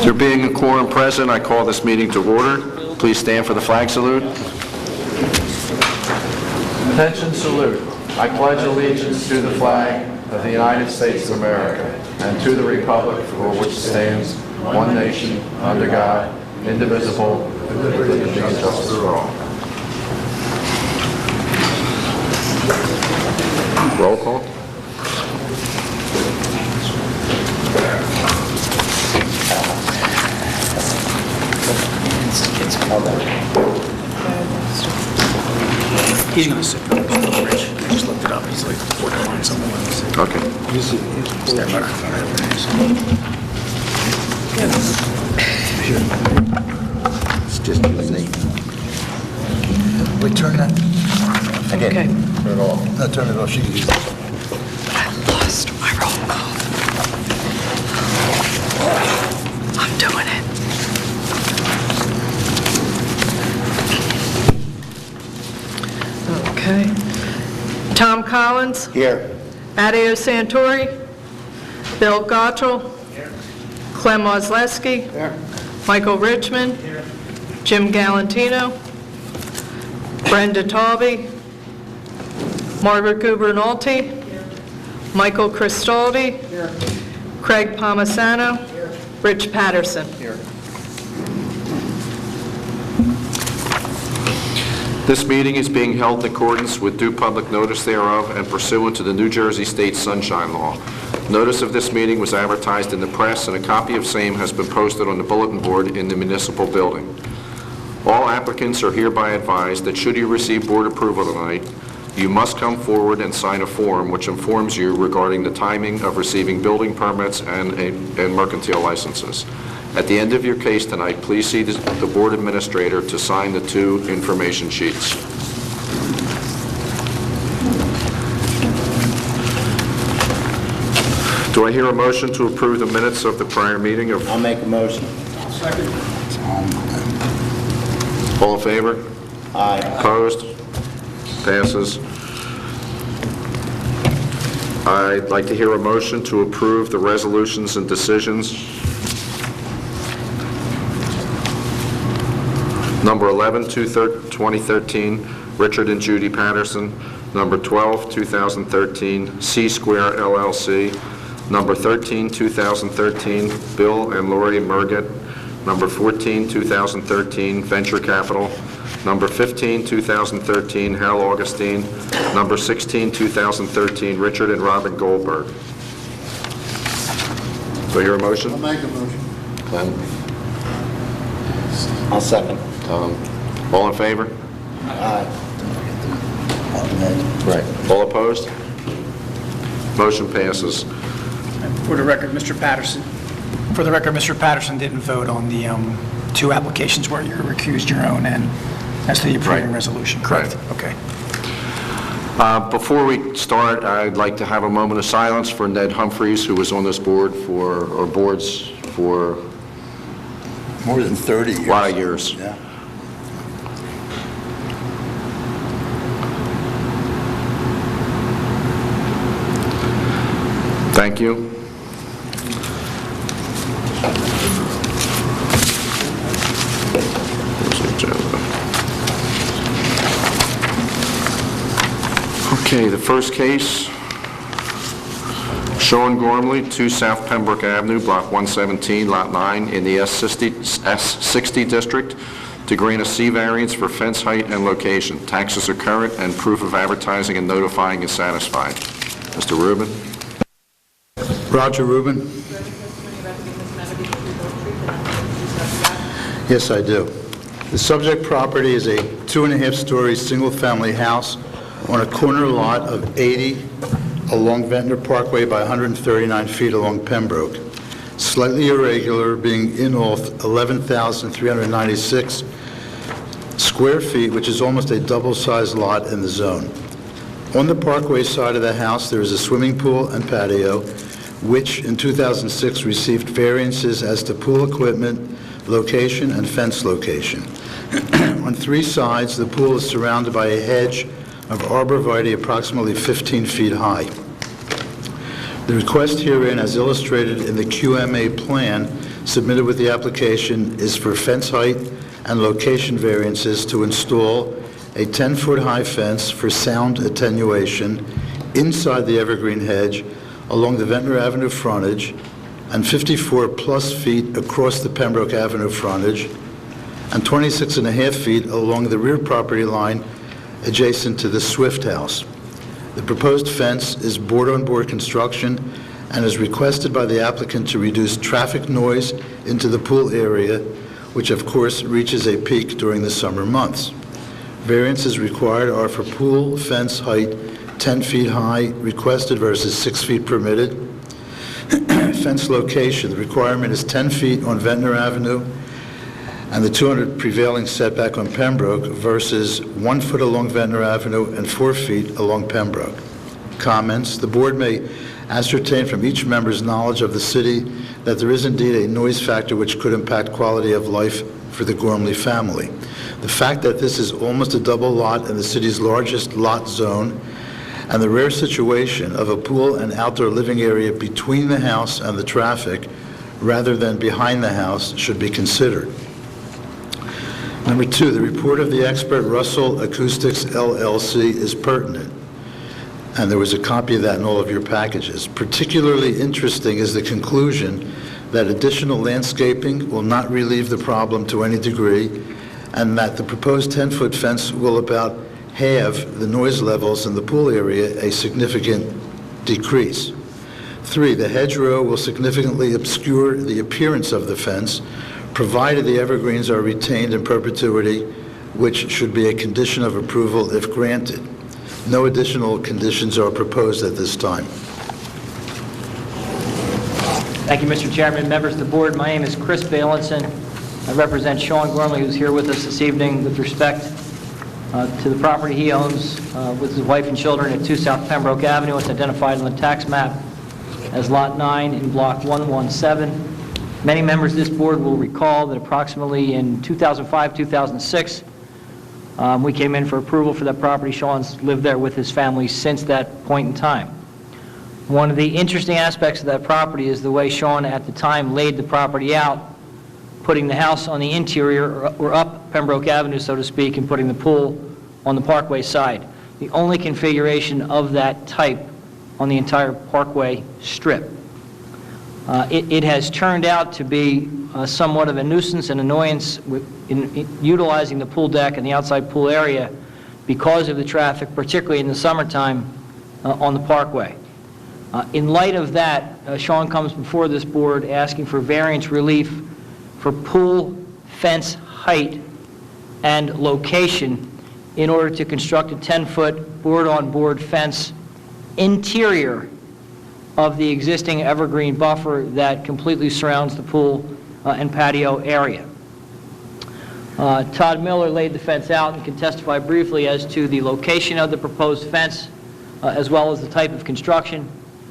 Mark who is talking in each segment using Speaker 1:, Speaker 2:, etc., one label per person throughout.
Speaker 1: There being a quorum present, I call this meeting to order. Please stand for the flag salute. Attention salute. I pledge allegiance to the flag of the United States of America and to the republic for which it stands, one nation, under God, indivisible, with liberty and justice for all. Roll call.
Speaker 2: He's going to sit for Rich. I just looked it up. He's like 49 something.
Speaker 1: Okay.
Speaker 3: It's just too late. Wait, turn that. Again.
Speaker 4: Okay.
Speaker 3: Turn it off. No, turn it off. She can use it.
Speaker 4: I lost my roll call. I'm doing it. Okay. Tom Collins.
Speaker 3: Here.
Speaker 4: Adio Santori. Bill Gottrell. Clem Osleski. Michael Richmond. Jim Galantino. Brenda Talby. Margaret Gubernalti. Michael Cristaldi. Craig Palmisano. Rich Patterson.
Speaker 1: This meeting is being held in accordance with due public notice thereof and pursuant to the New Jersey State Sunshine Law. Notice of this meeting was advertised in the press, and a copy of same has been posted on the bulletin board in the municipal building. All applicants are hereby advised that should you receive board approval tonight, you must come forward and sign a form which informs you regarding the timing of receiving building permits and mercantile licenses. At the end of your case tonight, please see the board administrator to sign the two information sheets. Do I hear a motion to approve the minutes of the prior meeting of...
Speaker 3: I'll make a motion.
Speaker 1: All in favor?
Speaker 3: Aye.
Speaker 1: Opposed? Passes. I'd like to hear a motion to approve the resolutions and decisions. Number 11, 2013, Richard and Judy Patterson. Number 12, 2013, C Square LLC. Number 13, 2013, Bill and Lori Merget. Number 14, 2013, Venture Capital. Number 15, 2013, Hal Augustine. Number 16, 2013, Richard and Robin Goldberg. Do I hear a motion?
Speaker 3: I'll make a motion.
Speaker 1: Glenn?
Speaker 3: I'll second.
Speaker 1: All in favor?
Speaker 3: Aye.
Speaker 1: Right. All opposed? Motion passes.
Speaker 2: For the record, Mr. Patterson. For the record, Mr. Patterson didn't vote on the two applications where you recused your own and as to the approving
Speaker 1: Right.
Speaker 2: resolution, correct?
Speaker 1: Right.
Speaker 2: Okay.
Speaker 1: Before we start, I'd like to have a moment of silence for Ned Humphreys, who was on this board or boards for
Speaker 3: More than 30 years.
Speaker 1: a lot of years.
Speaker 3: Yeah.
Speaker 1: Thank you. Okay, the first case, Sean Gormley, 2 South Pembroke Avenue, Block 117, Lot 9, in the S60 District, to grant a C variance for fence height and location. Taxes are current, and proof of advertising and notifying is satisfied. Mr. Rubin?
Speaker 5: Roger Rubin. Yes, I do. The subject property is a 2.5-story single-family house on a corner lot of 80 along Ventnor Parkway by 139 feet along Pembroke. Slightly irregular, being in all 11,396 square feet, which is almost a double-sized lot in the zone. On the Parkway side of the house, there is a swimming pool and patio, which in 2006 received variances as to pool equipment, location, and fence location. On 3 sides, the pool is surrounded by a hedge of arborvitae approximately 15 feet high. The request herein, as illustrated in the QMA plan submitted with the application, is for fence height and location variances to install a 10-foot-high fence for sound attenuation inside the evergreen hedge along the Ventnor Avenue frontage and 54-plus feet across the Pembroke Avenue frontage and 26 and a half feet along the rear property line adjacent to the Swift House. The proposed fence is board-on-board construction and is requested by the applicant to reduce traffic noise into the pool area, which of course reaches a peak during the summer months. Variances required are for pool fence height 10 feet high requested versus 6 feet permitted. Fence location, the requirement is 10 feet on Ventnor Avenue and the 200 prevailing setback on Pembroke versus 1 foot along Ventnor Avenue and 4 feet along Pembroke. Comments, the board may ascertain from each member's knowledge of the city that there is indeed a noise factor which could impact quality of life for the Gormley family. The fact that this is almost a double lot in the city's largest lot zone and the rare situation of a pool and outdoor living area between the house and the traffic rather than behind the house should be considered. Number 2, the report of the expert Russell Acoustics LLC is pertinent, and there was a copy of that in all of your packages. Particularly interesting is the conclusion that additional landscaping will not relieve the problem to any degree, and that the proposed 10-foot fence will about halve the noise levels in the pool area, a significant decrease. 3, the hedgerow will significantly obscure the appearance of the fence, provided the evergreens are retained in perpetuity, which should be a condition of approval if granted. No additional conditions are proposed at this time.
Speaker 6: Thank you, Mr. Chairman, members of the board. My name is Chris Valenson. I represent Sean Gormley, who's here with us this evening with respect to the property he owns with his wife and children at 2 South Pembroke Avenue. It's identified on the tax map as Lot 9 in Block 117. Many members of this board will recall that approximately in 2005-2006, we came in for approval for that property. Sean's lived there with his family since that point in time. One of the interesting aspects of that property is the way Sean at the time laid the property out, putting the house on the interior or up Pembroke Avenue, so to speak, and putting the pool on the Parkway side. The only configuration of that type on the entire Parkway strip. It has turned out to be somewhat of a nuisance and annoyance in utilizing the pool deck and the outside pool area because of the traffic, particularly in the summertime on the Parkway. In light of that, Sean comes before this board asking for variance relief for pool fence height and location in order to construct a 10-foot board-on-board fence interior of the existing evergreen buffer that completely surrounds the pool and patio area. Todd Miller laid the fence out and can testify briefly as to the location of the proposed fence as well as the type of construction.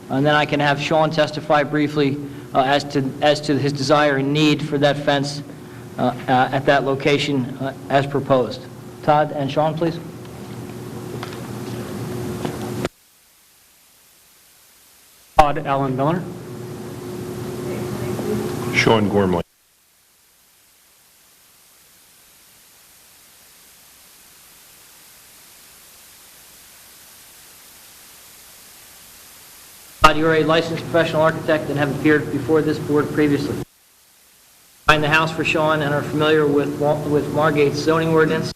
Speaker 6: And then I can have Sean testify briefly as to his desire and need for that fence at that location as proposed. Todd and Sean, please.
Speaker 7: Todd Allen Miller.
Speaker 8: Sean Gormley.
Speaker 6: Todd, you're a licensed professional architect and have appeared before this board previously. Find the house for Sean and are familiar with Margate's zoning ordinance.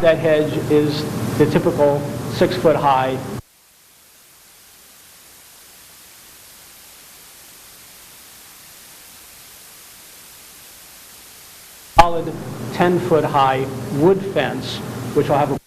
Speaker 7: That hedge is the typical 6-foot high. solid 10-foot-high wood fence, which will have a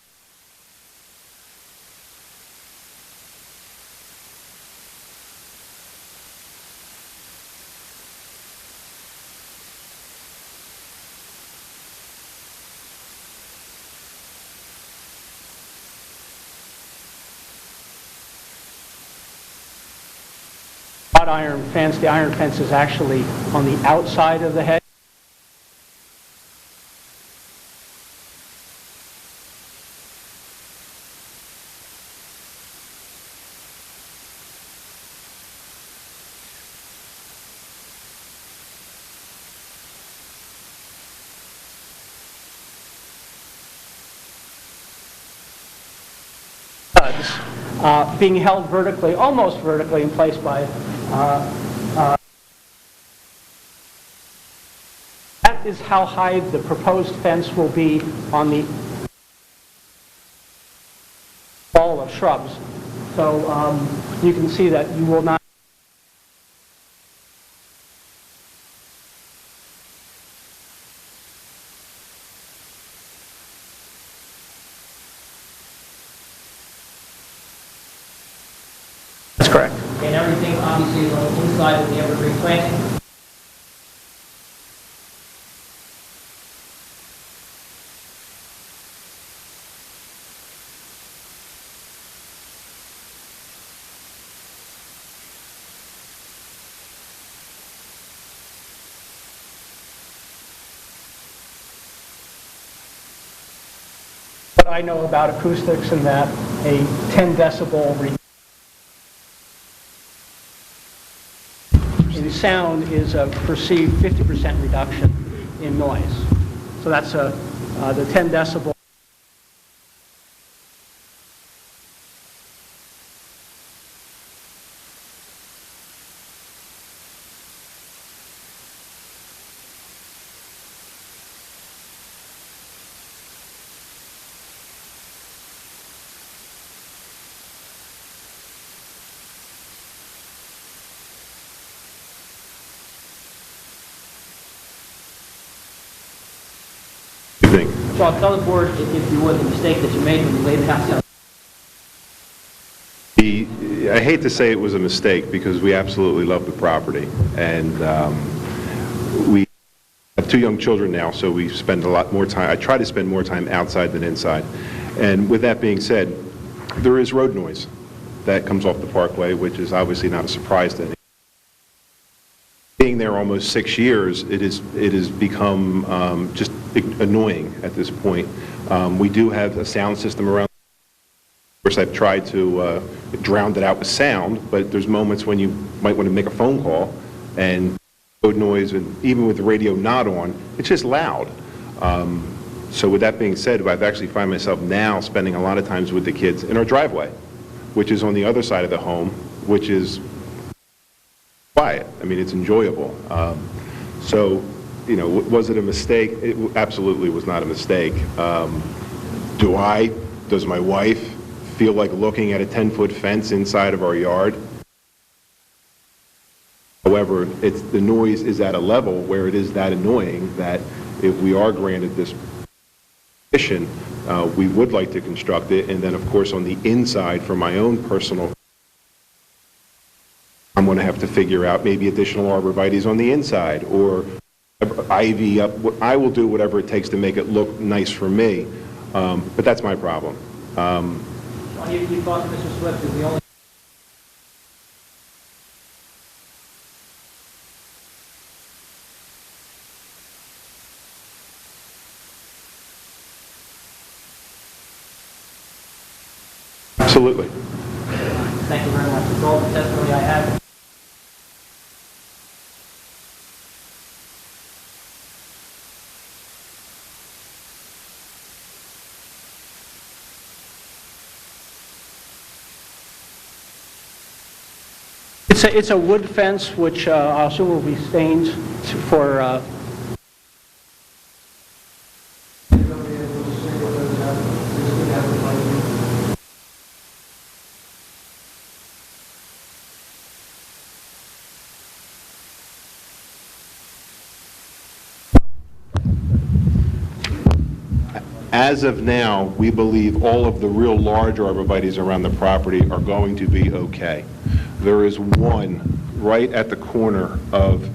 Speaker 7: wrought iron fence. The iron fence is actually on the outside of the hedge. Being held vertically, almost vertically in place by that is how high the proposed fence will be on the wall of shrubs. So you can see that you will not correct.
Speaker 6: And everything obviously is on the inside of the evergreen planting.
Speaker 7: What I know about acoustics and that a 10 decibel in sound is a perceived 50% reduction in noise. So that's the 10 decibel.
Speaker 6: Sean, tell the board, if you would, the mistake that you made when you laid the house down.
Speaker 8: I hate to say it was a mistake because we absolutely love the property, and we have 2 young children now, so we spend a lot more time. I try to spend more time outside than inside. And with that being said, there is road noise that comes off the parkway, which is obviously not a surprise to anyone. Being there almost 6 years, it has become just annoying at this point. We do have a sound system around. Of course, I've tried to drown it out with sound, but there's moments when you might want to make a phone call and road noise, and even with the radio not on, it's just loud. So with that being said, I've actually find myself now spending a lot of times with the kids in our driveway, which is on the other side of the home, which is quiet. I mean, it's enjoyable. So, you know, was it a mistake? It absolutely was not a mistake. Does my wife feel like looking at a 10-foot fence inside of our yard? However, the noise is at a level where it is that annoying that if we are granted this permission, we would like to construct it, and then of course on the inside for my own personal, I'm going to have to figure out maybe additional arborvitaes on the inside or ivy up. I will do whatever it takes to make it look nice for me, but that's my problem.
Speaker 6: You thought Mr. Swift is the only...
Speaker 8: Absolutely.
Speaker 6: Thank you very much. That's all the testimony I have.
Speaker 7: It's a wood fence, which also will be stained for
Speaker 8: As of now, we believe all of the real large arborvitaes around the property are going to be okay. There is one right at the corner of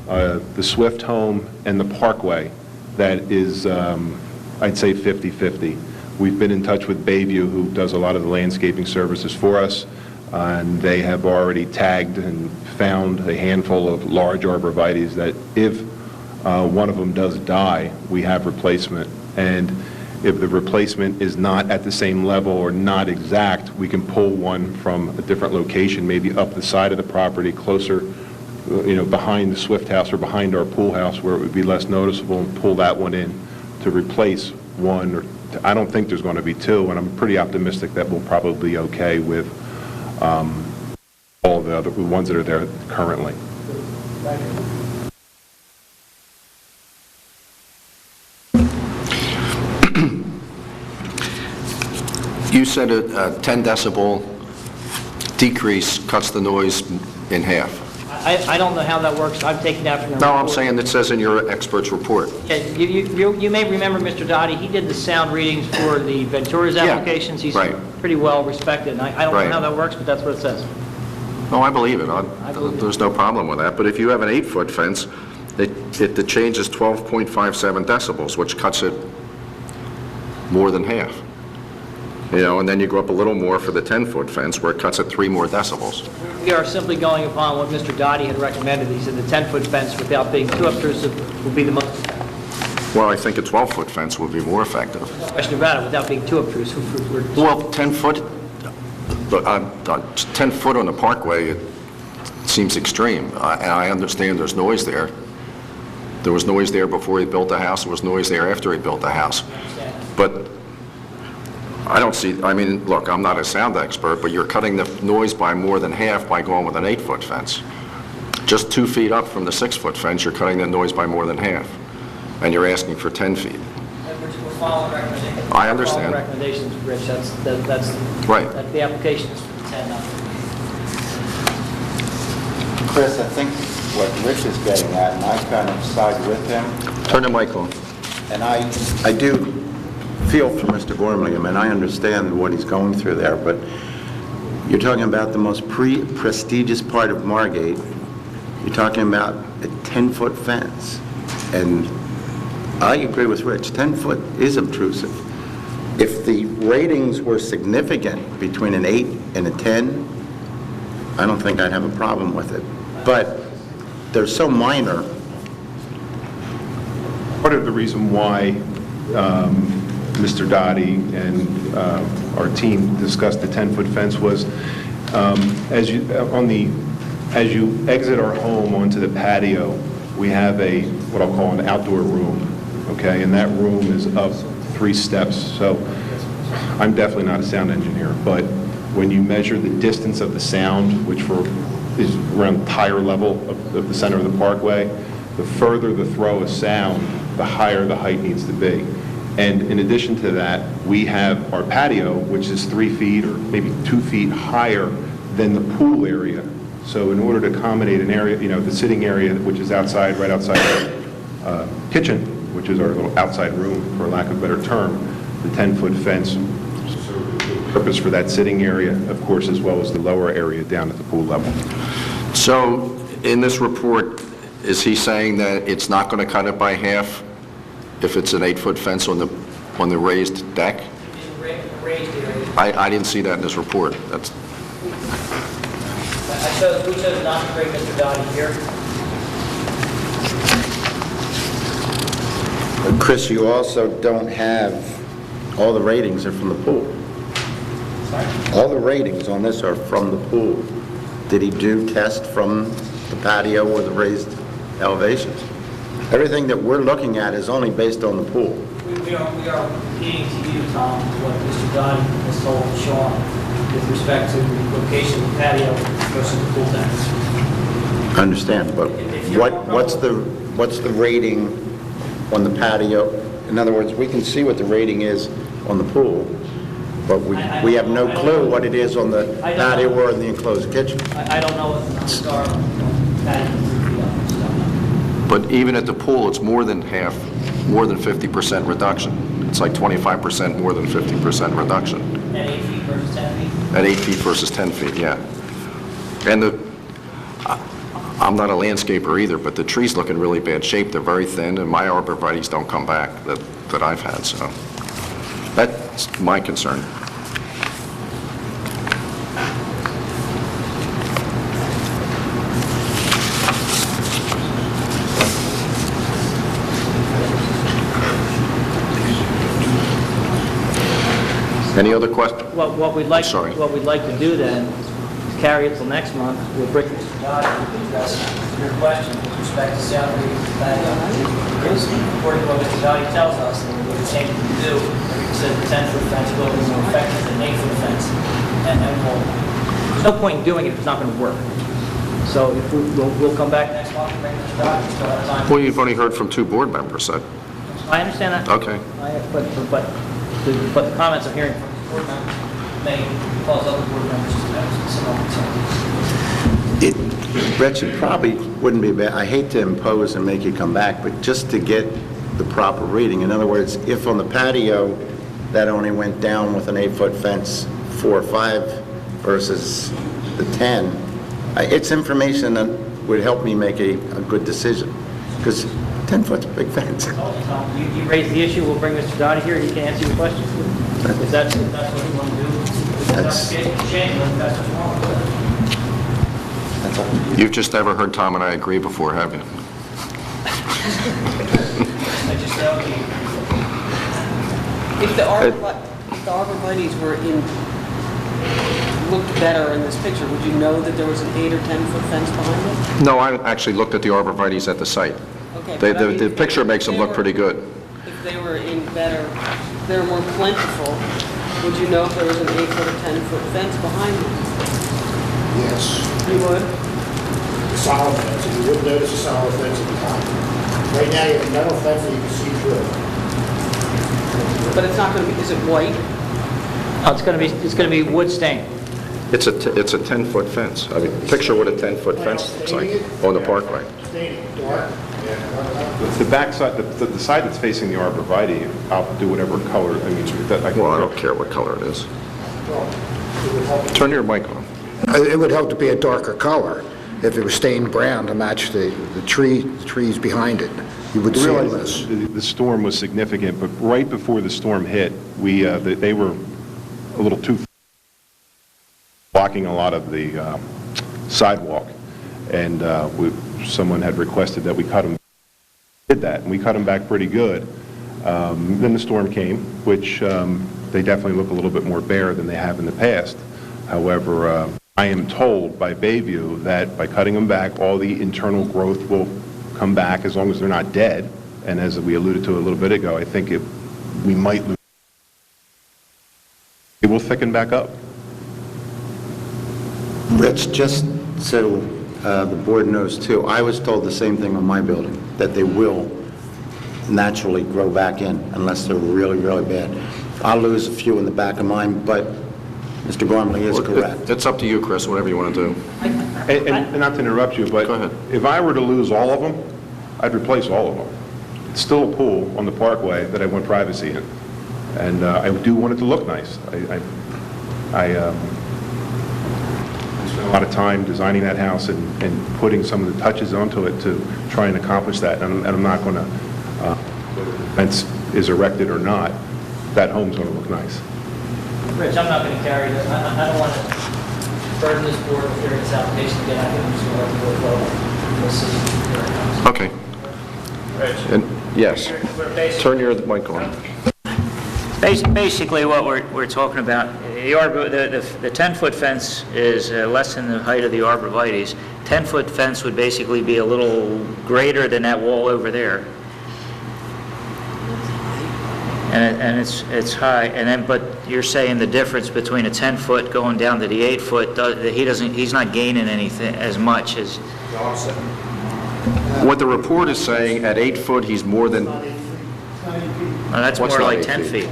Speaker 8: the Swift home and the Parkway that is, I'd say 50-50. We've been in touch with Bayview, who does a lot of the landscaping services for us, and they have already tagged and found a handful of large arborvitaes that if one of them does die, we have replacement. And if the replacement is not at the same level or not exact, we can pull one from a different location, maybe up the side of the property, closer, behind the Swift house or behind our pool house where it would be less noticeable, and pull that one in to replace one. Or I don't think there's going to be two, and I'm pretty optimistic that we'll probably be okay with all the other ones that are there currently.
Speaker 1: You said a 10 decibel decrease cuts the noise in half.
Speaker 6: I don't know how that works. I'm taking that from the
Speaker 1: No, I'm
Speaker 6: report.
Speaker 1: saying it says in your expert's report.
Speaker 6: Yeah, you may remember Mr. Dottie, he did the sound readings for the Ventura's
Speaker 1: Yeah,
Speaker 6: applications. He's
Speaker 1: right.
Speaker 6: pretty well respected, and I don't
Speaker 1: Right.
Speaker 6: know how that works, but that's what it says.
Speaker 1: No, I believe it.
Speaker 6: believe it.
Speaker 1: There's no problem with that. But if you have an 8-foot fence, the change is 12.57 decibels, which cuts it more than half. And then you go up a little more for the 10-foot fence, where it cuts it 3 more decibels.
Speaker 6: We are simply going upon what Mr. Dottie had recommended. He said the 10-foot fence, without being too obtrusive, would be the most
Speaker 1: Well, I think a 12-foot fence would be more effective.
Speaker 6: question about it, without being too obtrusive.
Speaker 1: Well, 10-foot, 10 foot on the Parkway, it seems extreme. And I understand there's noise there. There was noise there before he built the house, there was noise there after he built the house. But I don't see, look, I'm not a sound expert, but you're cutting the noise by more than half by going with an 8-foot fence. Just 2 feet up from the 6-foot fence, you're cutting the noise by more than half. And you're asking for 10 feet.
Speaker 6: We're following recommendations.
Speaker 1: I understand.
Speaker 6: We're following recommendations, Rich. That's
Speaker 1: Right.
Speaker 6: the application is 10, not
Speaker 3: Chris, I think what Rich is getting at, and I kind of side with him,
Speaker 1: Turn the mic on.
Speaker 3: and I do feel for Mr. Gormley. I understand what he's going through there, but you're talking about the most prestigious part of Margate. You're talking about a 10-foot fence. And I agree with Rich, 10-foot is obtrusive. If the ratings were significant between an 8 and a 10, I don't think I'd have a problem with it. But they're so minor.
Speaker 8: Part of the reason why Mr. Dottie and our team discussed the 10-foot fence was as you exit our home onto the patio, we have what I'll call an outdoor room, okay? And that room is up 3 steps. So I'm definitely not a sound engineer, but when you measure the distance of the sound, which is around tire level of the center of the Parkway, the further the throw of sound, the higher the height needs to be. And in addition to that, we have our patio, which is 3 feet or maybe 2 feet higher than the pool area. So in order to accommodate an area, the sitting area, which is outside, right outside the kitchen, which is our little outside room, for lack of a better term, the 10-foot fence serves the purpose for that sitting area, of course, as well as the lower area down at the pool level.
Speaker 1: So in this report, is he saying that it's not going to cut it by half if it's an 8-foot fence on the raised deck?
Speaker 6: raised area.
Speaker 1: I didn't see that in this report.
Speaker 6: We chose not to bring Mr. Dottie here.
Speaker 3: Chris, you also don't have, all the ratings are from the pool.
Speaker 6: Sorry?
Speaker 3: All the ratings on this are from the pool. Did he do tests from the patio or the raised elevations? Everything that we're looking at is only based on the pool.
Speaker 6: We are repeating to you, Tom, what Mr. Dottie has told Sean with respect to the location of the patio versus the pool decks.
Speaker 3: I understand, but what's the rating on the patio? In other words, we can see what the rating is on the pool, but we have no clue what it is on the patio or in the enclosed kitchen.
Speaker 6: I don't know what the numbers are on the patio.
Speaker 1: But even at the pool, it's more than half more than 50% reduction. It's like 25% more than 50% reduction.
Speaker 6: At 8 feet versus 10 feet?
Speaker 1: At 8 feet versus 10 feet, yeah. And I'm not a landscaper either, but the trees look in really bad shape. They're very thin, and my arborvitaes don't come back that I've had, so that's my concern. Any other questions?
Speaker 6: What we'd like,
Speaker 1: Sorry.
Speaker 6: what we'd like to do then is carry it till next month. We'll bring Mr. Dodge to address your question with respect to salary because according to what Mr. Dodge tells us, and what the change we do, he said the 10-foot fence will be more effective than an 8-foot fence. And there's no point in doing it if it's not going to work. So if we'll come back next month and bring Mr. Dodge. We still have time.
Speaker 1: Well, you've only heard from 2 board members, so,
Speaker 6: I understand that.
Speaker 1: okay.
Speaker 6: But the comments I'm hearing from the board members may cause other board members to have some concerns.
Speaker 3: Rich, it probably wouldn't be bad, I hate to impose and make you come back, but just to get the proper reading. In other words, if on the patio, that only went down with an 8-foot fence, 4 or 5 versus the 10, it's information that would help me make a good decision, because 10-foot's a big fence.
Speaker 6: You raised the issue, we'll bring Mr. Dottie here, he can answer your questions. If that's what you want to do, if that's the change, then that's what's wrong with it.
Speaker 1: You've just never heard Tom and I agree before, have you?
Speaker 6: I just tell you,
Speaker 9: If the arborvitaes were looked better in this picture, would you know that there was an 8 or 10-foot fence behind it?
Speaker 1: No, I actually looked at the arborvitaes at the site.
Speaker 9: Okay, but I mean,
Speaker 1: The
Speaker 9: if
Speaker 1: picture
Speaker 9: they-
Speaker 1: makes them
Speaker 9: if
Speaker 1: look
Speaker 9: they
Speaker 1: pretty
Speaker 9: were-
Speaker 1: good.
Speaker 9: If they were in better, they're more plentiful, would you know if there was an 8-foot or 10-foot fence behind it?
Speaker 10: Yes,
Speaker 9: You would?
Speaker 10: the solid fence, and you would notice a solid fence at the top. Right now, you have a metal fence that you can see through.
Speaker 9: But it's not going to be, is it white?
Speaker 6: it's going to be wood stained.
Speaker 1: It's a 10-foot fence. I mean, picture what a 10-foot fence looks like on the parkway.
Speaker 10: Staining, dark.
Speaker 8: The back side, the side that's facing the arborvitae, I'll do whatever color, I mean, that I can...
Speaker 1: Well, I don't care what color it is.
Speaker 10: Well, it would help.
Speaker 1: Turn your mic on.
Speaker 11: It would help to be a darker color if it was stained brown to match the trees behind it. You would see it
Speaker 8: Realize
Speaker 11: less.
Speaker 8: the storm was significant, but right before the storm hit, they were a little too blocking a lot of the sidewalk, and someone had requested that we cut them. Did that, and we cut them back pretty good. Then the storm came, which they definitely look a little bit more bare than they have in the past. However, I am told by Bayview that by cutting them back, all the internal growth will come back as long as they're not dead. And as we alluded to a little bit ago, I think we might lose. It will thicken back up.
Speaker 3: Rich, just so the board knows too, I was told the same thing on my building, that they will naturally grow back in unless they're really, really bad. I'll lose a few in the back of mine, but Mr. Gormley is correct.
Speaker 1: It's up to you, Chris, whatever you want to do.
Speaker 8: And not to interrupt you, but
Speaker 1: Go ahead.
Speaker 8: if I were to lose all of them, I'd replace all of them. It's still a pool on the parkway that I want privacy in, and I do want it to look nice. I spent a lot of time designing that house and putting some of the touches onto it to try and accomplish that, and I'm not going to, whether the fence is erected or not, that home's going to look nice.
Speaker 6: Rich, I'm not going to carry this. I don't want to burden this board with hearing this application again. I think I'm just going to let the board vote. We'll see where it comes.
Speaker 1: Okay.
Speaker 6: Rich?
Speaker 1: And, yes, turn your mic on.
Speaker 6: Basically, what we're talking about, the 10-foot fence is less than the height of the arborvitaes. 10-foot fence would basically be a little greater than that wall over there. And it's high, and then, but you're saying the difference between a 10-foot going down to the 8-foot, he's not gaining anything as much as...
Speaker 1: What the report is saying, at 8 foot, he's more than,
Speaker 6: Well, that's
Speaker 1: What's
Speaker 6: more
Speaker 1: not
Speaker 6: like
Speaker 1: 8
Speaker 6: 10
Speaker 1: feet?
Speaker 6: feet.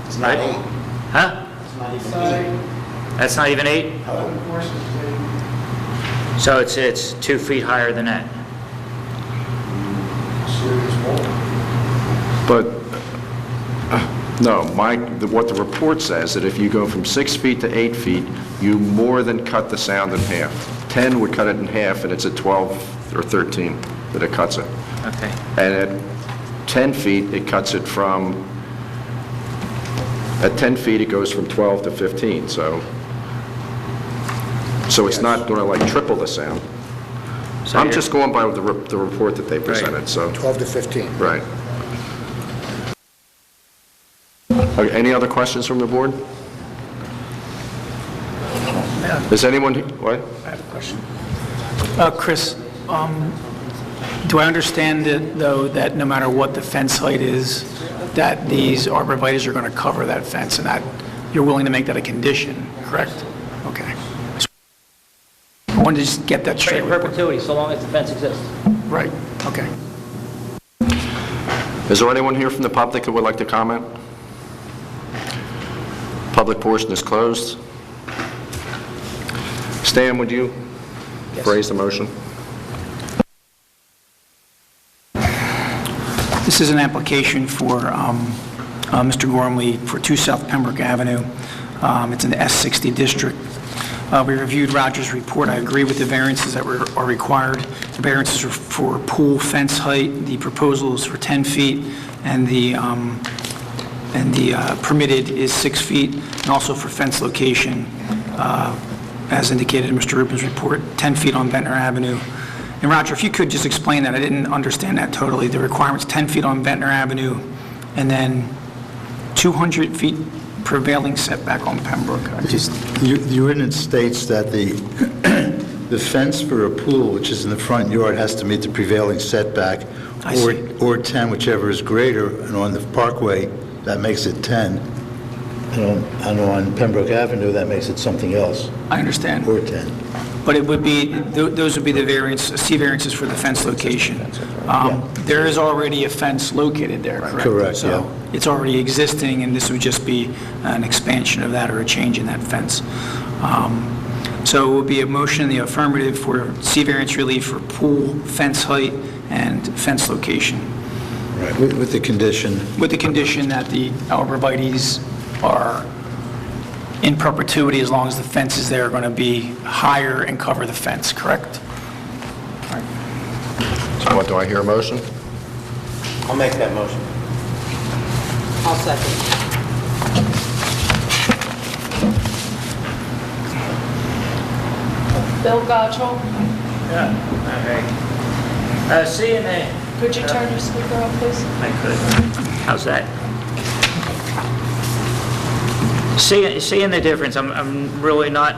Speaker 10: It's not 8.
Speaker 6: Huh?
Speaker 10: It's not even 8.
Speaker 6: That's not even 8? So it's 2 feet higher than that.
Speaker 10: Serious more.
Speaker 1: But, no, what the report says, that if you go from 6 feet to 8 feet, you more than cut the sound in half. 10 would cut it in half, and it's at 12 or 13 that it cuts it.
Speaker 6: Okay.
Speaker 1: And at 10 feet, it cuts it from, at 10 feet, it goes from 12 to 15, so it's not going to like triple the sound.
Speaker 6: So
Speaker 1: I'm
Speaker 6: you're-
Speaker 1: just going by the report that they presented, so,
Speaker 11: 12 to 15.
Speaker 1: right. Okay, any other questions from the board? Is anyone, what?
Speaker 2: I have a question. Chris, do I understand it, though, that no matter what the fence height is, that these arborvitaes are going to cover that fence, and that you're willing to make that a condition, correct? Okay. I wanted to just get that straight.
Speaker 6: In perpetuity, so long as the fence exists.
Speaker 2: Right, okay.
Speaker 1: Is there anyone here from the public who would like to comment? Public portion is closed. Stan, would you phrase the motion?
Speaker 2: This is an application for Mr. Gormley for 2 South Pembroke Avenue. It's in the S60 district. We reviewed Roger's report. I agree with the variances that are required. The variances are for pool fence height. The proposal is for 10 feet, and the permitted is 6 feet, and also for fence location, as indicated in Mr. Rubin's report, 10 feet on Ventnor Avenue. And Roger, if you could just explain that, I didn't understand that totally. The requirement's 10 feet on Ventnor Avenue, and then 200 feet prevailing setback on Pembroke.
Speaker 5: The ordinance states that the fence for a pool, which is in the front yard, has to meet the prevailing setback,
Speaker 2: I see.
Speaker 5: or 10, whichever is greater, and on the Parkway, that makes it 10, and on Pembroke Avenue, that makes it something else,
Speaker 2: I understand.
Speaker 5: or 10.
Speaker 2: But it would be, those would be the C variances for the fence location. There is already a fence located there, correct?
Speaker 5: Correct,
Speaker 2: So
Speaker 5: yeah.
Speaker 2: it's already existing, and this would just be an expansion of that or a change in that fence. So it would be a motion in the affirmative for C variance relief for pool, fence height, and fence location,
Speaker 5: Right, with the condition,
Speaker 2: with the condition that the arborvitaes are in perpetuity as long as the fences there are going to be higher and cover the fence, correct?
Speaker 1: So what, do I hear a motion?
Speaker 3: I'll make that motion.
Speaker 9: I'll second.
Speaker 4: Bill Gotchall,
Speaker 6: Seeing the...
Speaker 4: could you turn your speaker off, please?
Speaker 6: I could. How's that? Seeing the difference, I'm really not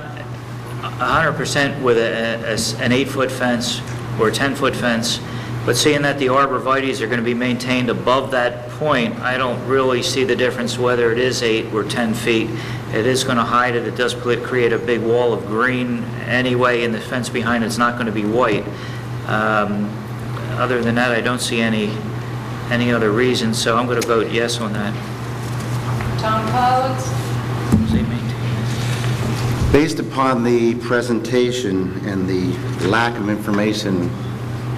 Speaker 6: 100% with an 8-foot fence or a 10-foot fence, but seeing that the arborvitaes are going to be maintained above that point, I don't really see the difference whether it is 8 or 10 feet. It is going to hide it. It does create a big wall of green anyway, and the fence behind it's not going to be white. Other than that, I don't see any other reason, so I'm going to vote yes on that.
Speaker 4: Tom Collins?
Speaker 6: Say maintain.
Speaker 3: Based upon the presentation and the lack of information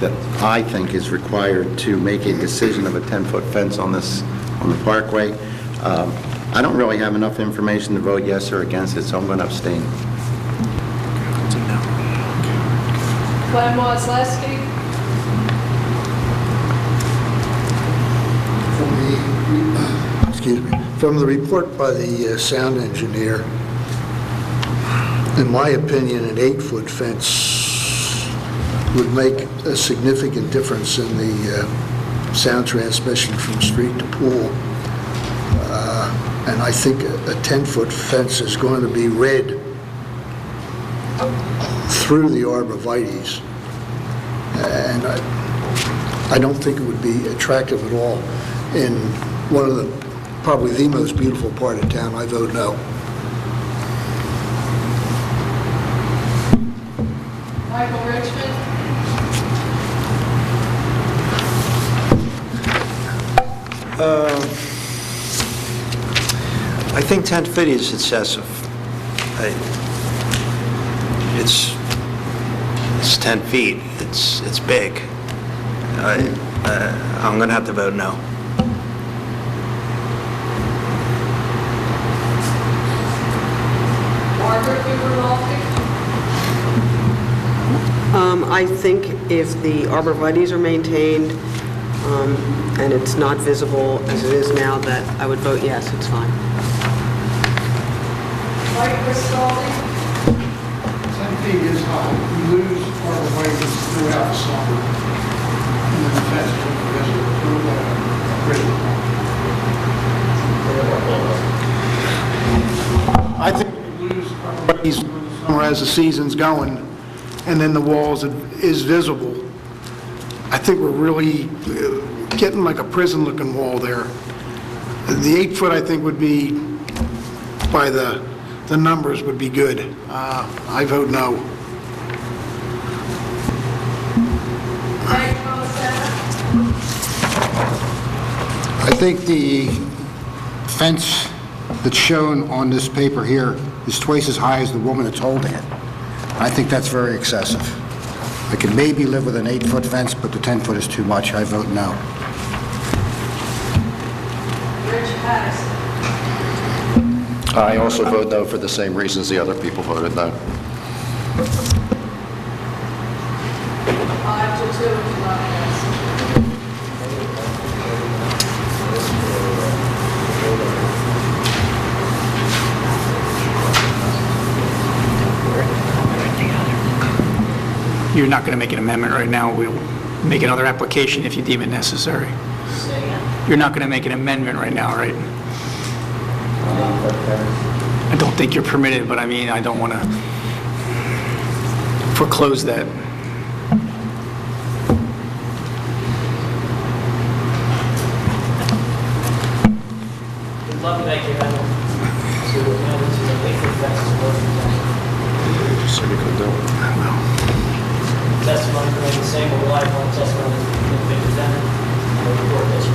Speaker 3: that I think is required to make a decision of a 10-foot fence on the Parkway, I don't really have enough information to vote yes or against it, so I'm going to abstain.
Speaker 4: Glenn Wozleski?
Speaker 12: From the report by the sound engineer, in my opinion, an 8-foot fence would make a significant difference in the sound transmission from street to pool. And I think a 10-foot fence is going to be read through the arborvitaes. And I don't think it would be attractive at all in one of the, probably the most beautiful part of town. I vote no.
Speaker 4: Michael Richmond?
Speaker 13: I think 10 feet is excessive. It's 10 feet. It's big. I'm going to have to vote no.
Speaker 4: Margaret Huber-Maltby?
Speaker 9: I think if the arborvitaes are maintained and it's not visible as it is now, that I would vote yes, it's fine.
Speaker 4: Mike Cristaldi?
Speaker 12: 10 feet is high. We lose arborvitae throughout the summer. And then the fence will be visible through the original. I think we lose arborvitae through the summer as the season's going, and then the walls is visible. I think we're really getting like a prison-looking wall there. The 8 foot, I think, would be, by the numbers, would be good. I vote no.
Speaker 4: Frank Tomasello?
Speaker 11: I think the fence that's shown on this paper here is twice as high as the woman that's holding it. I think that's very excessive. I can maybe live with an 8-foot fence, but the 10-foot is too much. I vote no.
Speaker 4: Rich Patterson?
Speaker 1: I also vote no for the same reasons the other people voted no.
Speaker 4: 5-2, it's not passed.
Speaker 2: You're not going to make an amendment right now. We'll make another application if you deem it necessary. You're not going to make an amendment right now, right? I don't think you're permitted, but I mean, I don't want to foreclose that.
Speaker 6: We'd love to make your amendment. So we're going to the 8-foot fence is testimony remains the same, but rely upon testimony of the defendant and the report that you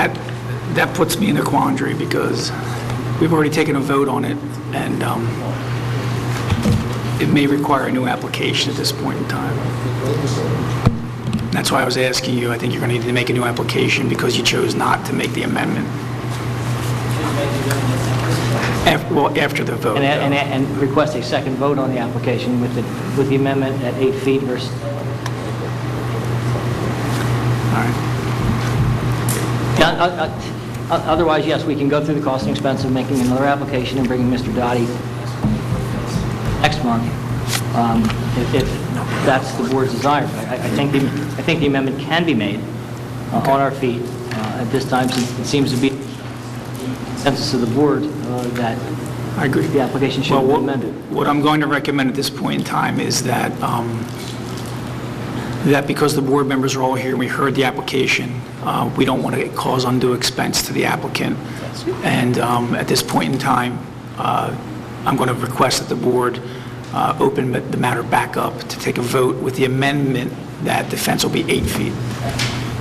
Speaker 6: have.
Speaker 2: That puts me in a quandary because we've already taken a vote on it, and it may require a new application at this point in time. That's why I was asking you. I think you're going to need to make a new application because you chose not to make the amendment. After the vote.
Speaker 6: And request a second vote on the application with the amendment at 8 feet versus...
Speaker 2: All right.
Speaker 6: Otherwise, yes, we can go through the cost and expense of making another application and bringing Mr. Dottie next month, if that's the board's desire. I think the amendment can be made on our feet at this time, since it seems to be consensus of the board that
Speaker 2: I agree.
Speaker 6: the application should be amended.
Speaker 2: What I'm going to recommend at this point in time is that that because the board members are all here and we heard the application, we don't want to cause undue expense to the applicant. And at this point in time, I'm going to request that the board open the matter back up to take a vote with the amendment that the fence will be 8 feet.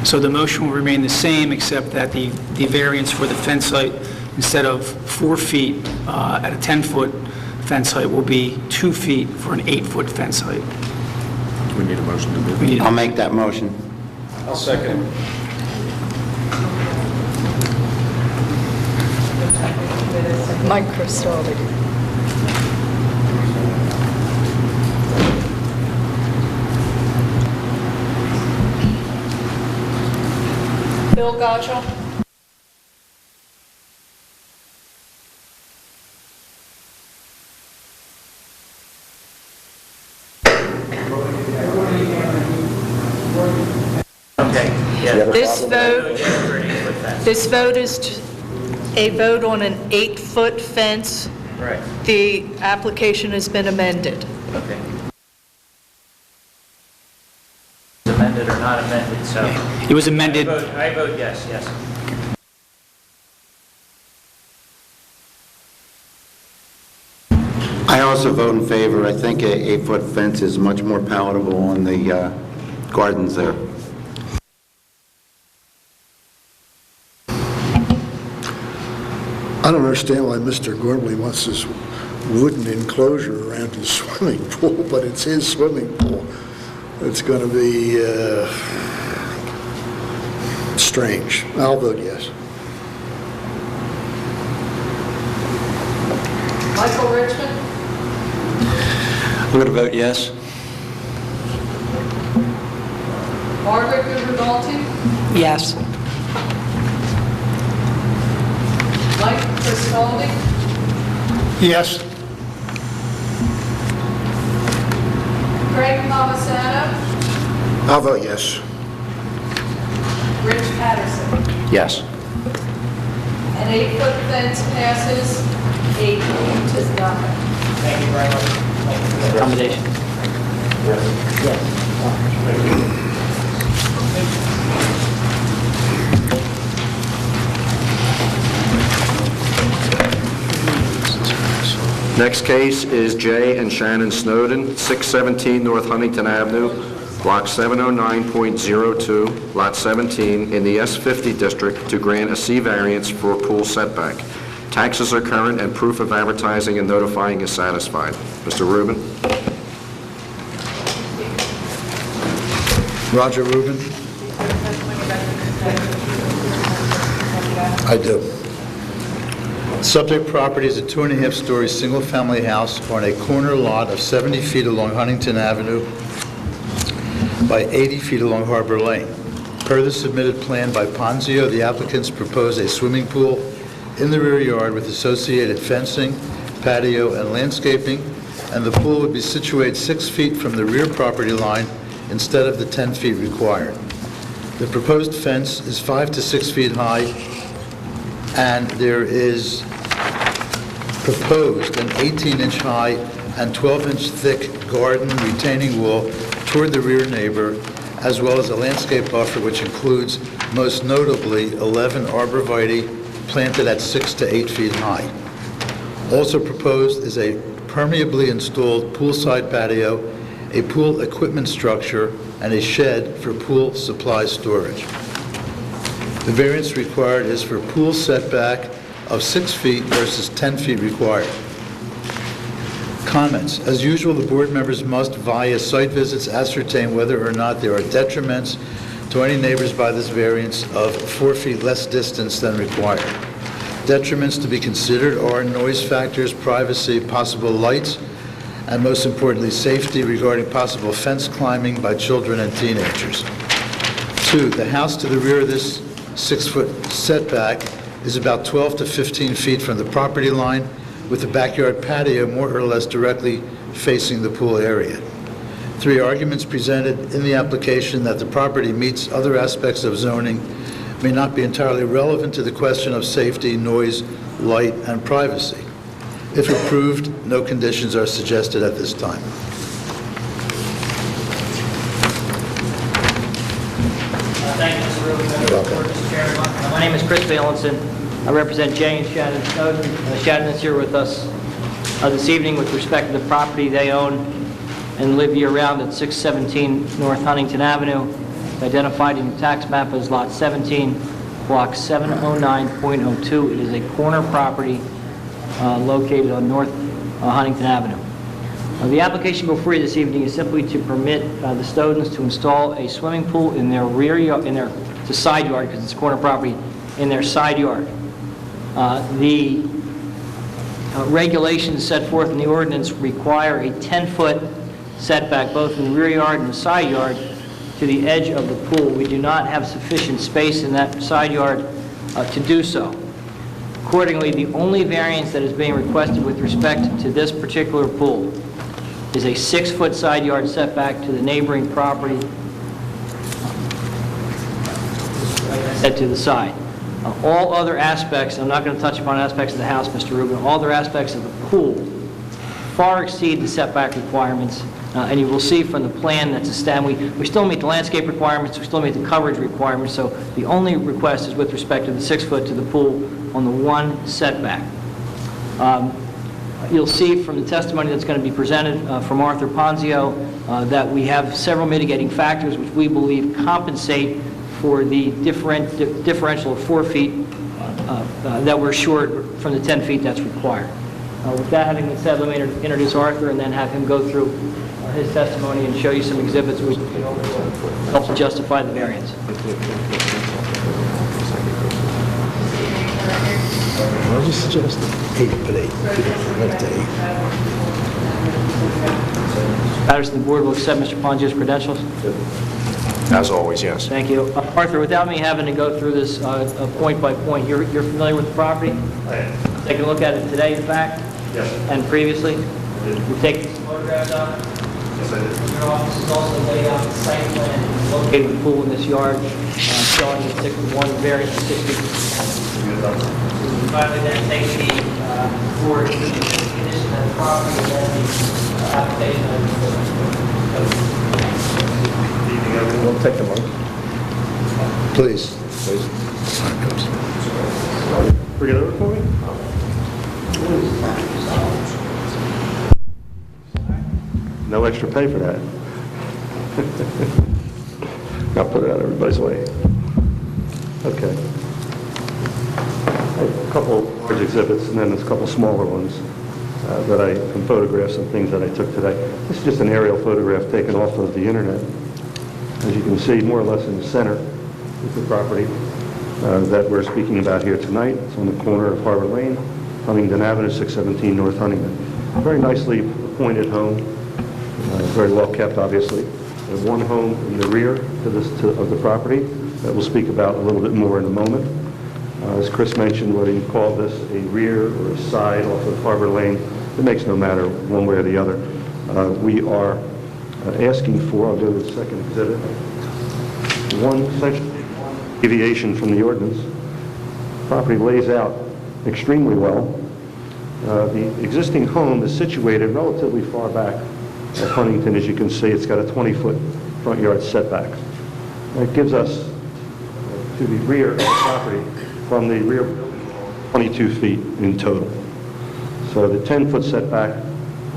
Speaker 2: So the motion will remain the same, except that the variance for the fence height, instead of 4 feet at a 10-foot fence height, will be 2 feet for an 8-foot fence height.
Speaker 1: We need a motion to move.
Speaker 3: I'll make that motion.
Speaker 1: I'll second.
Speaker 4: Mike Cristaldi? Bill Gotchall? This vote is a vote on an 8-foot fence.
Speaker 6: Right.
Speaker 4: The application has been amended.
Speaker 6: Okay. Amended or not amended, so...
Speaker 2: It was amended.
Speaker 6: I vote yes, yes.
Speaker 3: I also vote in favor. I think a 8-foot fence is much more palatable on the gardens there.
Speaker 12: I don't understand why Mr. Gormley wants this wooden enclosure around his swimming pool, but it's his swimming pool. It's going to be strange. I'll vote yes.
Speaker 4: Michael Richmond?
Speaker 13: I'm going to vote yes.
Speaker 4: Margaret Gubernalty?
Speaker 9: Yes.
Speaker 4: Mike Cristaldi?
Speaker 11: Yes.
Speaker 4: Craig Palmisano?
Speaker 11: I'll vote yes.
Speaker 4: Rich Patterson?
Speaker 1: Yes.
Speaker 4: An 8-foot fence passes 8 to nothing.
Speaker 6: Thank you very much. Accommodation.
Speaker 1: Next case is Jay and Shannon Snowden, 617 North Huntington Avenue, Block 709.02, Lot 17, in the S50 District to grant a C variance for pool setback. Taxes are current and proof of advertising and notifying is satisfied. Mr. Rubin?
Speaker 5: Roger Rubin? I do. Subject property is a 2.5-story single-family house on a corner lot of 70 feet along Huntington Avenue by 80 feet along Harbor Lane. Per the submitted plan by Ponzio, the applicants propose a swimming pool in the rear yard with associated fencing, patio, and landscaping, and the pool would be situated 6 feet from the rear property line instead of the 10 feet required. The proposed fence is 5 to 6 feet high, and there is proposed an 18-inch high and 12-inch thick garden retaining wall toward the rear neighbor, as well as a landscape buffer which includes, most notably, 11 arborvitae planted at 6 to 8 feet high. Also proposed is a permeably installed poolside patio, a pool equipment structure, and a shed for pool supply storage. The variance required is for pool setback of 6 feet versus 10 feet required. Comments. As usual, the board members must, via site visits, ascertain whether or not there are detriments to any neighbors by this variance of 4 feet less distance than required. Detriments to be considered are noise factors, privacy, possible lights, and most importantly, safety regarding possible fence climbing by children and teenagers. 2, the house to the rear of this 6-foot setback is about 12 to 15 feet from the property line, with the backyard patio more or less directly facing the pool area. 3, arguments presented in the application that the property meets other aspects of zoning may not be entirely relevant to the question of safety, noise, light, and privacy. If approved, no conditions are suggested at this time.
Speaker 6: Thank you, Mr. Rubin.
Speaker 5: You're welcome.
Speaker 6: Mr. Chairman, my name is Chris Valenson. I represent Jay and Shannon Snowden. Shannon is here with us this evening with respect to the property they own and live year-round at 617 North Huntington Avenue, identified in the tax map as Lot 17, Block 709.02. It is a corner property located on North Huntington Avenue. The application before you this evening is simply to permit the Snowdens to install a swimming pool in their rear yard, it's a side yard because it's corner property, in their side yard. The regulations set forth in the ordinance require a 10-foot setback both in the rear yard and the side yard to the edge of the pool. We do not have sufficient space in that side yard to do so. Accordingly, the only variance that is being requested with respect to this particular pool is a 6-foot side yard setback to the neighboring property to the side. All other aspects, I'm not going to touch upon aspects of the house, Mr. Rubin, all other aspects of the pool far exceed the setback requirements, and you will see from the plan that's established, we still meet the landscape requirements, we still meet the coverage requirements, so the only request is with respect to the 6-foot to the pool on the one setback. You'll see from the testimony that's going to be presented from Arthur Ponzio that we have several mitigating factors which we believe compensate for the differential of 4 feet that we're short from the 10 feet that's required. With that having been said, let me introduce Arthur and then have him go through his testimony and show you some exhibits which help to justify the variance.
Speaker 5: I just suggested 8 foot 8, left to 8.
Speaker 6: Matters the board will accept Mr. Pongio's credentials.
Speaker 1: As always, yes.
Speaker 6: Thank you. Arthur, without me having to go through this point by point, you're familiar with the property?
Speaker 14: I am.
Speaker 6: Taking a look at it today, in fact?
Speaker 14: Yes.
Speaker 6: And previously?
Speaker 14: did.
Speaker 6: You've taken some photographs of it?
Speaker 14: Yes, I did.
Speaker 6: Your office has also laid out the site plan located the pool in this yard, showing the 1 variance of 60. Finally, then take the board to the condition of the property and then the application of
Speaker 5: We'll take the mic. Please. Please.
Speaker 14: Bring it over for me. No extra pay for that. I'll put it out everybody's way. Okay. A couple large exhibits and then there's a couple smaller ones and photographs and things that I took today. This is just an aerial photograph taken off of the internet. As you can see, more or less in the center is the property that we're speaking about here tonight. It's on the corner of Harbor Lane, Huntington Avenue, 617 North Huntington. A very nicely appointed home, very well kept, obviously. There's one home in the rear of the property that we'll speak about a little bit more in a moment. As Chris mentioned, whether you call this a rear or a side off of Harbor Lane, it makes no matter one way or the other. We are asking for, I'll go to the second exhibit, one deviation from the ordinance. Property lays out extremely well. The existing home is situated relatively far back at Huntington. As you can see, it's got a 20-foot front yard setback. That gives us to the rear of the property from the rear 22 feet in total. So the 10-foot setback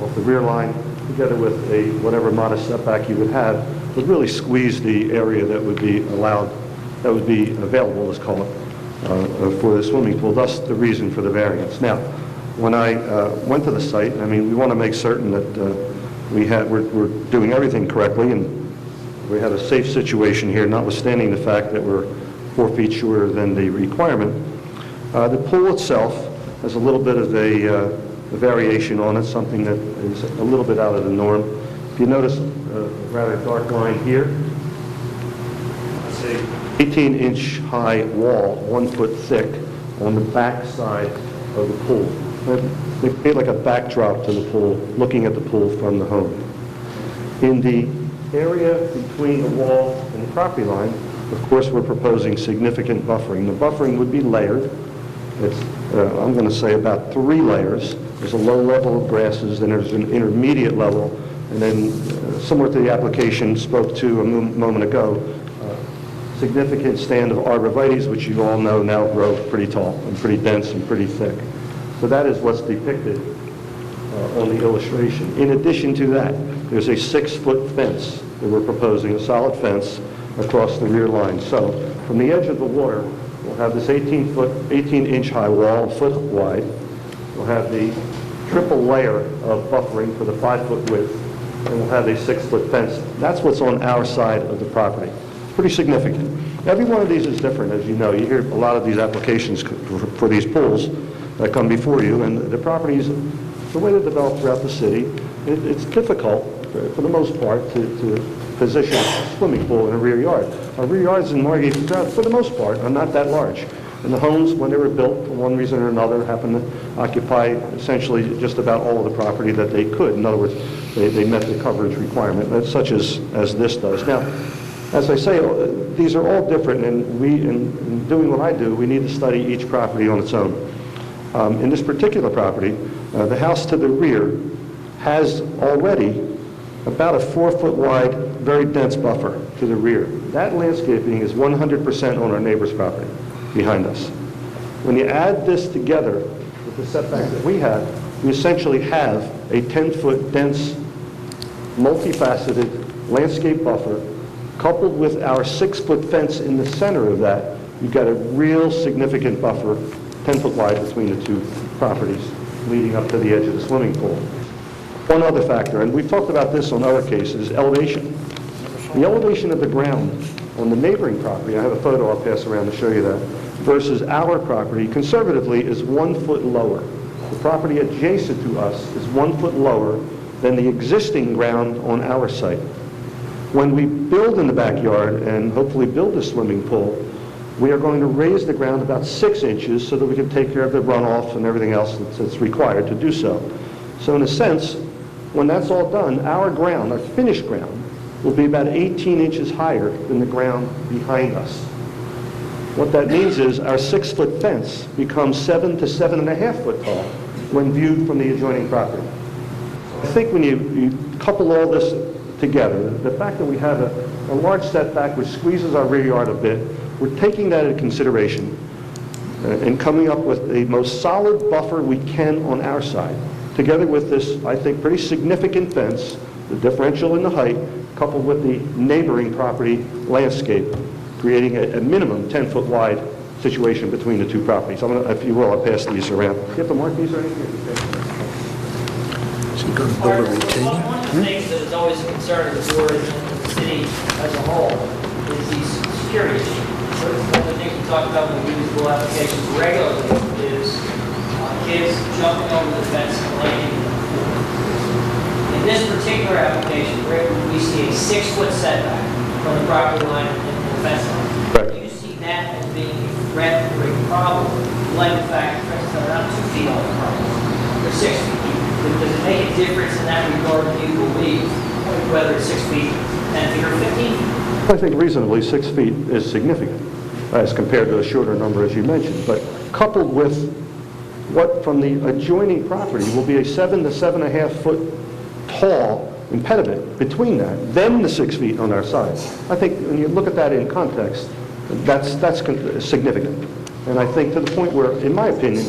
Speaker 14: off the rear line, together with a whatever modest setback you would have, would really squeeze the area that would be allowed, that would be available, let's call it, for the swimming pool, thus the reason for the variance. Now, when I went to the site, I mean, we want to make certain that we're doing everything correctly and we have a safe situation here, notwithstanding the fact that we're 4 feet shorter than the requirement. The pool itself has a little bit of a variation on it, something that is a little bit out of the norm. If you notice a rather dark line here, it's a 18-inch high wall, 1 foot thick, on the back side of the pool. They create like a backdrop to the pool, looking at the pool from the home. In the area between the wall and the property line, of course, we're proposing significant buffering. The buffering would be layered. It's, I'm going to say, about 3 layers. There's a low level of grasses, then there's an intermediate level, and then, similar to the application spoke to a moment ago, significant stand of arborvitaes, which you all know now grow pretty tall and pretty dense and pretty thick. So that is what's depicted on the illustration. In addition to that, there's a 6-foot fence that we're proposing, a solid fence across the rear line. So from the edge of the water, we'll have this 18-inch high wall, a foot wide. We'll have the triple layer of buffering for the 5-foot width, and we'll have a 6-foot fence. That's what's on our side of the property. Pretty significant. Every one of these is different, as you know. You hear a lot of these applications for these pools that come before you, and the properties, the way they're developed throughout the city, it's difficult, for the most part, to position a swimming pool in a rear yard. Our rear yards in Margate, for the most part, are not that large. And the homes, when they were built, for one reason or another, happened to occupy essentially just about all of the property that they could. In other words, they met the coverage requirement, such as this does. Now, as I say, these are all different, and in doing what I do, we need to study each property on its own. In this particular property, the house to the rear has already about a 4-foot wide, very dense buffer to the rear. That landscaping is 100% on our neighbor's property behind us. When you add this together with the setback that we have, we essentially have a 10-foot dense, multifaceted landscape buffer coupled with our 6-foot fence in the center of that. You've got a real significant buffer, 10-foot wide, between the two properties leading up to the edge of the swimming pool. One other factor, and we've talked about this on other cases, elevation. The elevation of the ground on the neighboring property, I have a photo I'll pass around to show you that, versus our property, conservatively, is 1 foot lower. The property adjacent to us is 1 foot lower than the existing ground on our site. When we build in the backyard and hopefully build a swimming pool, we are going to raise the ground about 6 inches so that we can take care of the runoff and everything else that's required to do so. So in a sense, when that's all done, our ground, our finished ground, will be about 18 inches higher than the ground behind us. What that means is our 6-foot fence becomes 7 to 7.5 foot tall when viewed from the adjoining property. I think when you couple all this together, the fact that we have a large setback which squeezes our rear yard a bit, we're taking that into consideration and coming up with the most solid buffer we can on our side, together with this, I think, pretty significant fence, the differential in the height, coupled with the neighboring property landscape, creating a minimum 10-foot wide situation between the two properties. I'm gonna, if you will, I'll pass these around. You have to mark these or anything?
Speaker 6: One of the things that is always a concern of the board and the city as a whole is these security issues. One of the things we talk about when we do these rule applications regularly is kids jumping over the fence and landing in the pool. In this particular application, we see a 6-foot setback from the property line and the fence line. Do you see that as being a threat or a problem, like the fact that they're not 2 feet off the property, they're 6 feet? Does it make a difference in that regard, do you believe, whether it's 6 feet, 10 feet, or 15 feet?
Speaker 14: I think reasonably 6 feet is significant as compared to a shorter number, as you mentioned. But coupled with what from the adjoining property will be a 7 to 7.5 foot tall impediment between that, then the 6 feet on our side. I think when you look at that in context, that's significant. And I think to the point where, in my opinion,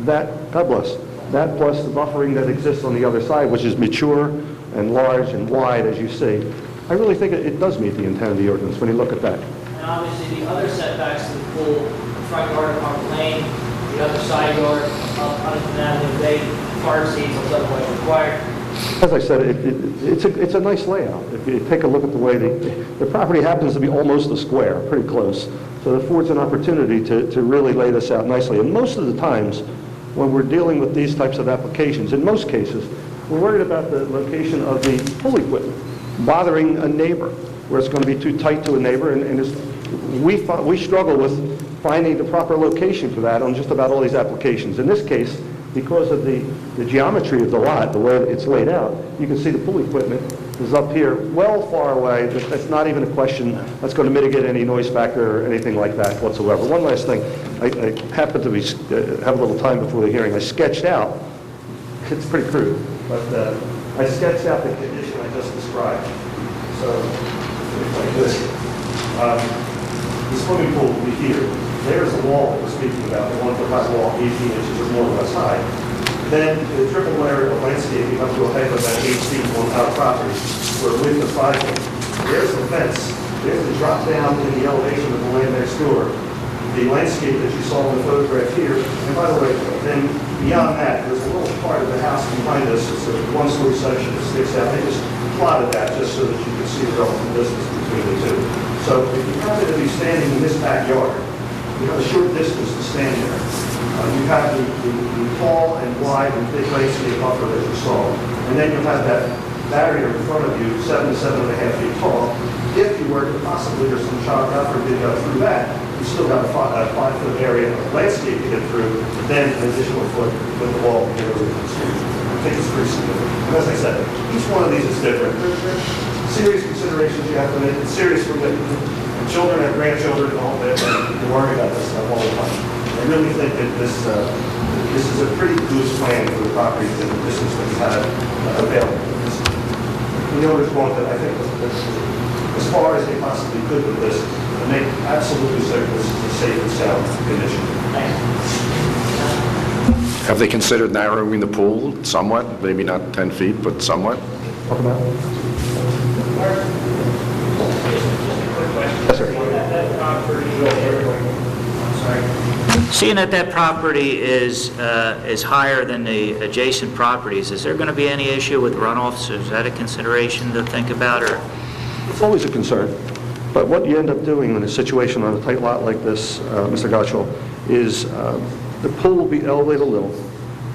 Speaker 14: that, God bless, that plus the buffering that exists on the other side, which is mature and large and wide, as you see, I really think it does meet the intent of the ordinance when you look at that.
Speaker 6: And obviously the other setbacks to the pool, the front yard of Park Lane, the other side yard of Huntington Avenue, they far exceeds what's otherwise required.
Speaker 14: As I said, it's a nice layout. If you take a look at the way the property happens to be almost a square, pretty close, so it affords an opportunity to really lay this out nicely. And most of the times, when we're dealing with these types of applications, in most cases, we're worried about the location of the pool equipment bothering a neighbor, where it's going to be too tight to a neighbor, and we struggle with finding the proper location for that on just about all these applications. In this case, because of the geometry of the lot, the way it's laid out, you can see the pool equipment is up here, well far away. That's not even a question that's going to mitigate any noise factor or anything like that whatsoever. One last thing, I happened to have a little time before the hearing. I sketched out, it's pretty crude, but I sketched out the condition I just described. So, like this. The swimming pool will be here. There's the wall that we're speaking about, the 1 foot high wall, 18 inches or more or less high. Then the triple layer of landscaping up to a height of about 8 feet on our property, for a width of 5 feet. There's the fence. There's the drop down in the elevation of the land next door. The landscape that you saw in the photograph here. And by the way, then beyond that, there's a little part of the house behind us. It's a 1-story section that sticks out. They just plotted that just so that you can see the relative distance between the two. So if you happen to be standing in this backyard, you have a short distance to stand there. You have the tall and wide and thick landscape buffer that you saw. And then you'll have that barrier in front of you, 7 to 7.5 feet tall. If you were to possibly, or some child, God forbid, go through that, you still got a 5-foot area of landscape to get through, then an additional foot with the wall to get over the street. I think it's pretty significant. And as I said, each one of these is different. There's serious considerations you have to make. It's serious for children and grandchildren and all that. You worry about this stuff all the time. I really think that this is a pretty loose plan for the property and the distance that we have available. The owners want that, I think, as far as they possibly could with this, to make absolutely certain this is a safe and sound condition.
Speaker 1: Have they considered narrowing the pool somewhat? Maybe not 10 feet, but somewhat?
Speaker 14: Talk about it.
Speaker 6: Yes, sir.
Speaker 15: Seeing that that property is higher than the adjacent properties, is there going to be any issue with runoffs? Is that a consideration to think about, or?
Speaker 14: It's always a concern. But what you end up doing in a situation on a tight lot like this, Mr. Gottschall, is the pool will be elevated a little.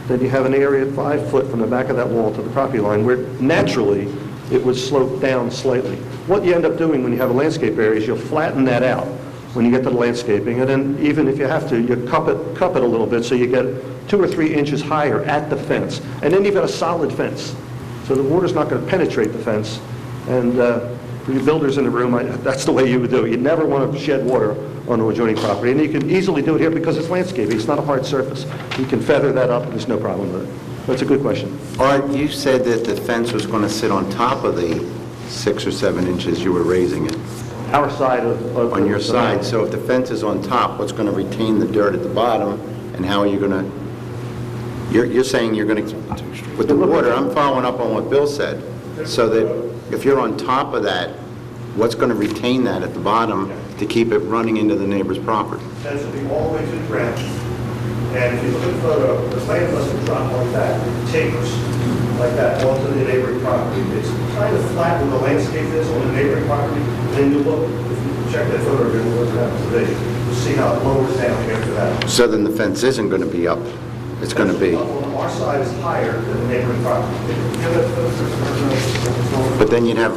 Speaker 14: Then you have an area 5 foot from the back of that wall to the property line where naturally it would slope down slightly. What you end up doing when you have a landscape area is you'll flatten that out when you get to the landscaping, and then even if you have to, you cup it a little bit so you get 2 or 3 inches higher at the fence. And then you've got a solid fence. So the water's not going to penetrate the fence. And for you builders in the room, that's the way you would do it. You never want to shed water on an adjoining property. And you can easily do it here because it's landscaping. It's not a hard surface. You can feather that up, and there's no problem with it. That's a good question.
Speaker 3: Art, you said that the fence was going to sit on top of the 6 or 7 inches you were raising it.
Speaker 14: Our side of
Speaker 3: on your side. So if the fence is on top, what's going to retain the dirt at the bottom, and how are you going to... You're saying you're going to... With the water, I'm following up on what Bill said. So that if you're on top of that, what's going to retain that at the bottom to keep it running into the neighbor's property?
Speaker 14: Fence will be all the way to the ground. And if you look at the photo, the land doesn't drop like that. It tapers like that onto the neighboring property. It's kind of flat where the landscape is on the neighboring property. And then you look, if you check that photo again, we'll look at today, you'll see how it lowers down after that.
Speaker 3: So then the fence isn't going to be up. It's going to be...
Speaker 14: On our side is higher than the neighboring property.
Speaker 3: But then you'd have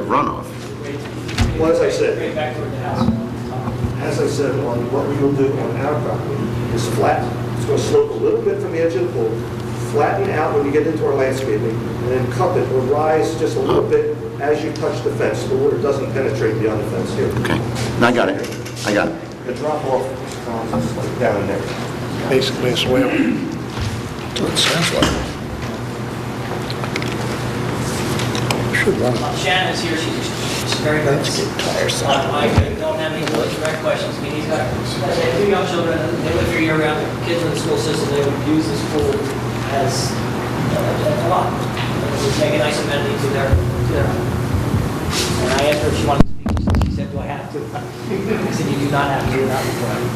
Speaker 3: runoff.
Speaker 14: Well, as I said, what we will do on our property is flat. It's going to slope a little bit from the edge of the pool, flatten out when you get into our landscaping, and then cup it or rise just a little bit as you touch the fence. The water doesn't penetrate beyond the fence here.
Speaker 3: Okay. I got it.
Speaker 14: The drop off is like down in there.
Speaker 12: Basically a swale. That's what it sounds like. Should run.
Speaker 6: Shannon's here, she's very good.
Speaker 12: Let's get tiresome.
Speaker 6: I don't have any direct questions. I mean, he's got 2 young children, they live here year-round, kids in the school system, they would use this pool as a lot. It would make a nice amenity to their home. And I asked her if she wanted to speak, she said, do I have to? I said, you do not have to, you're not required.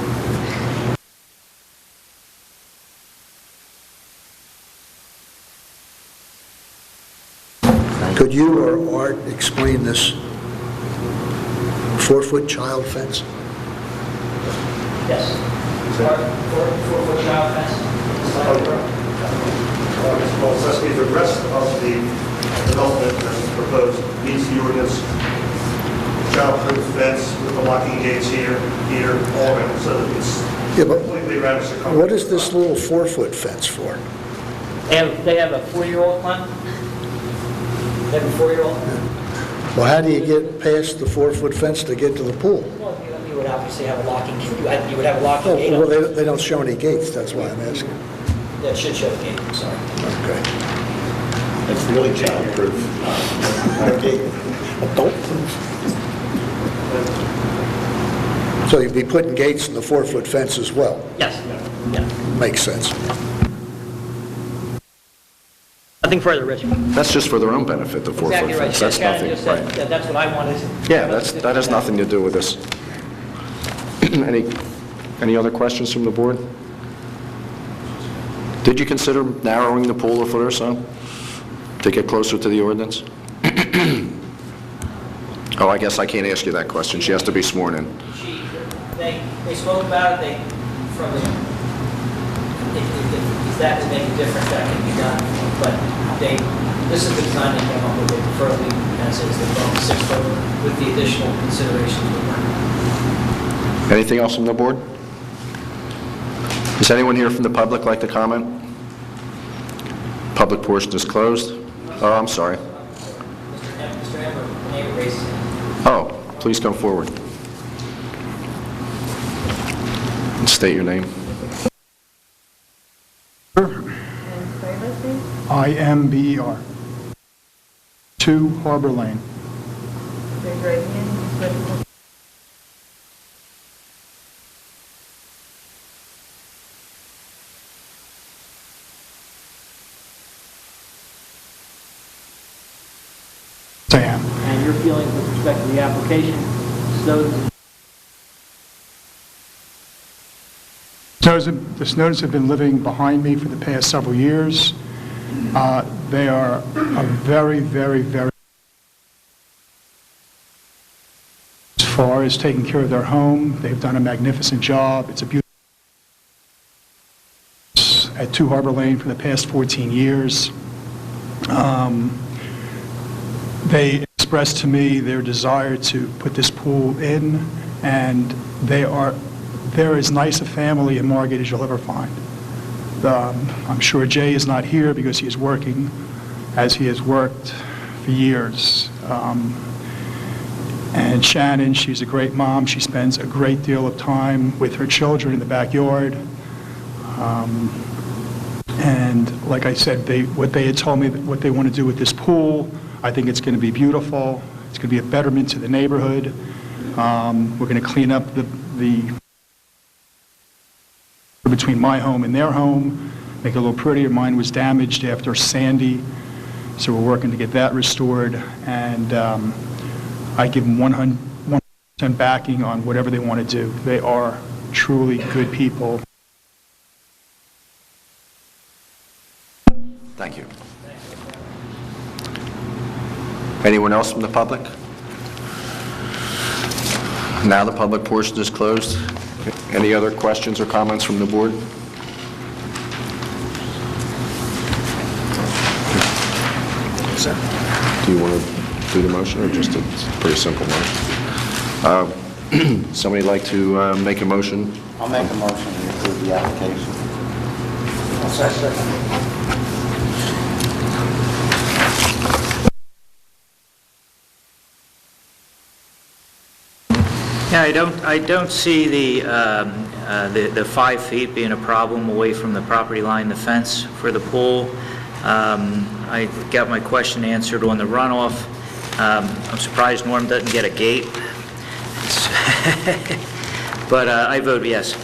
Speaker 12: Could you or Art explain this 4-foot child fence?
Speaker 6: Yes. 4-foot child fence.
Speaker 14: Well, the rest of the development that's proposed meets the ordinance. Child-proof fence with the locking gates here, all around, so that it's completely around the circumference.
Speaker 12: What is this little 4-foot fence for?
Speaker 6: They have a 4-year-old plan? They have a 4-year-old?
Speaker 12: Well, how do you get past the 4-foot fence to get to the pool?
Speaker 6: Well, you would obviously have a locking, you would have a locking gate.
Speaker 12: Well, they don't show any gates, that's why I'm asking.
Speaker 6: That should show the gate, I'm sorry.
Speaker 12: Okay.
Speaker 3: It's really child-proof.
Speaker 12: Adult-proof. So you'd be putting gates in the 4-foot fence as well?
Speaker 6: Yes, yeah.
Speaker 12: Makes sense.
Speaker 6: Nothing further, Rich.
Speaker 1: That's just for their own benefit, the 4-foot
Speaker 6: Exactly right.
Speaker 1: fence. That's
Speaker 6: Shannon
Speaker 1: nothing,
Speaker 6: just said
Speaker 1: right.
Speaker 6: that that's what I wanted.
Speaker 1: Yeah, that has nothing to do with this. Any other questions from the board? Did you consider narrowing the pool a foot or so to get closer to the ordinance? Oh, I guess I can't ask you that question. She has to be sworn in.
Speaker 6: They spoke about it, from the, if that would make a difference, that can be done. But this is the design they came up with, they prefer to leave as is, the 6 foot with the additional considerations.
Speaker 1: Anything else from the board? Does anyone here from the public like to comment? Public portion is closed. Oh, I'm sorry.
Speaker 6: Mr. Amber, the neighbor raised his hand.
Speaker 1: Oh, please come forward. And state your name.
Speaker 16: IMBER. 2 Harbor Lane. Sam.
Speaker 6: And your feelings with respect to the application,
Speaker 16: The Snowdens have been living behind me for the past several years. They are a very, very, very far as taking care of their home. They've done a magnificent job. It's a beautiful at 2 Harbor Lane for the past 14 years. They expressed to me their desire to put this pool in, and they're as nice a family in Margate as you'll ever find. I'm sure Jay is not here because he is working, as he has worked for years. And Shannon, she's a great mom. She spends a great deal of time with her children in the backyard. And like I said, what they had told me, what they want to do with this pool, I think it's going to be beautiful. It's going to be a betterment to the neighborhood. We're going to clean up the between my home and their home, make it a little prettier. Mine was damaged after Sandy, so we're working to get that restored. And I give them 100% backing on whatever they want to do. They are truly good people.
Speaker 1: Thank you. Anyone else from the public? Now the public portion is closed. Any other questions or comments from the board? Do you want to do the motion, or just a pretty simple motion? Somebody like to make a motion?
Speaker 3: I'll make a motion to approve the application.
Speaker 10: I'll second.
Speaker 15: Yeah, I don't see the 5 feet being a problem away from the property line, the fence for the pool. I got my question answered on the runoff. I'm surprised Norm doesn't get a gate. But I vote yes.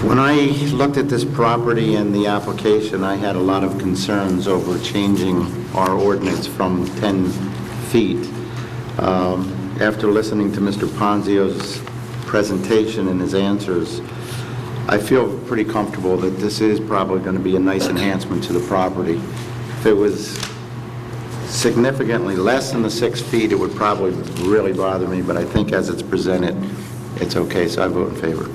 Speaker 3: When I looked at this property and the application, I had a lot of concerns over changing our ordinance from 10 feet. After listening to Mr. Ponzio's presentation and his answers, I feel pretty comfortable that this is probably going to be a nice enhancement to the property. If it was significantly less than the 6 feet, it would probably really bother me, but I think as it's presented, it's okay, so I vote in favor.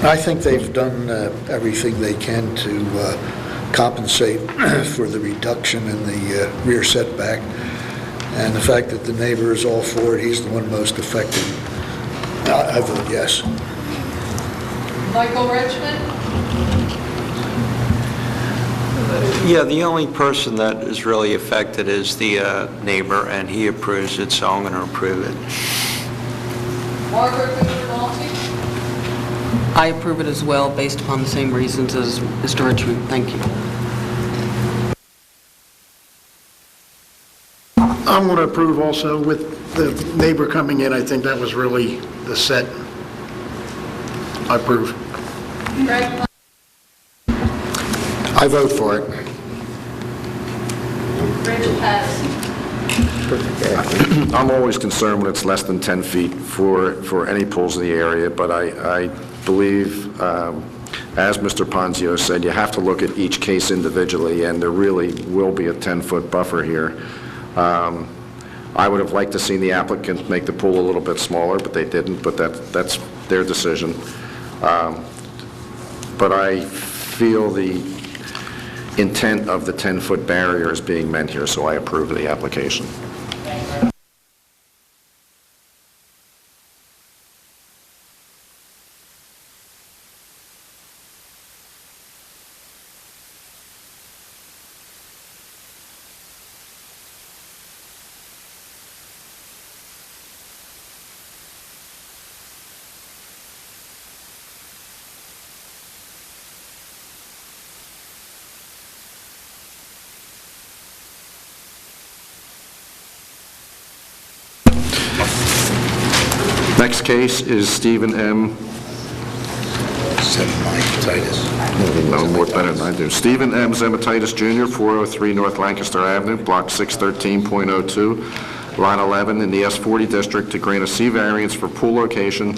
Speaker 12: I think they've done everything they can to compensate for the reduction in the rear setback. And the fact that the neighbor is all for it, he's the one most affected. I vote yes.
Speaker 4: Michael Richmond?
Speaker 13: Yeah, the only person that is really affected is the neighbor, and he approves it, so I'm going to approve it.
Speaker 4: Margaret Gutierrez?
Speaker 9: I approve it as well, based upon the same reasons as Mr. Richmond. Thank you.
Speaker 10: I'm going to approve also with the neighbor coming in. I think that was really the set. I approve.
Speaker 4: Greg?
Speaker 11: I vote for it.
Speaker 4: Rich Patterson?
Speaker 1: I'm always concerned when it's less than 10 feet for any pools in the area, but I believe, as Mr. Ponzio said, you have to look at each case individually, and there really will be a 10-foot buffer here. I would have liked to see the applicant make the pool a little bit smaller, but they didn't, but that's their decision. But I feel the intent of the 10-foot barrier is being met here, so I approve of the application. Next case is Stephen M.
Speaker 5: Zematitis.
Speaker 1: No more better than I do. Stephen M. Zematitis Jr., 403 North Lancaster Avenue, Block 613.02, Line 11, in the S40 District, to grant a C variance for pool location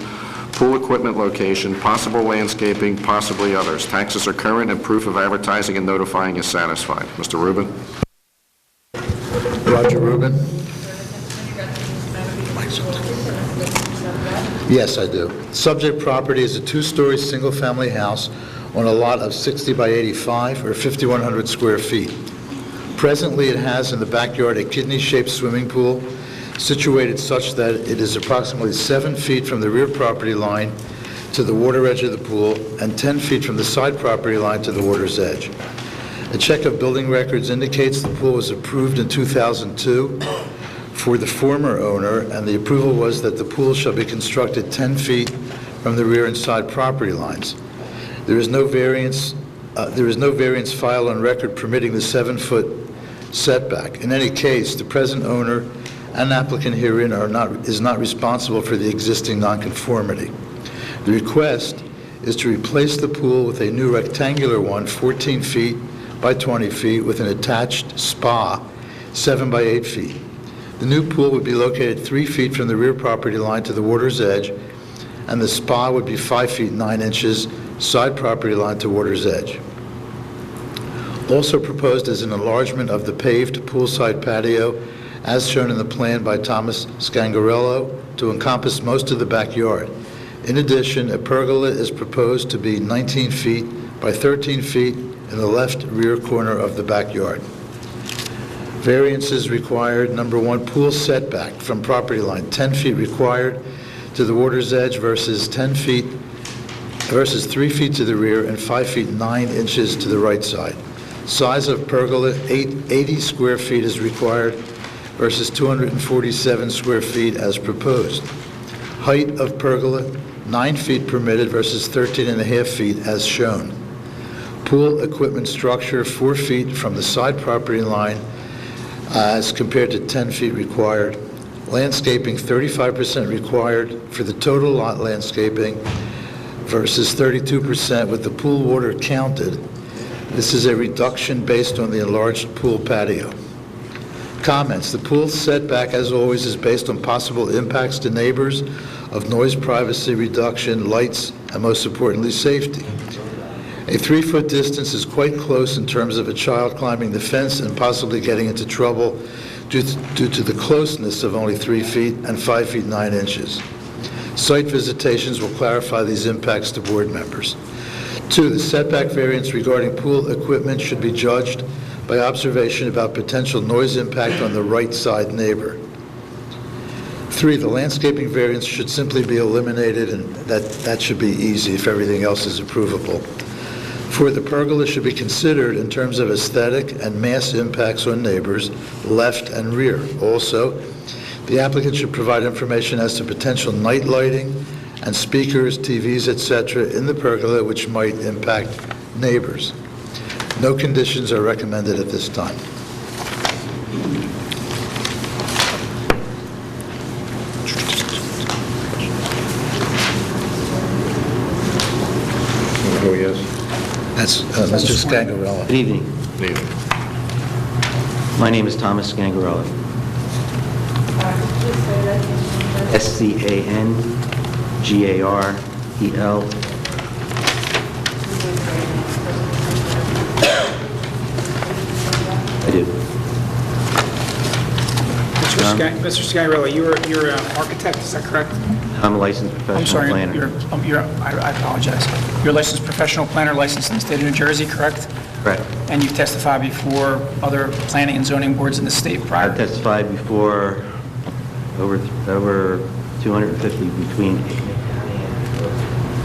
Speaker 1: pool equipment location, possible landscaping, possibly others. Taxes are current and proof of advertising and notifying is satisfied. Mr. Rubin?
Speaker 5: Roger Rubin? Yes, I do. Subject property is a two-story, single-family house on a lot of 60 by 85, or 5,100 square feet. Presently, it has in the backyard a kidney-shaped swimming pool situated such that it is approximately 7 feet from the rear property line to the water edge of the pool and 10 feet from the side property line to the water's edge. A check of building records indicates the pool was approved in 2002 for the former owner, and the approval was that the pool shall be constructed 10 feet from the rear and side property lines. There is no variance filed on record permitting the 7-foot setback. In any case, the present owner and applicant herein is not responsible for the existing nonconformity. The request is to replace the pool with a new rectangular one, 14 feet by 20 feet, with an attached spa, 7 by 8 feet. The new pool would be located 3 feet from the rear property line to the water's edge, and the spa would be 5 feet 9 inches side property line to water's edge. Also proposed is an enlargement of the paved poolside patio as shown in the plan by Thomas Scangarello to encompass most of the backyard. In addition, a pergola is proposed to be 19 feet by 13 feet in the left rear corner of the backyard. Variances required: number one, pool setback from property line, 10 feet required to the water's edge versus 3 feet to the rear and 5 feet 9 inches to the right side. Size of pergola, 80 square feet is required versus 247 square feet as proposed. Height of pergola, 9 feet permitted versus 13.5 feet as shown. Pool equipment structure, 4 feet from the side property line as compared to 10 feet required. Landscaping, 35% required for the total lot landscaping versus 32% with the pool water counted. This is a reduction based on the enlarged pool patio. Comments: the pool setback, as always, is based on possible impacts to neighbors of noise, privacy reduction, lights, and most importantly, safety. A 3-foot distance is quite close in terms of a child climbing the fence and possibly getting into trouble due to the closeness of only 3 feet and 5 feet 9 inches. Site visitations will clarify these impacts to board members. 2, the setback variance regarding pool equipment should be judged by observation about potential noise impact on the right side neighbor. 3, the landscaping variance should simply be eliminated, and that should be easy if everything else is approvable. 4, the pergola should be considered in terms of aesthetic and mass impacts on neighbors, left and rear. Also, the applicant should provide information as to potential night lighting and speakers, TVs, etc. in the pergola which might impact neighbors. No conditions are recommended at this time.
Speaker 1: Who he is?
Speaker 5: That's Mr. Scangarello.
Speaker 17: Good evening.
Speaker 1: Good evening.
Speaker 17: My name is Thomas Scangarello. Scangarel. I do.
Speaker 2: Mr. Scangarello, you're an architect, is that correct?
Speaker 17: I'm a licensed professional planner.
Speaker 2: I apologize. You're a licensed professional planner licensed in the state of New Jersey, correct?
Speaker 17: Correct.
Speaker 2: And you've testified before other planning and zoning boards in the state prior?
Speaker 17: I've testified before over 250 between.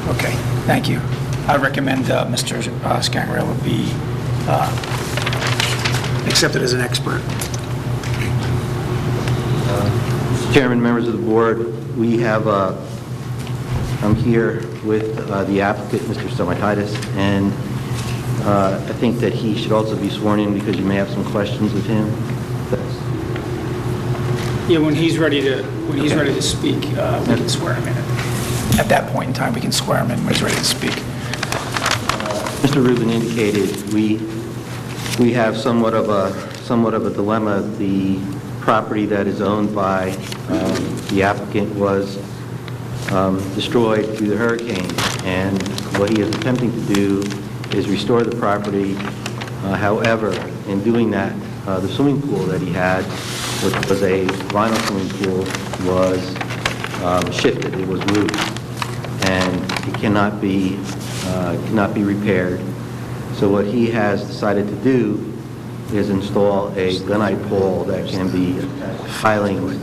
Speaker 2: Okay, thank you. I recommend Mr. Scangarello be accepted as an expert.
Speaker 17: Mr. Chairman, members of the board, we have, I'm here with the applicant, Mr. Stomatitis, and I think that he should also be sworn in because you may have some questions with him.
Speaker 2: Yeah, when he's ready to speak, we can swear him in. At that point in time, we can swear him in when he's ready to speak.
Speaker 17: Mr. Rubin indicated we have somewhat of a dilemma. The property that is owned by the applicant was destroyed through the hurricane. And what he is attempting to do is restore the property. However, in doing that, the swimming pool that he had, which was a vinyl swimming pool, was shifted. It was moved, and it cannot be repaired. So what he has decided to do is install a gunite pole that can be pilings,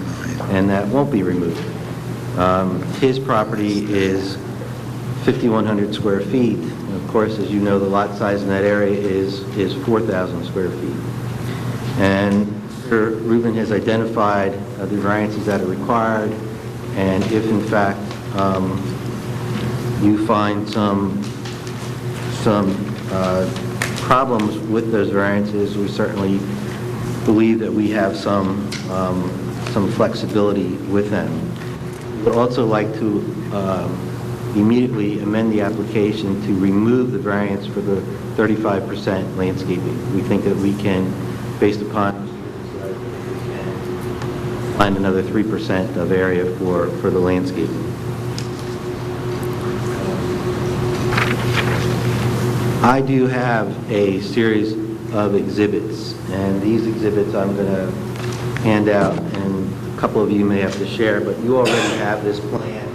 Speaker 17: and that won't be removed. His property is 5,100 square feet. And of course, as you know, the lot size in that area is 4,000 square feet. And Mr. Rubin has identified the variances that are required, and if in fact you find some problems with those variances, we certainly believe that we have some flexibility with them. We'd also like to immediately amend the application to remove the variance for the 35% landscaping. We think that we can, based upon, find another 3% of area for the landscaping. I do have a series of exhibits, and these exhibits I'm going to hand out, and a couple of you may have to share, but you already have this plan.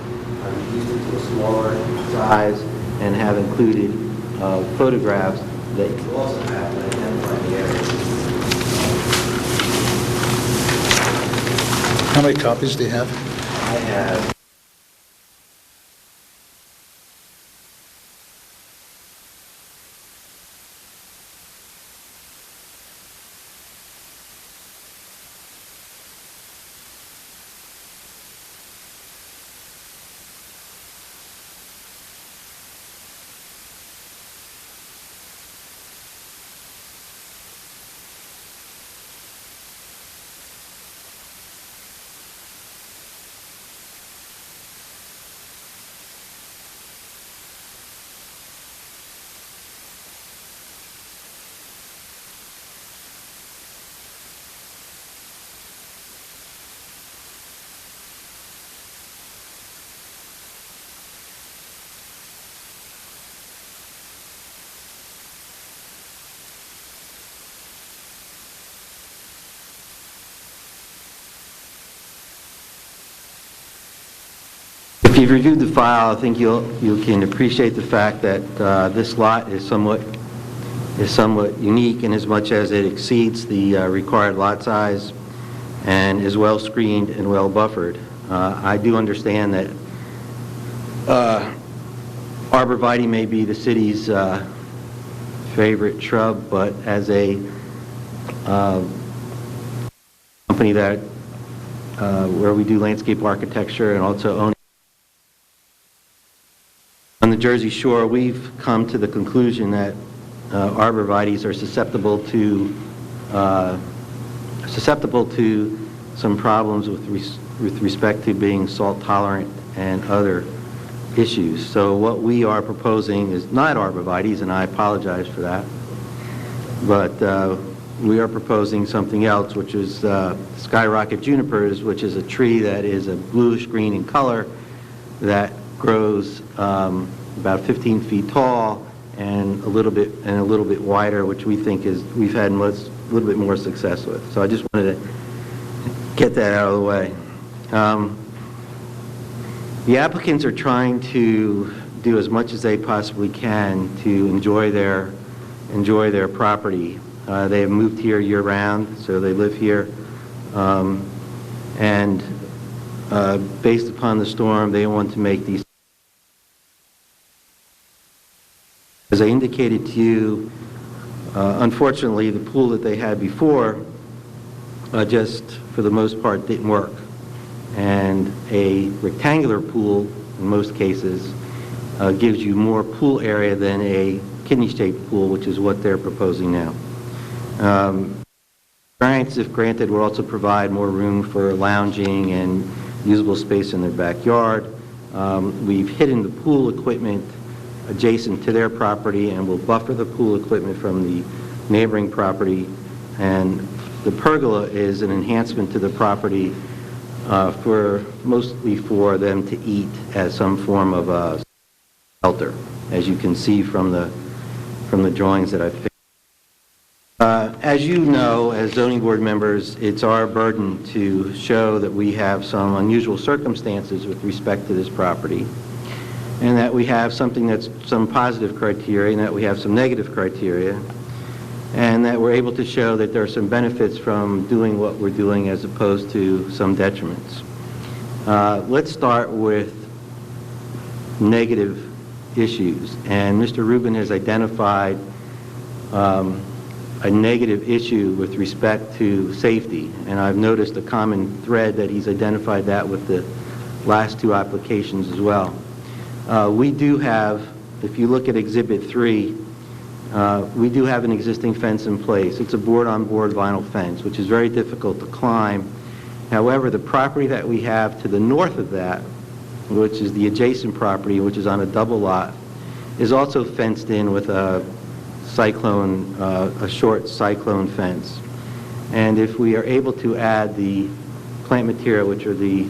Speaker 17: I've reduced it to a smaller size and have included photographs that you also have to identify the area.
Speaker 5: How many copies do you have?
Speaker 17: I have If you've reviewed the file, I think you can appreciate the fact that this lot is somewhat unique in as much as it exceeds the required lot size and is well screened and well buffered. I do understand that arborvitae may be the city's favorite shrub, but as a company that where we do landscape architecture and also own on the Jersey Shore, we've come to the conclusion that arborvitaes are susceptible to some problems with respect to being salt tolerant and other issues. So what we are proposing is not arborvitaes, and I apologize for that, but we are proposing something else, which is skyrocket junipers, which is a tree that is a bluish green in color that grows about 15 feet tall and a little bit wider, which we think we've had a little bit more success with. So I just wanted to get that out of the way. The applicants are trying to do as much as they possibly can to enjoy their property. They have moved here year-round, so they live here, and based upon the storm, they want to make these. As I indicated to you, unfortunately, the pool that they had before just, for the most part, didn't work. And a rectangular pool, in most cases, gives you more pool area than a kidney-shaped pool, which is what they're proposing now. Variance, if granted, will also provide more room for lounging and usable space in their backyard. We've hidden the pool equipment adjacent to their property and will buffer the pool equipment from the neighboring property. And the pergola is an enhancement to the property mostly for them to eat as some form of shelter, as you can see from the drawings that I've picked. As you know, as zoning board members, it's our burden to show that we have some unusual circumstances with respect to this property, and that we have something that's some positive criteria, and that we have some negative criteria, and that we're able to show that there are some benefits from doing what we're doing as opposed to some detriments. Let's start with negative issues, and Mr. Rubin has identified a negative issue with respect to safety, and I've noticed a common thread that he's identified that with the last two applications as well. We do have, if you look at Exhibit 3, we do have an existing fence in place. It's a board-on-board vinyl fence, which is very difficult to climb. However, the property that we have to the north of that, which is the adjacent property, which is on a double lot, is also fenced in with a short cyclone fence. And if we are able to add the plant material, which are the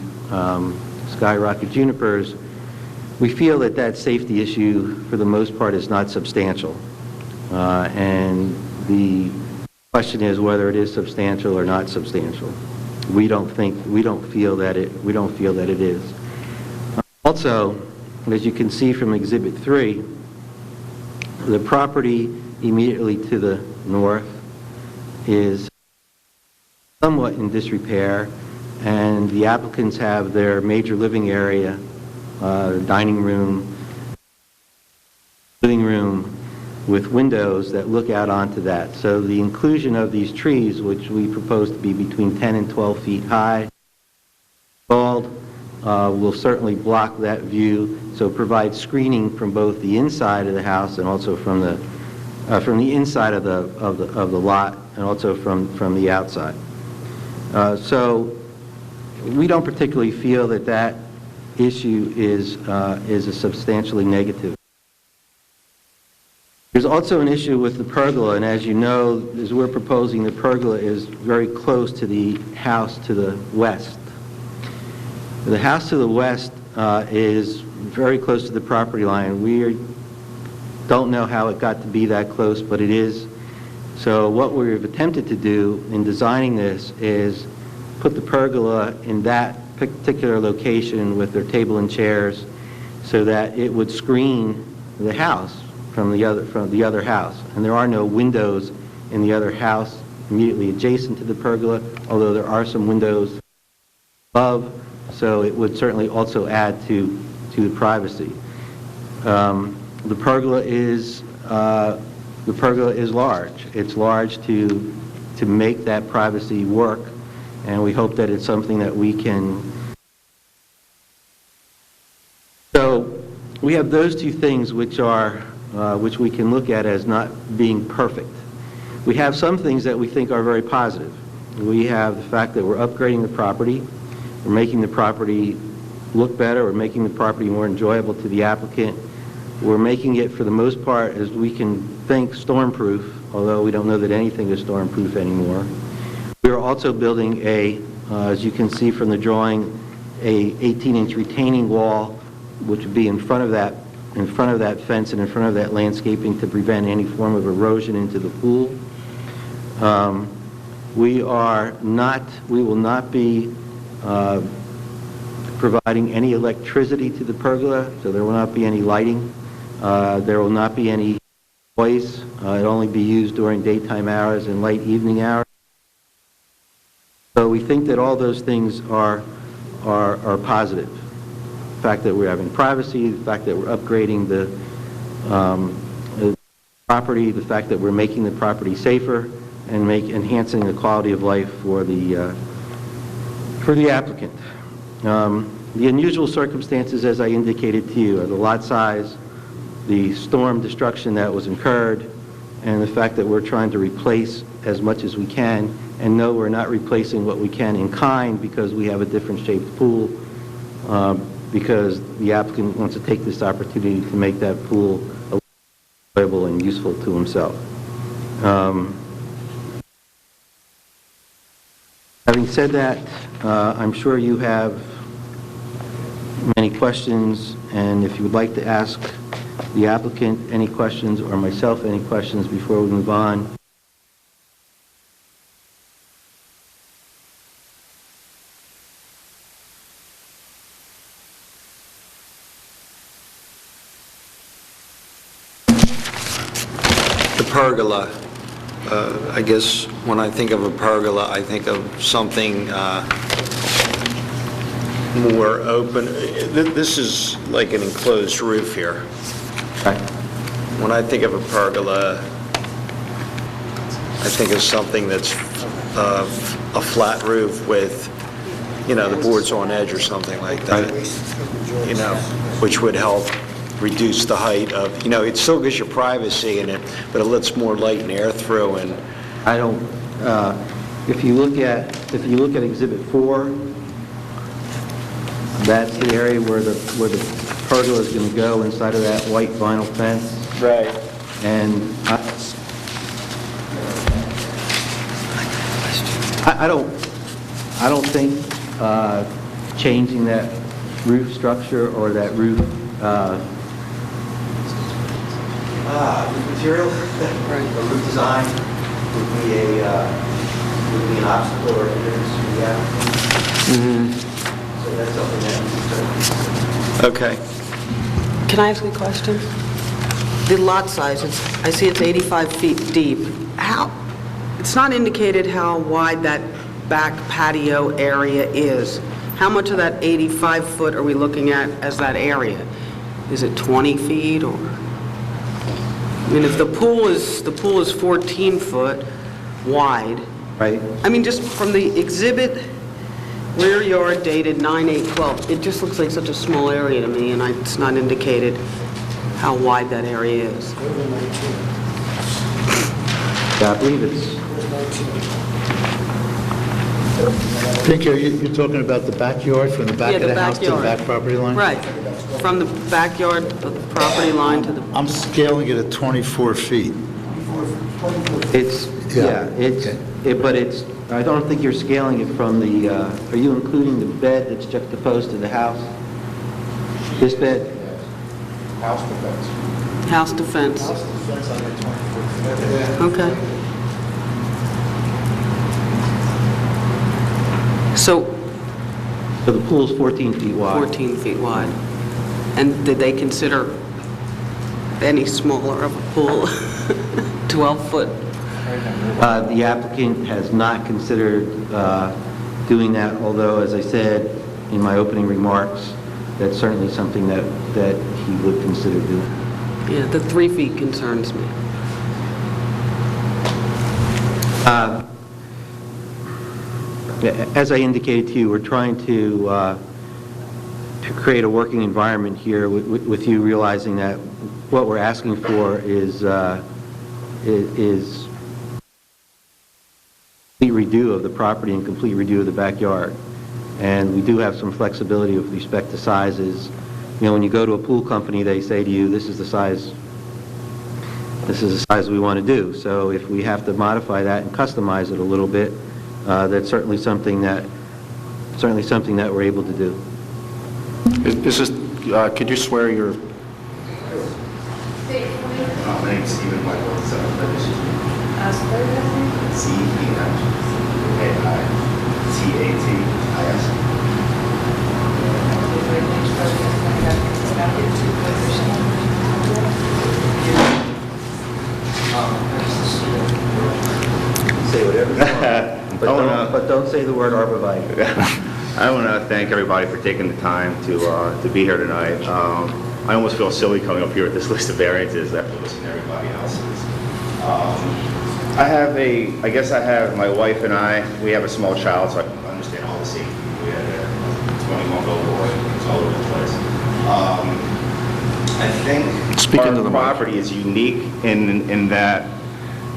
Speaker 17: skyrocket junipers, we feel that that safety issue, for the most part, is not substantial. And the question is whether it is substantial or not substantial. We don't feel that it is. Also, as you can see from Exhibit 3, the property immediately to the north is somewhat in disrepair, and the applicants have their major living area, dining room, living room, with windows that look out onto that. So the inclusion of these trees, which we propose to be between 10 and 12 feet high, will certainly block that view, so provide screening from both the inside of the house and also from the inside of the lot, and also from the outside. So we don't particularly feel that that issue is a substantially negative. There's also an issue with the pergola, and as you know, as we're proposing, the pergola is very close to the house to the west. The house to the west is very close to the property line. We don't know how it got to be that close, but it is. So what we've attempted to do in designing this is put the pergola in that particular location with their table and chairs so that it would screen the house from the other house. And there are no windows in the other house immediately adjacent to the pergola, although there are some windows above, so it would certainly also add to the privacy. The pergola is large. It's large to make that privacy work, and we hope that it's something that we can. So we have those two things which we can look at as not being perfect. We have some things that we think are very positive. We have the fact that we're upgrading the property, we're making the property look better, we're making the property more enjoyable to the applicant, we're making it, for the most part, as we can think, storm-proof, although we don't know that anything is storm-proof anymore. We are also building as you can see from the drawing, a 18-inch retaining wall, which would be in front of that fence and in front of that landscaping to prevent any form of erosion into the pool. We will not be providing any electricity to the pergola, so there will not be any lighting. There will not be any noise. It'll only be used during daytime hours and late evening hours. So we think that all those things are positive. The fact that we're having privacy, the fact that we're upgrading the property, the fact that we're making the property safer, and enhancing the quality of life for the applicant. The unusual circumstances, as I indicated to you, are the lot size, the storm destruction that was incurred, and the fact that we're trying to replace as much as we can. And no, we're not replacing what we can in kind because we have a different shaped pool, because the applicant wants to take this opportunity to make that pool enjoyable and useful to himself. Having said that, I'm sure you have many questions, and if you would like to ask the applicant any questions or myself any questions before we move on.
Speaker 13: The pergola, I guess when I think of a pergola, I think of something more open. This is like an enclosed roof here. When I think of a pergola, I think of something that's a flat roof with, you know, the boards on edge or something like that, you know, which would help reduce the height of, you know, it still gives you privacy in it, but it lets more light and air through. And
Speaker 17: I don't, if you look at Exhibit 4, that's the area where the pergola is going to go inside of that white vinyl fence.
Speaker 13: Right.
Speaker 17: And I don't think changing that roof structure or that roof material, the roof design would be an obstacle or a hindrance.
Speaker 13: Mm-hmm.
Speaker 17: So that's something that.
Speaker 13: Okay.
Speaker 9: Can I ask a question? The lot size, I see it's 85 feet deep. It's not indicated how wide that back patio area is. How much of that 85 foot are we looking at as that area? Is it 20 feet or? I mean, if the pool is 14 foot wide.
Speaker 17: Right.
Speaker 9: I mean, just from the exhibit, rear yard dated 9/8/12, it just looks like such a small area to me, and it's not indicated how wide that area is.
Speaker 17: Yeah, I believe it's.
Speaker 5: Pink, you're talking about the backyard, from the back of the house to the
Speaker 9: backyard.
Speaker 5: back property line?
Speaker 9: Right, from the backyard of the property line to the...
Speaker 5: I'm scaling it at 24 feet.
Speaker 17: It's, but it's, I don't think you're scaling it from the, are you including the bed that's juxtaposed to the house? This bed?
Speaker 3: House defense.
Speaker 9: House defense.
Speaker 3: House defense on the 24 foot.
Speaker 9: Okay. So
Speaker 17: the pool's 14 feet wide.
Speaker 9: 14 feet wide. And did they consider any smaller of a pool? 12 foot?
Speaker 17: The applicant has not considered doing that, although, as I said in my opening remarks, that's certainly something that he would consider doing.
Speaker 9: Yeah, the 3 feet concerns me.
Speaker 17: As I indicated to you, we're trying to create a working environment here with you realizing that what we're asking for is complete redo of the property and complete redo of the backyard. And we do have some flexibility with respect to sizes. You know, when you go to a pool company, they say to you, this is the size we want to do. So if we have to modify that and customize it a little bit, that's certainly something that we're able to do.
Speaker 1: Is this, could you swear your...
Speaker 18: My name's Stephen Michael,
Speaker 17: Say whatever you want, but don't say the word arborvitae.
Speaker 18: I want to thank everybody for taking the time to be here tonight. I almost feel silly coming up here with this list of variances after listening to everybody else's. I guess I have my wife and we have a small child, so I understand all the safety. We had a 21 billboard, it's all over the place. I think our property is unique in that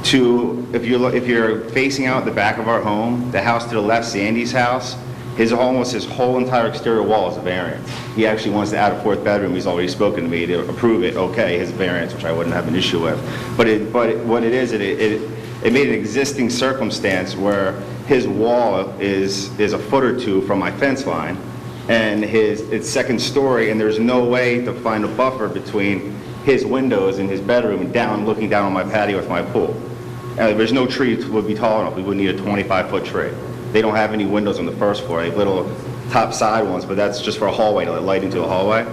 Speaker 18: if you're facing out the back of our home, the house to the left, Sandy's house, his whole entire exterior wall is a variance. He actually wants to add a fourth bedroom. He's already spoken to me to approve it. Okay, his variance, which I wouldn't have an issue with. But what it is, it it made an existing circumstance where his wall is a foot or two from my fence line, and it's second story, and there's no way to find a buffer between his windows in his bedroom and looking down on my patio with my pool. There's no tree that would be tall enough. We would need a 25-foot tree. They don't have any windows on the first floor. They have little top side ones, but that's just for a hallway, to let light into a hallway.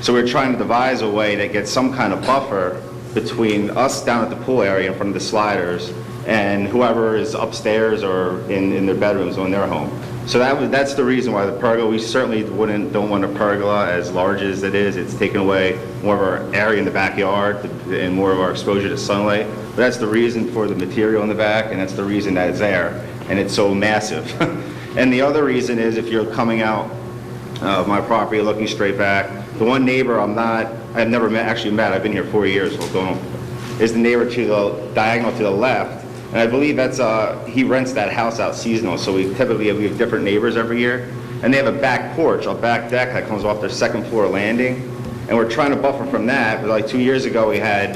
Speaker 18: So we're trying to devise a way that gets some kind of buffer between us down at the pool area in front of the sliders and whoever is upstairs or in their bedrooms or in their home. So that's the reason why the pergola, we certainly don't want a pergola as large as it is. It's taken away more of our area in the backyard and more of our exposure to sunlight. But that's the reason for the material in the back, and that's the reason that it's there, and it's so massive. And the other reason is if you're coming out of my property looking straight back, the one neighbor I've never actually met, I've been here 4 years, is the neighbor to the diagonal to the left. And I believe he rents that house out seasonal, so we have different neighbors every year. And they have a back porch, a back deck that comes off their second floor landing. And we're trying to buffer from that, but like 2 years ago we had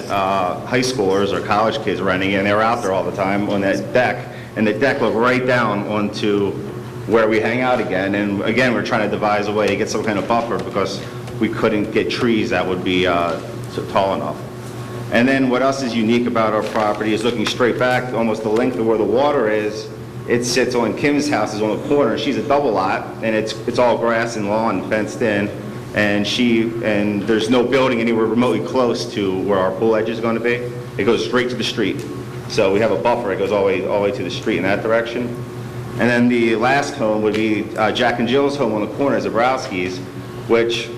Speaker 18: high schoolers or college kids renting it, and they were out there all the time on that deck. And the deck looked right down onto where we hang out again. And again, we're trying to devise a way to get some kind of buffer because we couldn't get trees that would be so tall enough. And then what else is unique about our property is looking straight back, almost the length of where the water is, it sits on Kim's house is on the corner. She's a double lot, and it's all grass and lawn fenced in, and there's no building anywhere remotely close to where our pool edge is going to be. It goes straight to the street. So we have a buffer. It goes all the way to the street in that direction. And then the last home would be Jack and Jill's home on the corner, Zabrowski's, which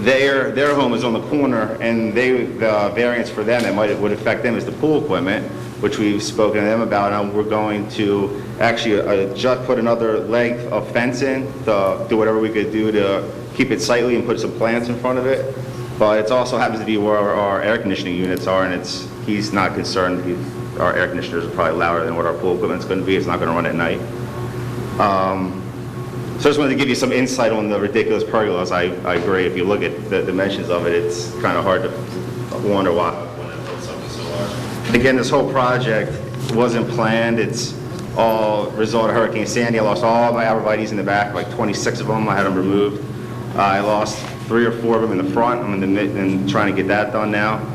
Speaker 18: their home is on the corner, and the variance for them that would affect them is the pool equipment, which we've spoken to them about, and we're going to actually just put another length of fence in to do whatever we could do to keep it sightly and put some plants in front of it. But it also happens to be where our air conditioning units are, and he's not concerned. Our air conditioners are probably louder than what our pool equipment's going to be. It's not going to run at night. So I just wanted to give you some insight on the ridiculous pergolas. I agree. If you look at the dimensions of it, it's kind of hard to wonder why when it built something so large. Again, this whole project wasn't planned. It's all a result of Hurricane Sandy. I lost all my arborvitaes in the back, like 26 of them. I had them removed. I lost 3 or 4 of them in the front. I'm in trying to get that done now.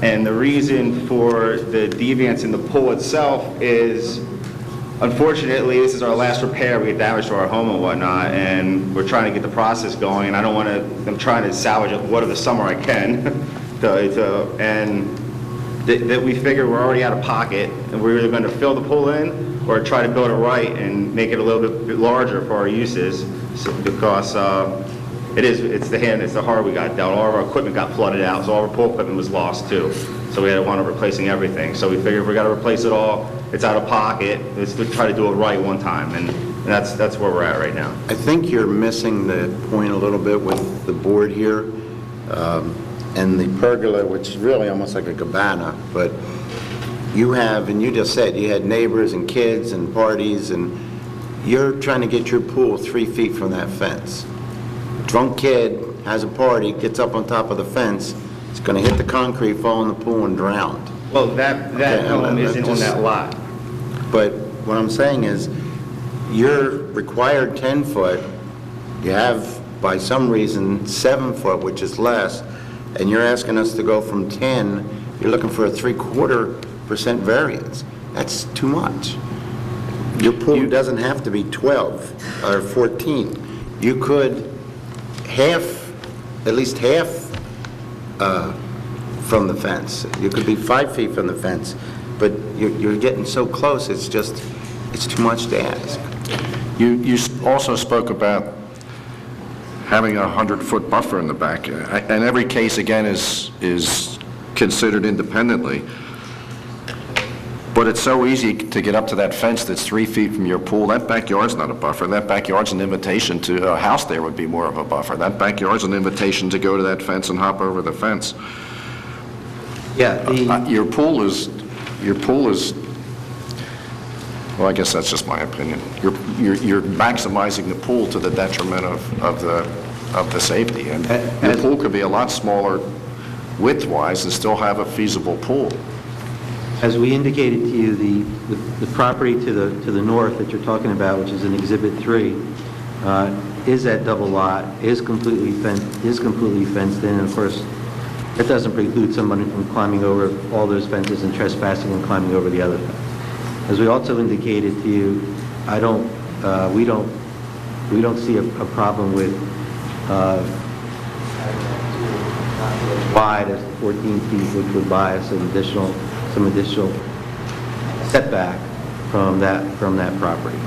Speaker 18: And the reason for the deviance in the pool itself is, unfortunately, this is our last repair. We had damage to our home and whatnot, and we're trying to get the process going. And I'm trying to salvage what of the summer I can, that we figure we're already out of pocket, and we're either going to fill the pool in or try to build it right and make it a little bit larger for our uses, because it's the horror we got dealt. All of our equipment got flooded out, so all our pool equipment was lost too. So we had to wind up replacing everything. So we figured if we got to replace it all, it's out of pocket. Let's try to do it right one time, and that's where we're at right now.
Speaker 3: I think you're missing the point a little bit with the board here, and the pergola, which is really almost like a cabana, but you have, and you just said, you had neighbors and kids and parties, and you're trying to get your pool 3 feet from that fence. Drunk kid has a party, gets up on top of the fence, it's going to hit the concrete, fall in the pool, and drown.
Speaker 18: Well, that home isn't on that lot.
Speaker 3: But what I'm saying is, you're required 10 foot, you have, by some reason, 7 foot, which is less, and you're asking us to go from 10, you're looking for a 3/4% variance. That's too much. Your pool doesn't have to be 12 or 14. You could at least half from the fence. You could be 5 feet from the fence, but you're getting so close, it's too much to ask.
Speaker 1: You also spoke about having a 100-foot buffer in the back, and every case, again, is considered independently. But it's so easy to get up to that fence that's 3 feet from your pool. That backyard's not a buffer. That backyard's an invitation to a house. There would be more of a buffer. That backyard's an invitation to go to that fence and hop over the fence.
Speaker 17: Yeah,
Speaker 1: your pool is, well, I guess that's just my opinion. You're maximizing the pool to the detriment of the safety. And your pool could be a lot smaller width-wise and still have a feasible pool.
Speaker 17: As we indicated to you, the property to the north that you're talking about, which is in Exhibit 3, is that double lot, is completely fenced in, and of course, that doesn't preclude somebody from climbing over all those fences and trespassing and climbing over the other fence. As we also indicated to you, we don't see a problem with wide as 14 feet, which would buy us some additional setback from that property.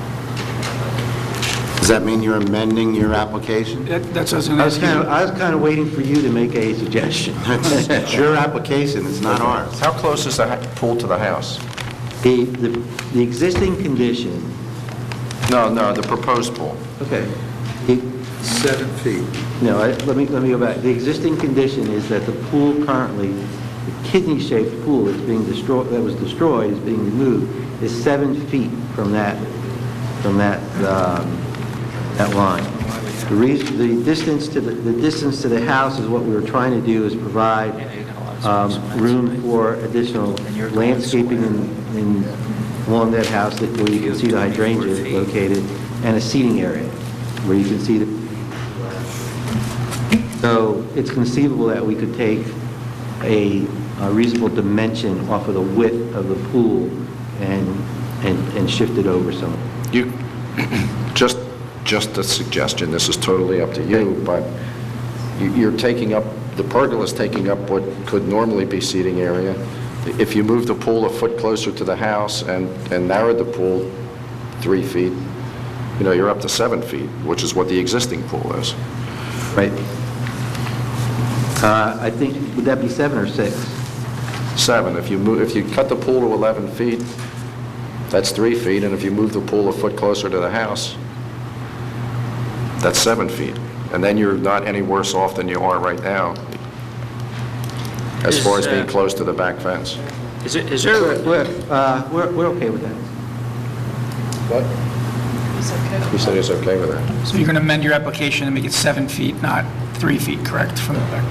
Speaker 3: Does that mean you're amending your application?
Speaker 2: That's what I was going to ask you.
Speaker 17: I was kind of waiting for you to make a suggestion.
Speaker 3: It's your application, it's not ours.
Speaker 1: How close is the pool to the house?
Speaker 17: The existing condition...
Speaker 1: No, the proposed pool.
Speaker 17: Okay.
Speaker 5: 7 feet.
Speaker 17: No, let me go back. The existing condition is that the pool currently, the kidney-shaped pool that's being destroyed, that was destroyed, is being removed, is 7 feet from that line. The distance to the house is what we were trying to do, is provide room for additional landscaping along that house where you can see the hydrangea located, and a seating area where you can see the... So it's conceivable that we could take a reasonable dimension off of the width of the pool and shift it over some.
Speaker 1: You, just a suggestion, this is totally up to you, but you're taking up, the pergola's taking up what could normally be seating area. If you move the pool a foot closer to the house and narrowed the pool 3 feet, you're up to 7 feet, which is what the existing pool is.
Speaker 17: Right. I think, would that be 7 or 6?
Speaker 1: 7. If you cut the pool to 11 feet, that's 3 feet, and if you move the pool a foot closer to the house, that's 7 feet. And then you're not any worse off than you are right now, as far as being close to the back fence.
Speaker 17: We're okay with that.
Speaker 5: What?
Speaker 1: He said he's okay with that.
Speaker 2: So you're going to amend your application and make it 7 feet, not 3 feet, correct, from the back?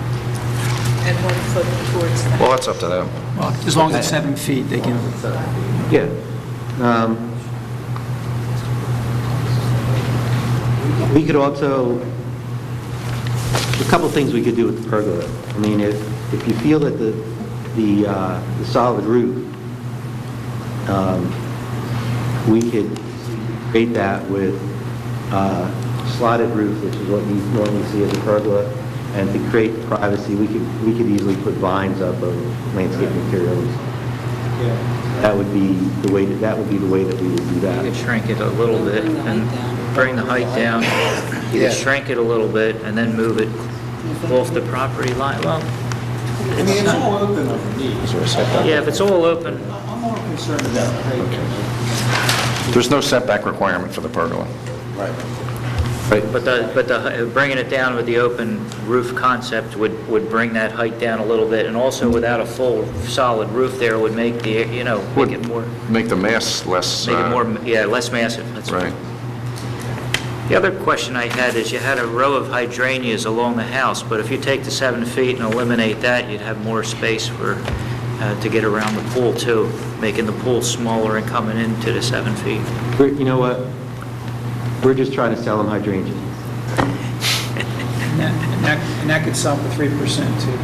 Speaker 4: And 1 foot towards the
Speaker 1: Well, that's up to them.
Speaker 2: Well, as long as it's 7 feet, they can...
Speaker 17: Yeah. We could also, a couple things we could do with the pergola. I mean, if you feel that the solid roof, we could create that with slotted roof, which is what you normally see as a pergola, and to create privacy, we could easily put vines up of landscape materials. That would be the way that we would do that.
Speaker 15: You could shrink it a little bit and bring the height down. You could shrink it a little bit and then move it off the property line. Well,
Speaker 11: it's all open underneath.
Speaker 1: Is there a setback?
Speaker 15: yeah, if it's all open,
Speaker 11: I'm more concerned about height.
Speaker 1: There's no setback requirement for the pergola.
Speaker 11: Right.
Speaker 15: but bringing it down with the open roof concept would bring that height down a little bit, and also without a full solid roof there would make the, make it more...
Speaker 1: Make the mass less...
Speaker 15: Make it more, less massive, that's
Speaker 1: right.
Speaker 15: The other question I had is you had a row of hydrangeas along the house, but if you take the 7 feet and eliminate that, you'd have more space to get around the pool too, making the pool smaller and coming into the 7 feet.
Speaker 17: You know what? We're just trying to sell them hydrangeas.
Speaker 2: And that could solve the 3% too,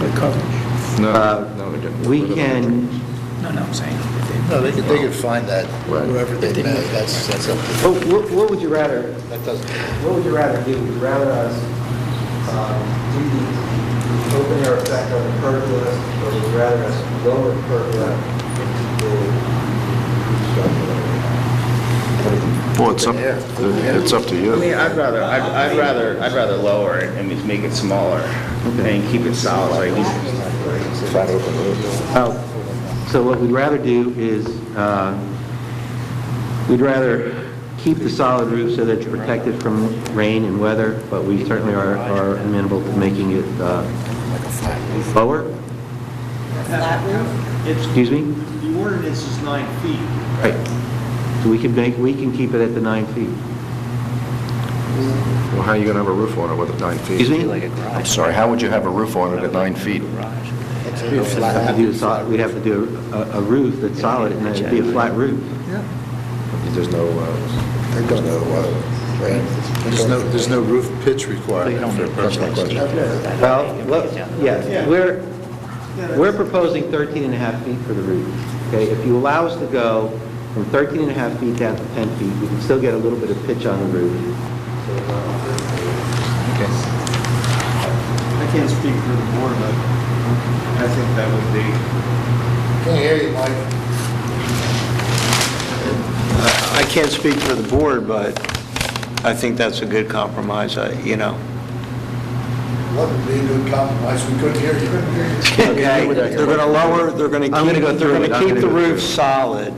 Speaker 2: the coverage.
Speaker 1: No, we didn't.
Speaker 17: We can...
Speaker 2: No, I'm saying.
Speaker 5: No, they could find that, whoever they met, that's up to them.
Speaker 17: What would you rather...
Speaker 5: That doesn't...
Speaker 17: What would you rather do? Would you rather us do the open air effect on the pergola, or would you rather us lower the pergola into the
Speaker 1: Well, it's up to you.
Speaker 18: I mean, I'd rather lower it and just make it smaller and keep it solid. So at least
Speaker 1: Flat open roof.
Speaker 17: So what we'd rather do is, we'd rather keep the solid roof so that it's protected from rain and weather, but we certainly are amenable to making it lower.
Speaker 4: flat roof.
Speaker 17: Excuse me?
Speaker 11: The ordinance is 9 feet.
Speaker 17: Right. So we can keep it at the 9 feet.
Speaker 1: Well, how are you going to have a roof on it with 9 feet?
Speaker 17: Excuse me?
Speaker 1: I'm sorry, how would you have a roof on it at 9 feet?
Speaker 17: We'd have to do a roof that's solid, and it'd be a flat roof.
Speaker 1: There's
Speaker 5: There's no roof pitch requirement.
Speaker 17: Well, yes, we're proposing 13 and a half feet for the roof, okay? If you allow us to go from 13 and a half feet down to 10 feet, we can still get a little bit of pitch on the roof.
Speaker 18: Okay. I can't speak for the board, but I think that would be...
Speaker 11: Can't hear you, Mike.
Speaker 13: I can't speak for the board, but I think that's a good compromise, you know.
Speaker 11: What would be a good compromise? We couldn't hear you.
Speaker 13: Okay, they're going to lower, they're going to keep the roof solid,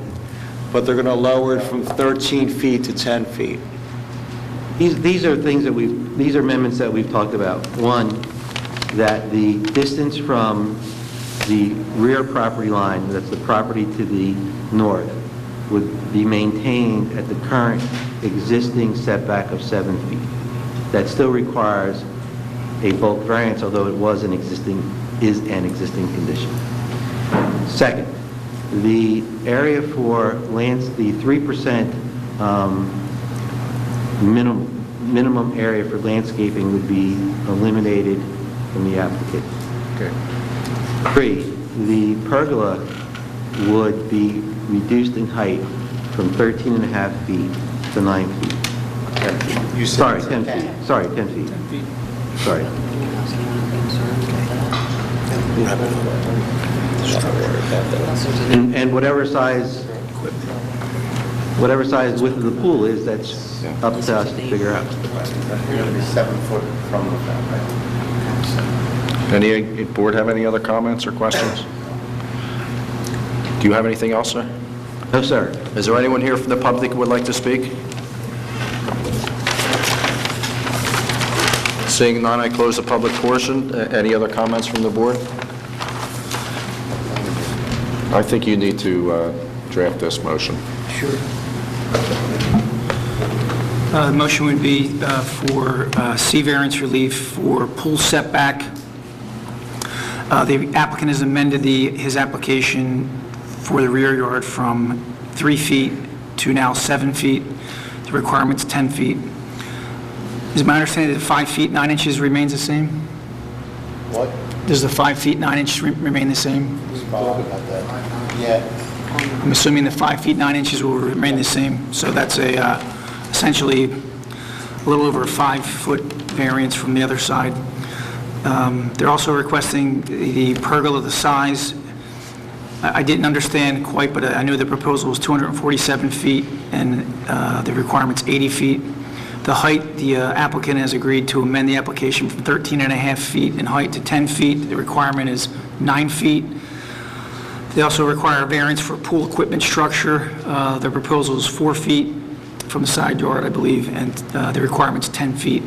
Speaker 13: but they're going to lower it from 13 feet to 10 feet.
Speaker 17: These are things that these are amendments that we've talked about. One, that the distance from the rear property line, that's the property to the north, would be maintained at the current existing setback of 7 feet. That still requires a bulk variance, although it is an existing condition. Second, the area for the 3% minimum area for landscaping would be eliminated from the application.
Speaker 1: Okay.
Speaker 17: 3, the pergola would be reduced in height from 13 and a half feet to 9 feet.
Speaker 1: 10 feet.
Speaker 17: You said sorry, 10 feet. Sorry, 10 feet. 10 feet. Sorry. And whatever size width of the pool is, that's up to us to figure out.
Speaker 3: You're going to be 7 foot from the fountain.
Speaker 1: Any board have any other comments or questions? Do you have anything else, sir?
Speaker 17: No, sir.
Speaker 1: Is there anyone here from the public who would like to speak? Seeing none, I close the public portion. Any other comments from the board? I think you need to draft this motion.
Speaker 11: Sure.
Speaker 2: The motion would be for C variance relief for pool setback. The applicant has amended his application for the rear yard from 3 feet to now 7 feet. The requirement's 10 feet. Is my understanding that 5 feet 9 inches remains the same?
Speaker 11: What?
Speaker 2: Does the 5 feet 9 inches remain the same?
Speaker 11: We talked about that. Yeah.
Speaker 2: I'm assuming the 5 feet 9 inches will remain the same. So that's essentially a little over a 5-foot variance from the other side. They're also requesting the pergola, the size. I didn't understand quite, but I knew the proposal was 247 feet and the requirement's 80 feet. The height, the applicant has agreed to amend the application from 13 and a half feet in height to 10 feet. The requirement is 9 feet. They also require a variance for pool equipment structure. The proposal is 4 feet from the side yard, I believe, and the requirement's 10 feet.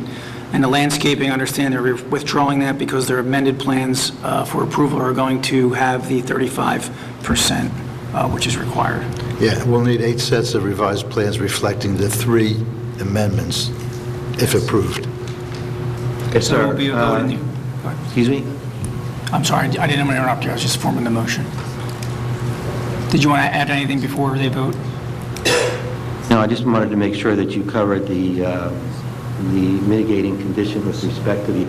Speaker 2: And the landscaping, I understand they're withdrawing that because their amended plans for approval are going to have the 35%, which is required.
Speaker 5: Yeah, we'll need 8 sets of revised plans reflecting the 3 amendments, if approved.
Speaker 17: Yes,
Speaker 2: So
Speaker 17: sir.
Speaker 2: it will be a vote in the...
Speaker 17: Excuse me?
Speaker 2: I'm sorry, I didn't want to interrupt you. I was just forming the motion. Did you want to add anything before they vote?
Speaker 17: No, I just wanted to make sure that you covered the mitigating condition with respect to the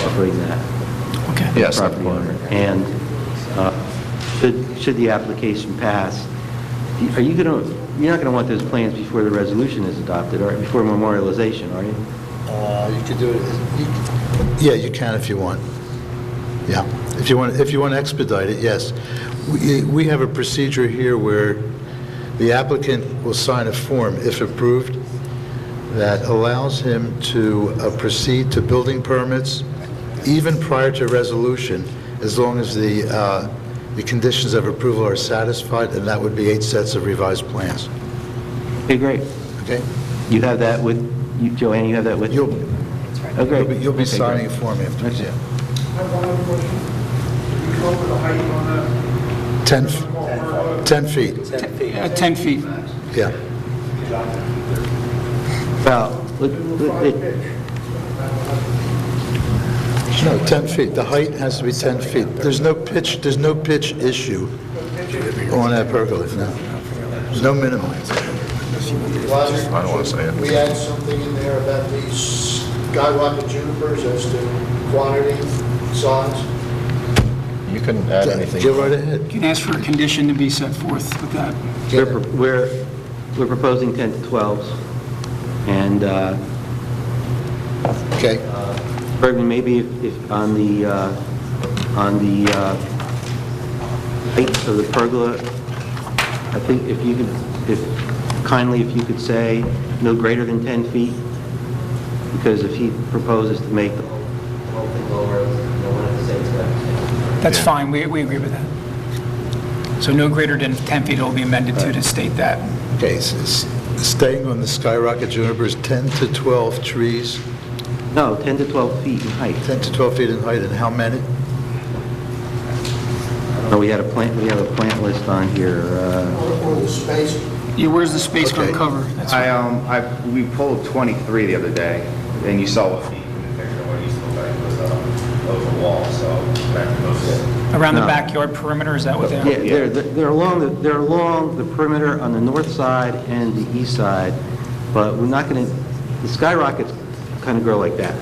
Speaker 17: operating that.
Speaker 2: Okay.
Speaker 1: Yes.
Speaker 17: Property owner. And should the application pass, you're not going to want those plans before the resolution is adopted, or before memorialization, are you?
Speaker 5: You could do it. Yeah, you can if you want. Yeah, if you want to expedite it, yes. We have a procedure here where the applicant will sign a form, if approved, that allows him to proceed to building permits even prior to resolution, as long as the conditions of approval are satisfied, and that would be 8 sets of revised plans.
Speaker 17: Okay, great.
Speaker 5: Okay?
Speaker 17: You have that with, Joanne, you have that with you? Oh, great.
Speaker 5: You'll be
Speaker 17: Okay,
Speaker 5: signing a
Speaker 17: great.
Speaker 5: form afterwards, yeah.
Speaker 10: I have one other question. Did you come up with a height on that?
Speaker 5: 10 feet.
Speaker 2: 10 feet.
Speaker 5: Yeah.
Speaker 17: Well,
Speaker 5: No, 10 feet. The height has to be 10 feet. There's no pitch issue on that pergola, no. There's no minimum.
Speaker 1: I don't want to say it.
Speaker 12: We add something in there about these skyrocket junipers as to quantity, size.
Speaker 1: You can add anything.
Speaker 5: Go right ahead.
Speaker 2: You can ask for a condition to be set forth with that.
Speaker 17: We're proposing 10 to 12s, and
Speaker 5: Okay.
Speaker 17: Bergman, maybe if on the height of the pergola, I think if you could say no greater than 10 feet, because if he proposes to make the whole thing lower, you'll want to say it's got to
Speaker 2: That's fine, we agree with that. So no greater than 10 feet will be amended to state that.
Speaker 5: Okay, staying on the skyrocket junipers, 10 to 12 trees?
Speaker 17: No, 10 to 12 feet in height.
Speaker 5: 10 to 12 feet in height, and how many?
Speaker 17: No, we have a plant list on here.
Speaker 12: Or the space.
Speaker 2: Yeah, where's the space going to cover? That's
Speaker 18: We pulled 23 the other day, and you saw what feet in the picture, what used to look like was over the wall, so that's most of it.
Speaker 2: Around the
Speaker 17: No.
Speaker 2: backyard perimeter, is that what they're?
Speaker 17: Yeah, they're along the perimeter on the north side and the east side, but we're not going to, the skyrockets kind of grow like that,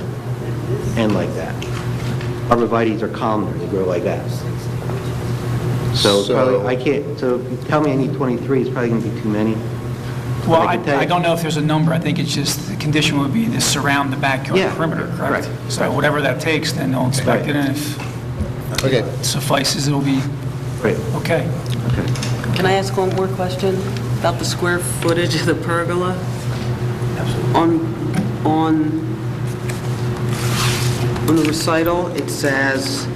Speaker 17: and like that. Arborvitaes are columnar, they grow like that. So probably, I can't, so if you tell me I need 23, it's probably going to be too many.
Speaker 2: Well,
Speaker 17: I can tell
Speaker 2: I
Speaker 17: you-
Speaker 2: don't know if there's a number. I think it's just, the condition would be to surround the backyard
Speaker 17: Yeah,
Speaker 2: perimeter, correct?
Speaker 17: right.
Speaker 2: So whatever that takes, then they'll inspect it, and if
Speaker 5: Okay.
Speaker 2: it suffices, it'll be
Speaker 17: Great.
Speaker 2: okay.
Speaker 9: Can I ask one more question about the square footage of the pergola? On the recital, it says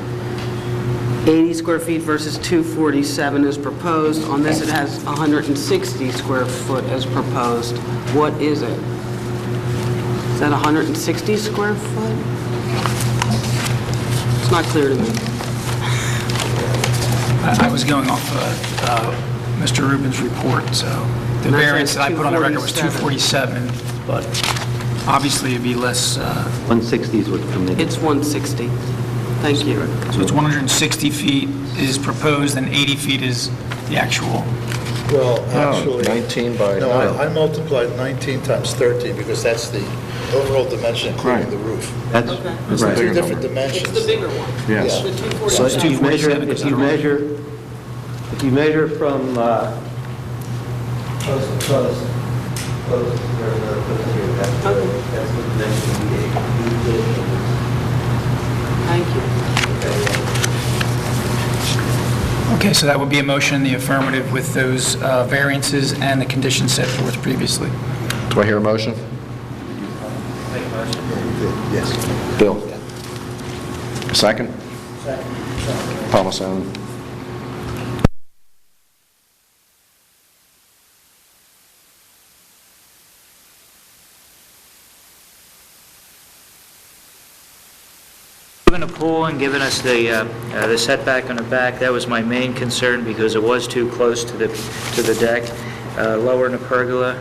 Speaker 9: 80 square feet versus 247 is proposed. On this, it has 160 square foot as proposed. What is it? Is that 160 square foot? It's not clear to me.
Speaker 2: I was going off Mr. Rubin's report, so the
Speaker 9: And that
Speaker 2: variance
Speaker 9: says
Speaker 2: that I put on the record was
Speaker 9: 247.
Speaker 2: 247, but obviously it'd be less,
Speaker 17: 160 is what's permitted.
Speaker 9: It's 160. Thank you.
Speaker 2: so it's 160 feet is proposed, and 80 feet is the actual.
Speaker 5: Well, actually...
Speaker 1: 19 by
Speaker 5: No,
Speaker 1: 9.
Speaker 5: I multiplied 19 times 13 because that's the overall dimension, including the roof.
Speaker 17: That's
Speaker 5: It's
Speaker 17: right.
Speaker 5: two different dimensions.
Speaker 9: It's the bigger one.
Speaker 8: Yes.
Speaker 9: The 247.
Speaker 2: So it's 247 because of the roof.
Speaker 17: If you measure from close, where the foot here, that's the dimension we gave.
Speaker 9: Thank you.
Speaker 2: Okay, so that would be a motion in the affirmative with those variances and the conditions set forth previously.
Speaker 1: Do I hear a motion?
Speaker 5: Yes.
Speaker 1: Bill? Second? Palmer.
Speaker 15: Moving the pool and giving us the setback on the back, that was my main concern because it was too close to the deck. Lowering the pergola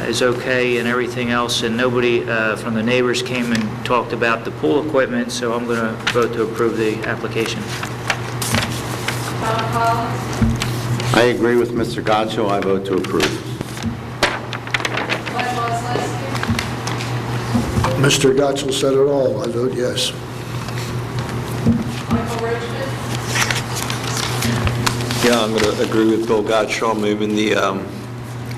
Speaker 15: is okay and everything else, and nobody from the neighbors came and talked about the pool equipment, so I'm going to vote to approve the application.
Speaker 3: I agree with Mr. Gaccio. I vote to approve.
Speaker 12: Mr. Gotzel said it all. I vote yes.
Speaker 13: Yeah, I'm going to agree with Bill Gottshaw, moving the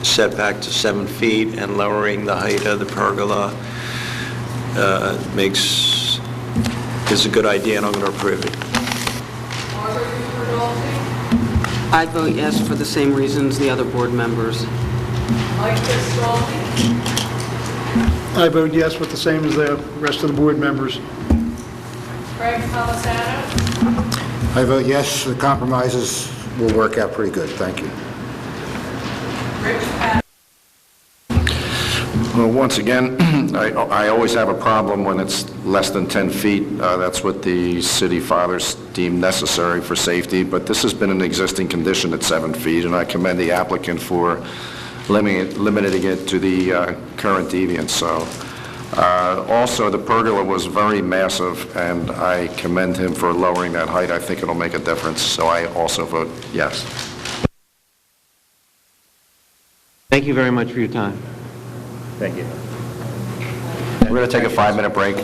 Speaker 13: setback to 7 feet and lowering the height of the pergola is a good idea, and I'm going to approve it.
Speaker 9: I vote yes for the same reasons the other board members.
Speaker 10: I vote yes with the same as the rest of the board members.
Speaker 4: Craig Palisano?
Speaker 11: I vote yes, the compromises will work out pretty good. Thank you.
Speaker 1: Well, once again, I always have a problem when it's less than 10 feet. That's what the city fathers deem necessary for safety, but this has been an existing condition at 7 feet, and I commend the applicant for limiting it to the current deviance. So Also, the pergola was very massive, and I commend him for lowering that height. I think it'll make a difference, so I also vote yes.
Speaker 17: Thank you very much for your time.
Speaker 18: Thank you.
Speaker 1: We're going to take a 5-minute break.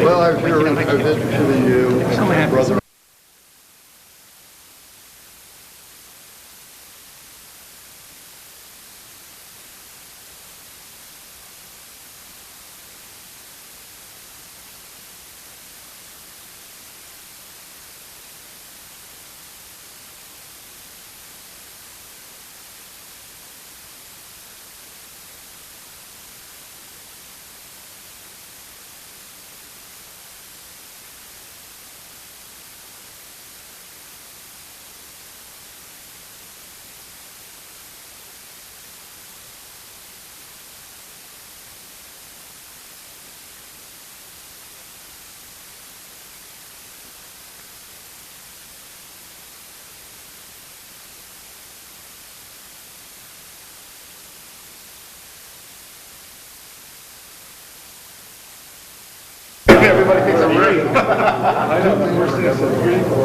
Speaker 12: Well, I was here a visit to the brother.
Speaker 18: Everybody thinks I'm right. I know.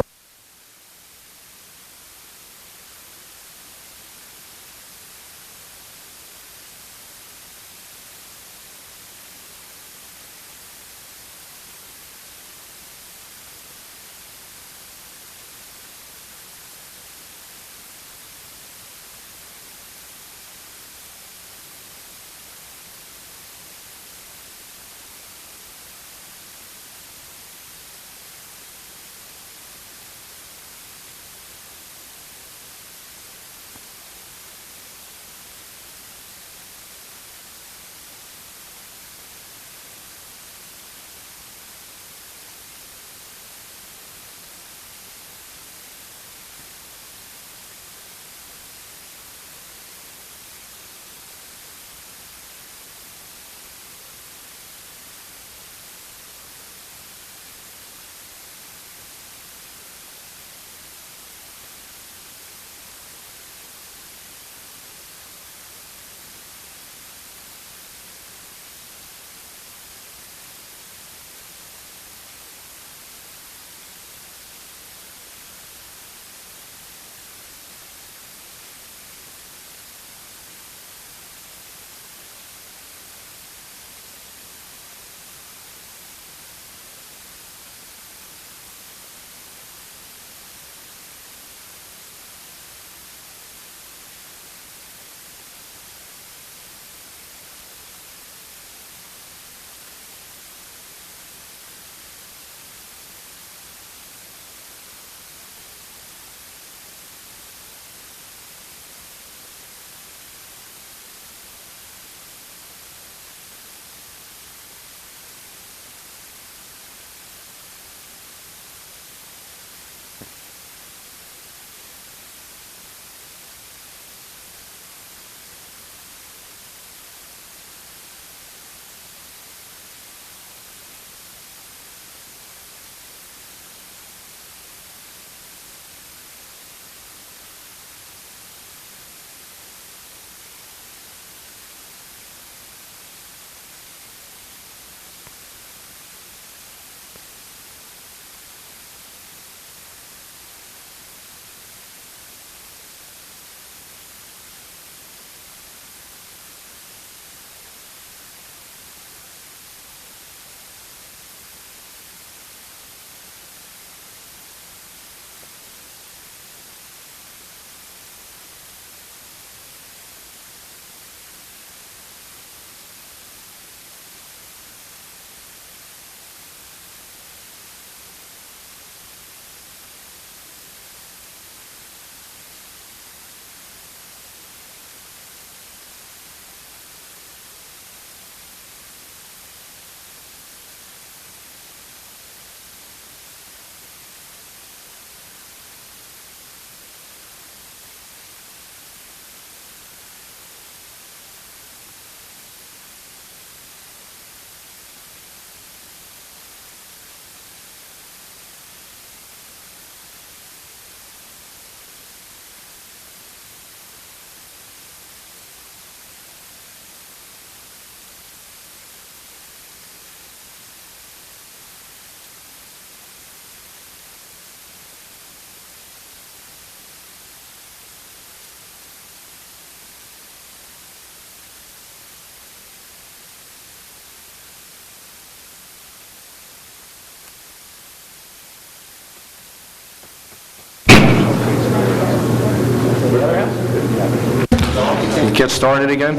Speaker 1: get started again.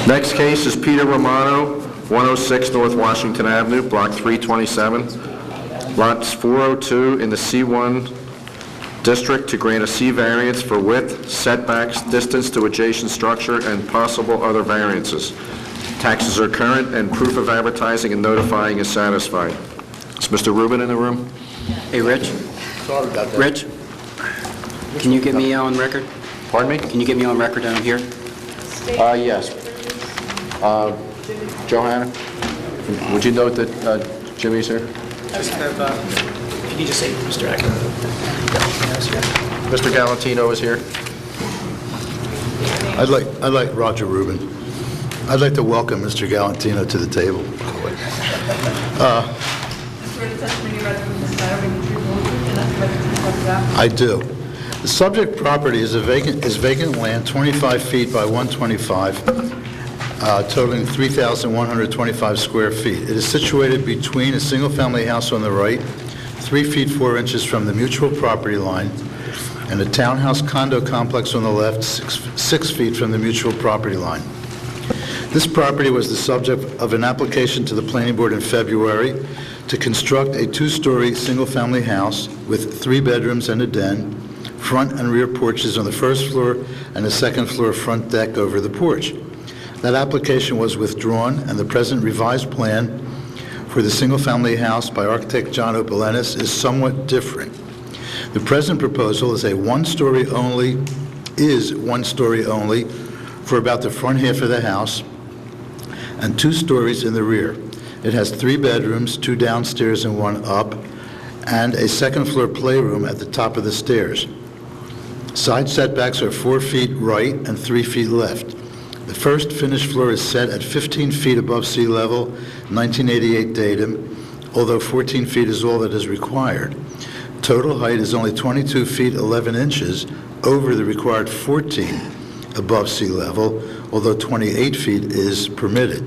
Speaker 1: Next case is Peter Romano, 106 North Washington Avenue, Block 327, Lots 402 in the C1 District to grant a C variance for width, setbacks, distance to adjacent structure, and possible other variances. Taxes are current and proof of advertising and notifying is satisfied. Is Mr. Rubin in the room?
Speaker 19: Hey, Rich?
Speaker 3: Sorry about that.
Speaker 19: Rich? Can you get me on record?
Speaker 1: Pardon me?
Speaker 19: Can you get me on record down here?
Speaker 1: Yes. Johanna, would you note that Jimmy's here?
Speaker 2: Just have, can you just say Mr. Acker?
Speaker 1: Mr. Galantino is here.
Speaker 5: I'd like Roger Rubin. I'd like to welcome Mr. Galantino to the table. I do. The subject property is vacant land, 25 feet by 125, totaling 3,125 square feet. It is situated between a single-family house on the right, 3 feet 4 inches from the mutual property line, and a townhouse condo complex on the left, 6 feet from the mutual property line. This property was the subject of an application to the Planning Board in February to construct a 2-story single-family house with 3 bedrooms and a den, front and rear porches on the first floor, and a second-floor front deck over the porch. That application was withdrawn, and the present revised plan for the single-family house by architect John Opelenis is somewhat different. The present proposal is one story only for about the front half of the house and 2 stories in the rear. It has 3 bedrooms, 2 downstairs and 1 up, and a second-floor playroom at the top of the stairs. Side setbacks are 4 feet right and 3 feet left. The first finished floor is set at 15 feet above sea level, 1988 datum, although 14 feet is all that is required. Total height is only 22 feet 11 inches over the required 14 above sea level, although 28 feet is permitted.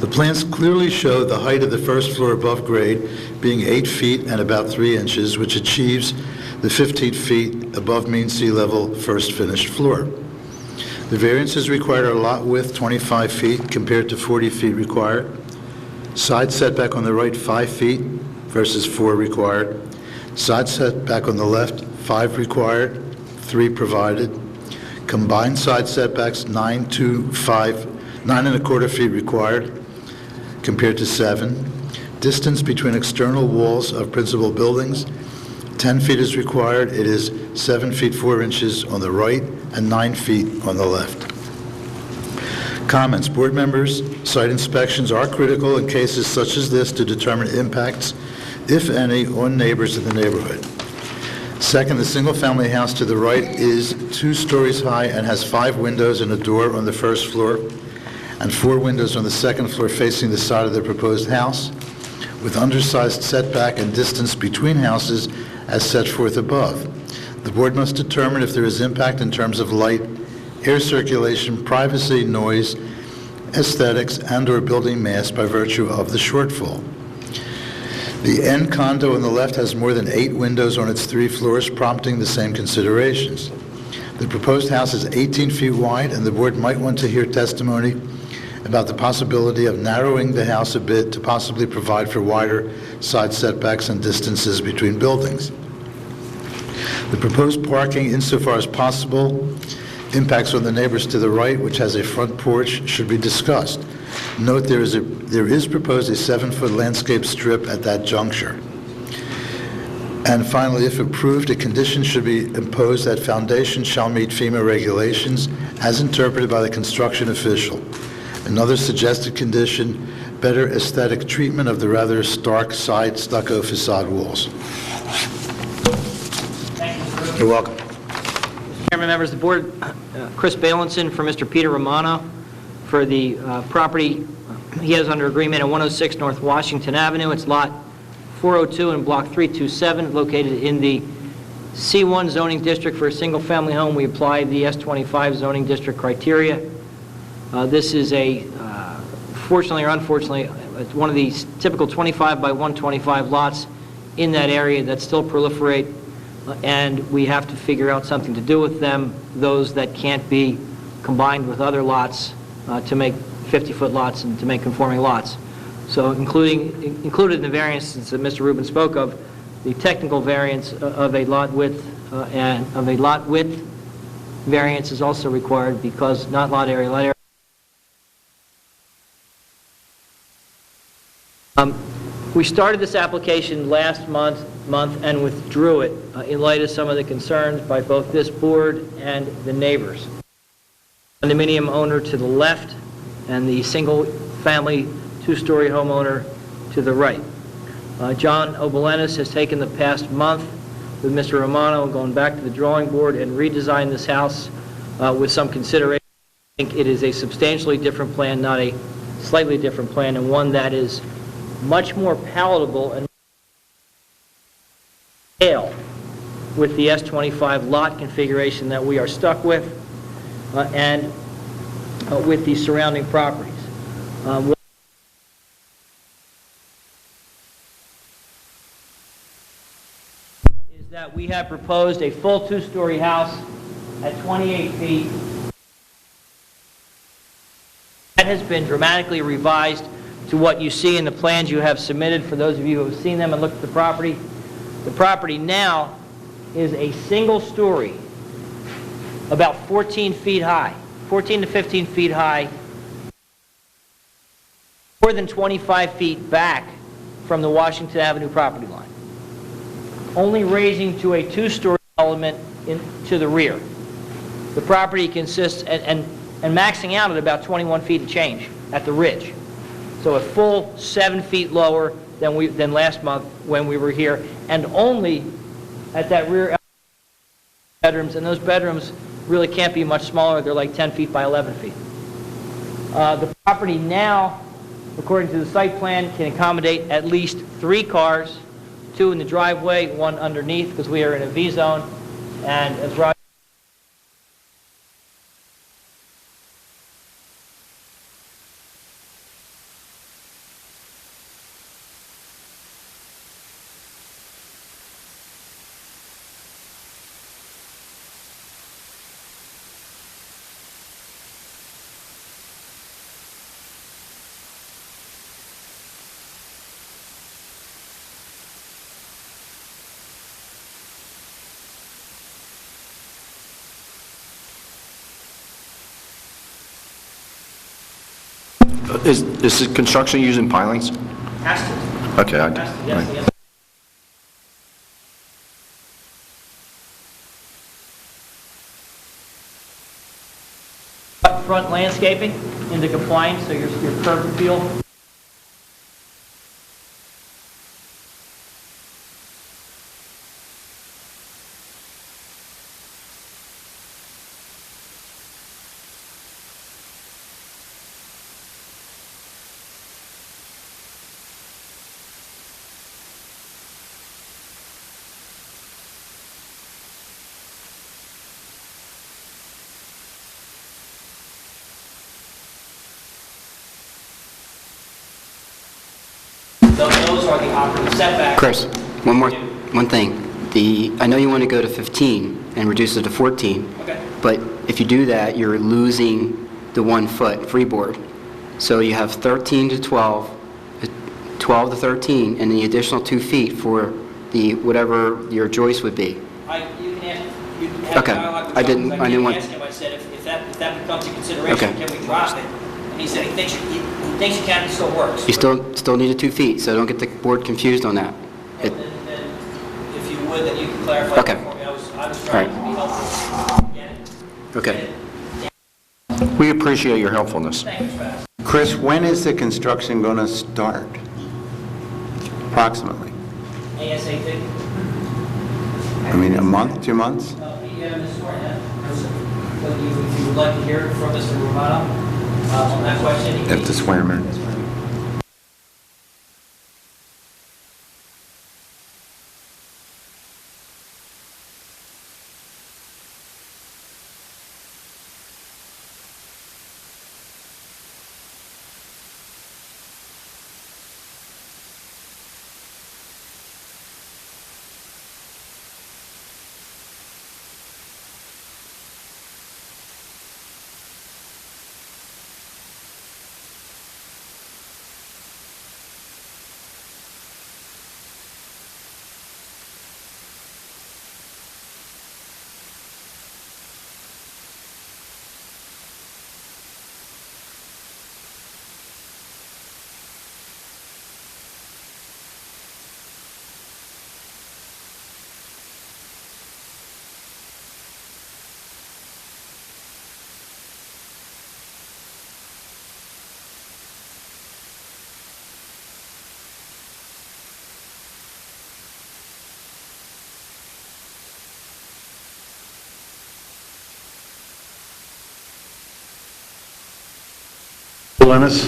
Speaker 5: The plans clearly show the height of the first floor above grade being 8 feet and about 3 inches, which achieves the 15 feet above mean sea level first finished floor. The variances required are lot width 25 feet compared to 40 feet required. Side setback on the right 5 feet versus 4 required. Side setback on the left 5 required, 3 provided. Combined side setbacks 9 and a quarter feet required compared to 7. Distance between external walls of principal buildings 10 feet is required. It is 7 feet 4 inches on the right and 9 feet on the left. Comments. Board members, site inspections are critical in cases such as this to determine impacts, if any, on neighbors in the neighborhood. Second, the single-family house to the right is 2 stories high and has 5 windows and a door on the first floor and 4 windows on the second floor facing the side of the proposed house, with undersized setback and distance between houses as set forth above. The board must determine if there is impact in terms of light, air circulation, privacy, noise, aesthetics, and/or building mass by virtue of the shortfall. The end condo on the left has more than 8 windows on its 3 floors, prompting the same considerations. The proposed house is 18 feet wide, and the board might want to hear testimony about the possibility of narrowing the house a bit to possibly provide for wider side setbacks and distances between buildings. The proposed parking, insofar as possible, impacts on the neighbors to the right, which has a front porch, should be discussed. Note there is proposed a 7-foot landscape strip at that juncture. And finally, if approved, a condition should be imposed that foundation shall meet FEMA regulations as interpreted by the construction official. Another suggested condition, better aesthetic treatment of the rather stark side stucco facade walls. You're welcome.
Speaker 6: Chairman, members of the board, Chris Bailenson for Mr. Peter Romano for the property he has under agreement at 106 North Washington Avenue. It's lot 402 in block 327, located in the C1 zoning district for a single-family home. We applied the S25 zoning district criteria. This is a, fortunately or unfortunately, It's one of these typical 25 by 125 lots in that area that still proliferate, and we have to figure out something to do with them, those that can't be combined with other lots to make 50-foot lots and to make conforming lots. So included in the variances that Mr. Rubin spoke of, the technical variance of a lot width variance is also required because not lot area, lot area. We started this application last month and withdrew it in light of some of the concerns by both this board and the neighbors. Condominium owner to the left and the single-family two-story homeowner to the right. John Obelenis has taken the past month with Mr. Romano, going back to the drawing board and redesigned this house with some consideration. I think it is a substantially different plan, not a slightly different plan, and one that is much more palatable and scale with the S25 lot configuration that we are stuck with and with the surrounding properties. Is that we have proposed a full two-story house at 28 feet. That has been dramatically revised to what you see in the plans you have submitted for those of you who have seen them and looked at the property. The property now is a single story, about 14 feet high, 14 to 15 feet high, more than 25 feet back from the Washington Avenue property line, only raising to a two-story element to the rear. The property consists, and maxing out at about 21 feet of change at the ridge. So a full 7 feet lower than last month when we were here, and only at that rear bedrooms, and those bedrooms really can't be much smaller. They're like 10 feet by 11 feet. The property now, according to the site plan, can accommodate at least 3 cars, 2 in the driveway, 1 underneath, because we are in a V zone, and as Roger
Speaker 1: Is this construction using pilings?
Speaker 6: has to.
Speaker 1: Okay.
Speaker 6: Yes, yes. Front landscaping into compliance, so your curb appeal. Those are the operative setbacks.
Speaker 19: Chris, one thing. I know you want to go to 15 and reduce it to 14.
Speaker 6: Okay.
Speaker 19: But if you do that, you're losing the 1 foot freeboard. So you have 13 to 12, 12 to 13, and the additional 2 feet for the whatever your joist would be.
Speaker 6: You can have
Speaker 19: Okay.
Speaker 6: dialogue with
Speaker 19: I
Speaker 6: John,
Speaker 19: didn't-
Speaker 6: because
Speaker 19: I didn't want-
Speaker 6: asked him, I said, if that becomes a consideration,
Speaker 19: Okay.
Speaker 6: can we drop it? And he said he thinks you can, it still works.
Speaker 19: You still need the 2 feet, so don't get the board confused on that.
Speaker 6: Then if you would, then you can clarify
Speaker 19: Okay.
Speaker 6: that for me. I was trying to be helpful. Get it?
Speaker 19: Okay.
Speaker 1: We appreciate your helpfulness.
Speaker 6: Thank you, Mr. Bass.
Speaker 3: Chris, when is the construction going to start? Approximately?
Speaker 6: ASAP.
Speaker 3: I mean, a month, 2 months?
Speaker 6: Ms. Warren, if you would like to hear from Mr. Romano on that question.
Speaker 3: Have to swear him in.
Speaker 14: Lennis.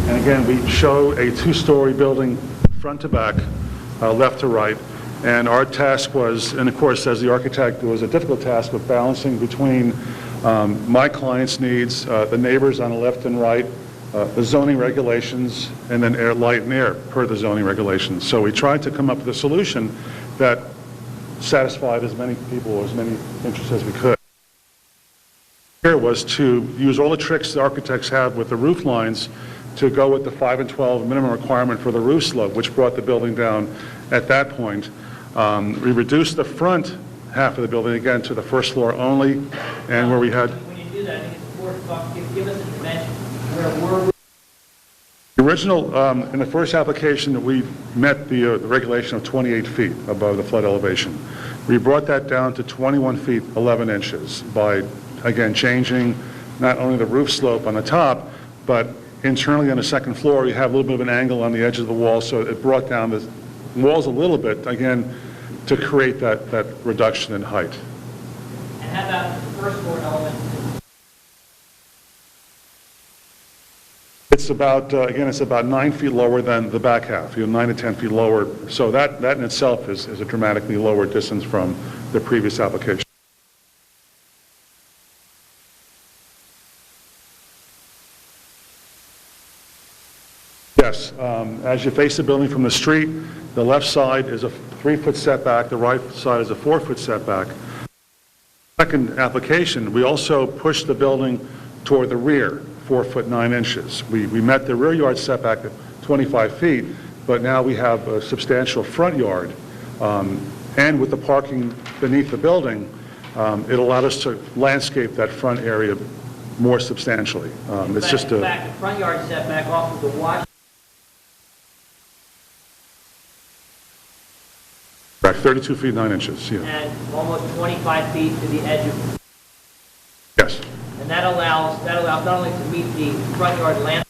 Speaker 14: And again, we show a two-story building front to back, left to right. And our task was, and of course, as the architect, it was a difficult task of balancing between my client's needs, the neighbors on the left and right, the zoning regulations, and then air, light, and air per the zoning regulations. So we tried to come up with a solution that satisfied as many people, as many interests as we could. Here was to use all the tricks the architects have with the roof lines to go with the 5 and 12 minimum requirement for the roof slope, which brought the building down at that point. We reduced the front half of the building, again, to the first floor only, and where we had...
Speaker 6: When you do that, I think it's important to talk, give us a dimension. Where were we?
Speaker 14: The original, in the first application, we met the regulation of 28 feet above the flood elevation. We brought that down to 21 feet, 11 inches by, again, changing not only the roof slope on the top, but internally on the second floor, you have a little bit of an angle on the edge of the wall, so it brought down the walls a little bit, again, to create that reduction in height.
Speaker 6: And how about the first floor element?
Speaker 14: It's about, again, it's about 9 feet lower than the back half, 9 to 10 feet lower. So that in itself is a dramatically lower distance from the previous application. Yes, as you face the building from the street, the left side is a 3-foot setback, the right side is a 4-foot setback. Second application, we also pushed the building toward the rear, 4 foot 9 inches. We met the rear yard setback at 25 feet, but now we have a substantial front yard. And with the parking beneath the building, it allowed us to landscape that front area more substantially. It's just a...
Speaker 6: In fact, the front yard setback off of the wash.
Speaker 14: Correct, 32 feet 9 inches, yeah.
Speaker 6: And almost 25 feet to the edge of...
Speaker 14: Yes.
Speaker 6: And that allows not only to meet the front yard land...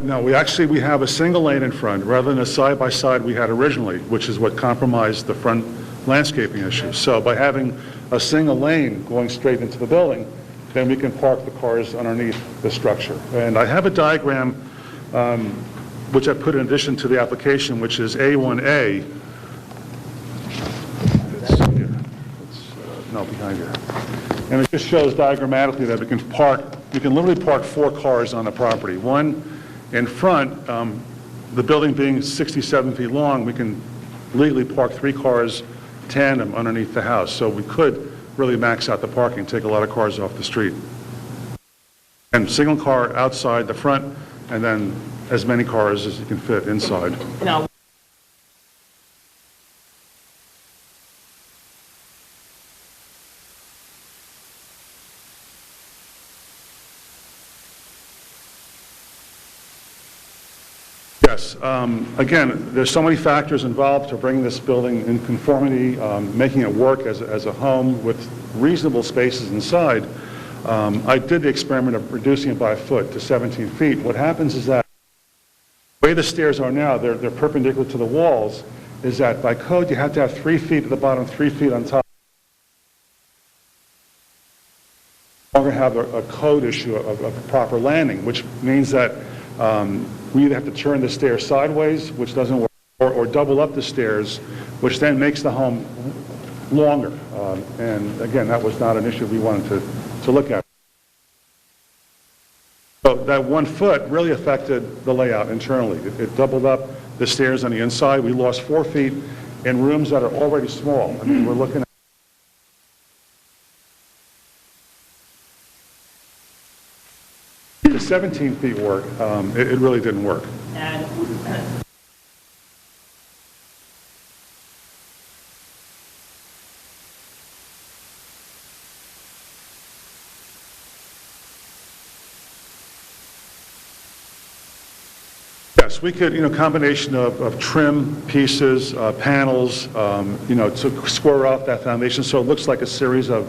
Speaker 14: No, we have a single lane in front rather than a side-by-side we had originally, which is what compromised the front landscaping issue. So by having a single lane going straight into the building, then we can park the cars underneath the structure. And I have a diagram which I put in addition to the application, which is A1A. It's here. No, behind here. And it just shows diagrammatically that we can literally park 4 cars on the property. One in front, the building being 67 feet long, we can legally park 3 cars tandem underneath the house. So we could really max out the parking, take a lot of cars off the street. And single car outside the front, and then as many cars as you can fit inside.
Speaker 6: Now,
Speaker 14: Yes. Again, there's so many factors involved to bring this building in conformity, making it work as a home with reasonable spaces inside. I did the experiment of reducing it by a foot to 17 feet. What happens is that the way the stairs are now, they're perpendicular to the walls, is that by code you have to have 3 feet at the bottom, 3 feet on top. No longer have a code issue of a proper landing, which means that we either have to turn the stairs sideways, which doesn't work, or double up the stairs, which then makes the home longer. And again, that was not an issue we wanted to look at. So that 1 foot really affected the layout internally. It doubled up the stairs on the inside. We lost 4 feet in rooms that are already small. I mean, we're looking at the 17 feet work. It really didn't work.
Speaker 6: and
Speaker 20: Yes, we could, combination of trim pieces, panels, to square off that foundation so it looks like a series of,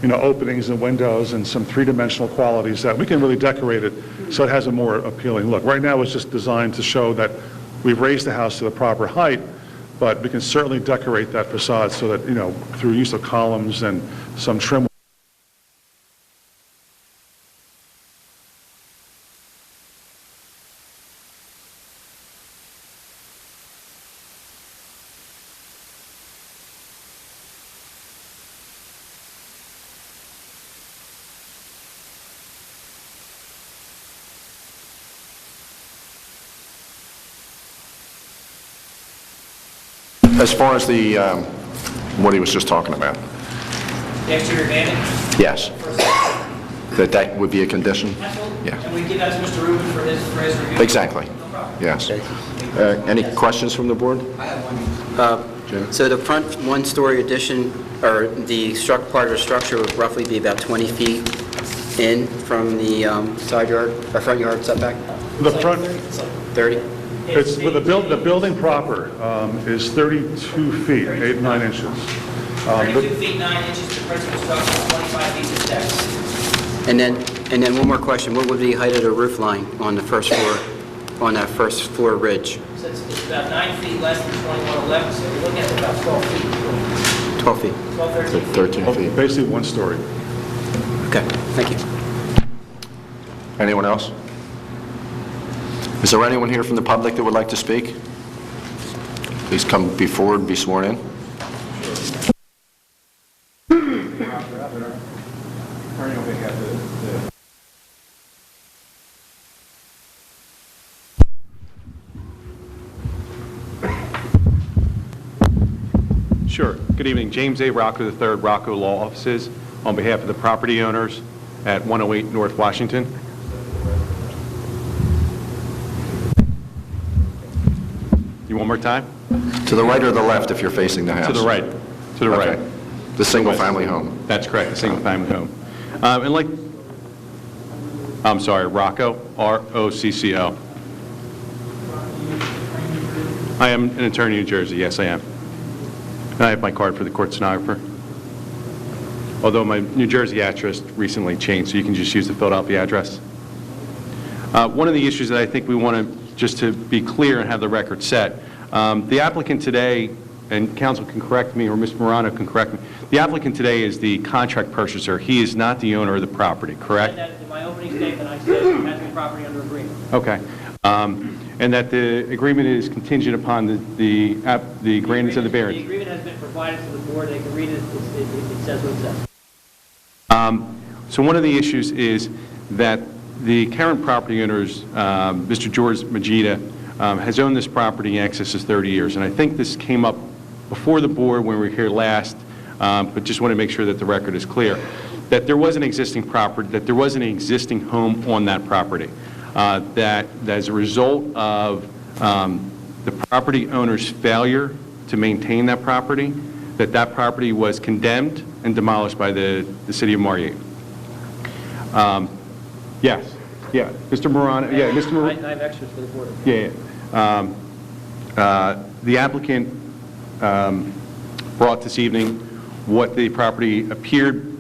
Speaker 20: openings and windows and some three-dimensional qualities that we can really decorate it so it has a more appealing look. Right now, it's just designed to show that we've raised the house to the proper height, but we can certainly decorate that facade so that, through use of columns and some trim.
Speaker 1: As far as the, what he was just talking about.
Speaker 6: The exterior advantage?
Speaker 1: Yes. That would be a condition?
Speaker 6: Absolutely.
Speaker 1: Yeah.
Speaker 6: And we give that to Mr. Rubin for his review?
Speaker 1: Exactly. Yes. Any questions from the board?
Speaker 19: So the front one-story addition, or the part of the structure would roughly be about 20 feet in from the side yard, or front yard setback?
Speaker 20: The front,
Speaker 19: 30?
Speaker 20: it's, the building proper is 32 feet, 8, 9 inches.
Speaker 6: 32 feet 9 inches to principal structure, 25 feet to steps.
Speaker 19: And then one more question, what would be the height of the roof line on the first floor, on that first floor ridge?
Speaker 6: So it's about 9 feet less than 2111, so you're looking at about 12 feet.
Speaker 19: 12 feet.
Speaker 6: 12, 13 feet.
Speaker 1: feet.
Speaker 20: Basically one story.
Speaker 19: Okay, thank you.
Speaker 1: Anyone else? Is there anyone here from the public that would like to speak? Please come before and be sworn in.
Speaker 21: Sure. Good evening. James A. Rocco III, Rocco Law Offices, on behalf of the property owners at 108 North Washington. You one more time?
Speaker 1: To the right or the left if you're facing the house?
Speaker 21: To the right. To the right.
Speaker 1: Okay. The single-family home?
Speaker 21: That's correct, the single-family home. I'm sorry, Rocco, R-O-C-C-O. I am an attorney in New Jersey, yes, I am. And I have my card for the court stenographer. Although my New Jersey address recently changed, so you can just use the Philadelphia address. One of the issues that I think we want to, just to be clear and have the record set, the applicant today, and counsel can correct me, or Mr. Morano can correct me, the applicant today is the contract purchaser. He is not the owner of the property, correct?
Speaker 6: In my opening statement, I said he has the property under agreement.
Speaker 21: Okay. And that the agreement is contingent upon the grantings of the variance.
Speaker 6: The agreement has been provided to the board. They can read it. It says what it says.
Speaker 21: So one of the issues is that the current property owners, Mr. George Majida, has owned this property in excess of 30 years. And I think this came up before the board when we were here last, but just want to make sure that the record is clear, that there was an existing property, that there was an existing home on that property. That as a result of the property owner's failure to maintain that property, that property was condemned and demolished by the city of Margate. Yes, yeah, Mr. Morano, yeah, Mr. Morano.
Speaker 6: I have extras for the board.
Speaker 21: Yeah. The applicant brought this evening what the property appeared,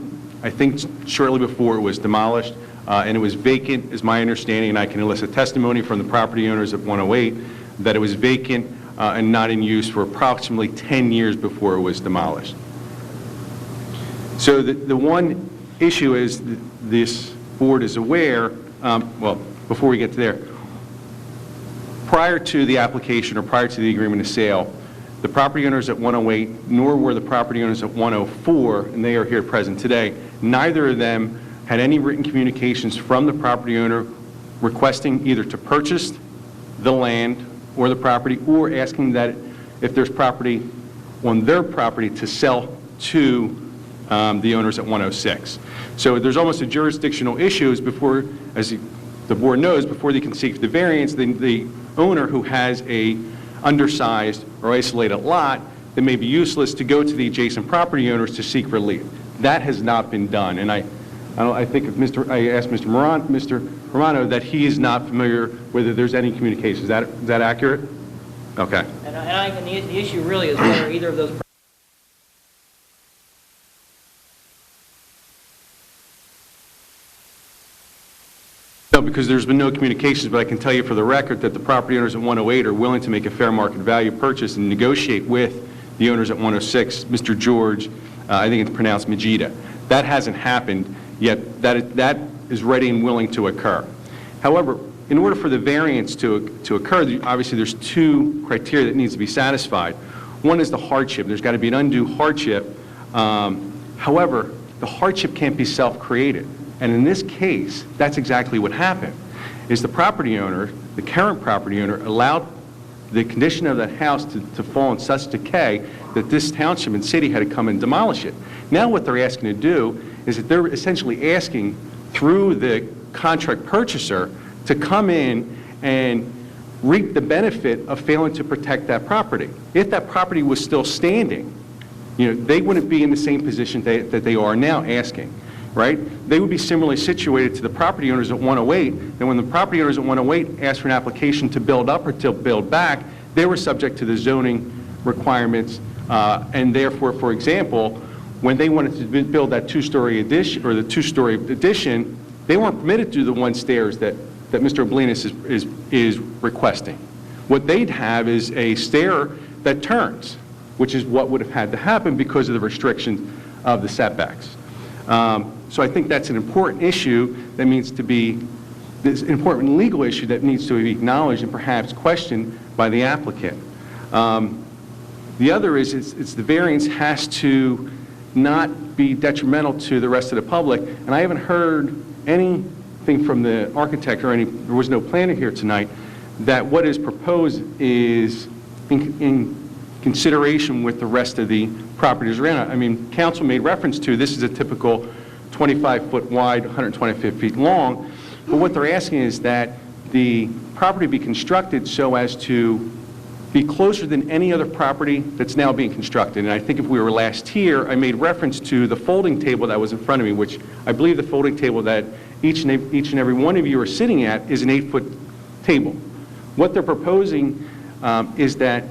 Speaker 21: I think, shortly before it was demolished. And it was vacant, is my understanding, and I can elicit testimony from the property owners at 108, that it was vacant and not in use for approximately 10 years before it was demolished. So the one issue is this board is aware, well, before we get to there, prior to the application or prior to the agreement of sale, the property owners at 108, nor were the property owners at 104, and they are here present today, neither of them had any written communications from the property owner requesting either to purchase the land or the property, or asking that if there's property on their property to sell to the owners at 106. So there's almost a jurisdictional issue before, as the board knows, before they can seek the variance, the owner who has a undersized or isolated lot that may be useless to go to the adjacent property owners to seek relief. That has not been done, and I I think if I asked Mr. Romano that he is not familiar whether there's any communication. Is that accurate? Okay.
Speaker 6: And I think the issue really is whether either of those...
Speaker 21: No, because there's been no communications, but I can tell you for the record that the property owners at 108 are willing to make a fair market value purchase and negotiate with the owners at 106, Mr. George, I think it's pronounced Majida. That hasn't happened yet. That is ready and willing to occur. However, in order for the variance to occur, obviously there's two criteria that needs to be satisfied. One is the hardship. There's got to be an undue hardship. However, the hardship can't be self-created. And in this case, that's exactly what happened, is the property owner, the current property owner, allowed the condition of that house to fall in such decay that this township and city had to come and demolish it. Now what they're asking to do is that they're essentially asking through the contract purchaser to come in and reap the benefit of failing to protect that property. If that property was still standing, they wouldn't be in the same position that they are now asking, right? They would be similarly situated to the property owners at 108, and when the property owners at 108 asked for an application to build up or to build back, they were subject to the zoning requirements, and therefore, for example, when they wanted to build that two-story addition, or the two-story addition, they weren't permitted to do the one stairs that Mr. Oblinus is requesting. What they'd have is a stair that turns, which is what would have had to happen because of the restriction of the setbacks. So I think that's an important issue that needs to be, this important legal issue that needs to be acknowledged and perhaps questioned by the applicant. The other is it's the variance has to not be detrimental to the rest of the public, and I haven't heard anything from the architect or there was no planner here tonight, that what is proposed is in consideration with the rest of the properties around it. I mean, council made reference to this is a typical 25-foot wide, 125 feet long, but what they're asking is that the property be constructed so as to be closer than any other property that's now being constructed. And I think if we were last here, I made reference to the folding table that was in front of me, which I believe the folding table that each and every one of you are sitting at is an 8-foot table. What they're proposing is that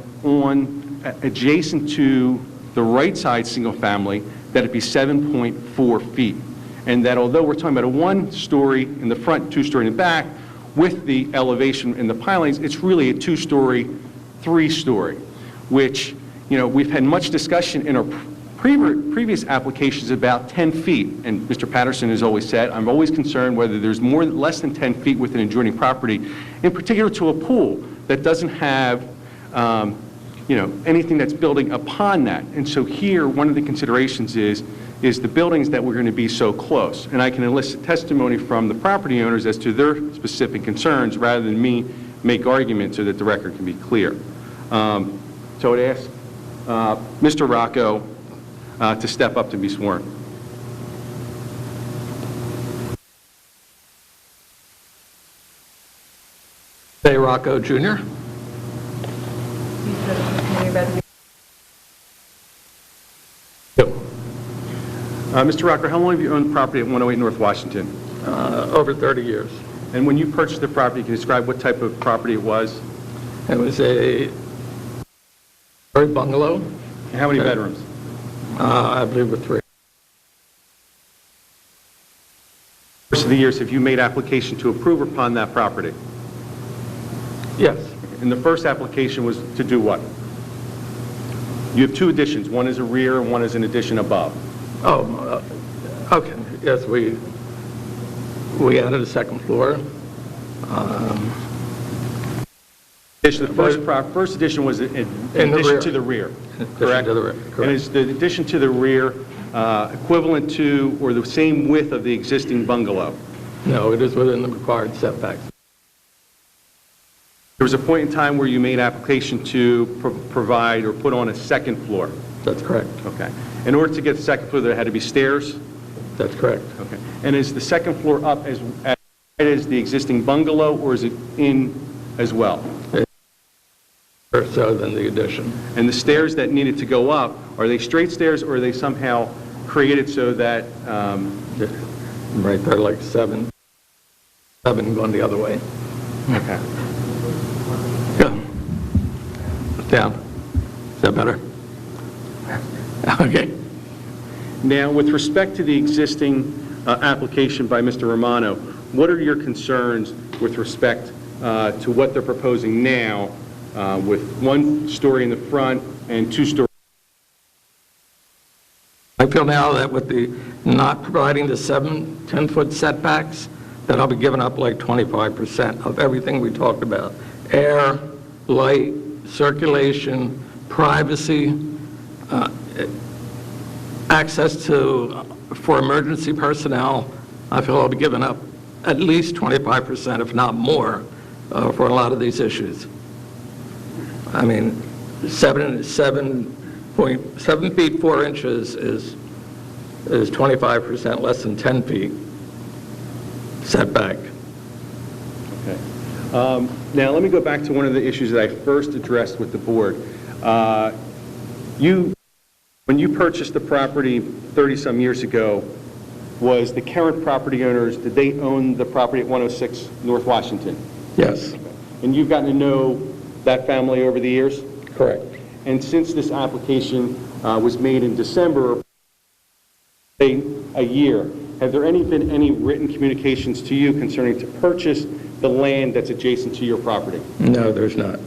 Speaker 21: adjacent to the right side single family, that it be 7.4 feet. And that although we're talking about a 1-story in the front, 2-story in the back, with the elevation in the pilings, it's really a 2-story, 3-story, which, we've had much discussion in our previous applications about 10 feet. And Mr. Patterson has always said, I'm always concerned whether there's less than 10 feet with an adjoining property, in particular to a pool that doesn't have, anything that's building upon that. And so here, one of the considerations is the buildings that we're going to be so close. And I can elicit testimony from the property owners as to their specific concerns rather than me make arguments so that the record can be clear. So I'd ask Mr. Rocco to step up to be sworn.
Speaker 7: Jay Rocco, Jr.
Speaker 21: Mr. Rocco, how long have you owned property at 108 North Washington?
Speaker 7: Over 30 years.
Speaker 21: And when you purchased the property, can you describe what type of property it was?
Speaker 7: It was a bungalow.
Speaker 21: And how many bedrooms?
Speaker 7: I believe with 3.
Speaker 21: Course of the years, have you made application to approve upon that property?
Speaker 7: Yes.
Speaker 21: And the first application was to do what? You have 2 additions. One is a rear and one is an addition above.
Speaker 7: Oh, okay. Yes, we added a second floor.
Speaker 21: The first addition was an addition to the rear, correct?
Speaker 7: Correct.
Speaker 21: And is the addition to the rear equivalent to or the same width of the existing bungalow?
Speaker 7: No, it is within the required setbacks.
Speaker 21: There was a point in time where you made application to provide or put on a second floor.
Speaker 7: That's correct.
Speaker 21: Okay. In order to get the second floor, there had to be stairs?
Speaker 7: That's correct.
Speaker 21: Okay. And is the second floor up as wide as the existing bungalow, or is it in as well?
Speaker 7: Or so than the addition.
Speaker 21: And the stairs that needed to go up, are they straight stairs or are they somehow created so that
Speaker 7: Right there, like 7 going the other way.
Speaker 21: Okay.
Speaker 7: Go. Down. Is that better? Okay.
Speaker 21: Now, with respect to the existing application by Mr. Romano, what are your concerns with respect to what they're proposing now with 1 story in the front and 2 stories?
Speaker 7: I feel now that with the not providing the 10-foot setbacks, that I'll be giving up like 25% of everything we talked about. Air, light, circulation, privacy, access for emergency personnel. I feel I'll be giving up at least 25%, if not more, for a lot of these issues. I mean, 7 feet 4 inches is 25% less than 10 feet setback.
Speaker 21: Okay. Now, let me go back to one of the issues that I first addressed with the board. When you purchased the property 30-some years ago, was the current property owners, did they own the property at 106 North Washington?
Speaker 7: Yes.
Speaker 21: And you've gotten to know that family over the years?
Speaker 7: Correct.
Speaker 21: And since this application was made in December, a year, have there been any written communications to you concerning to purchase the land that's adjacent to your property?
Speaker 7: No, there's not.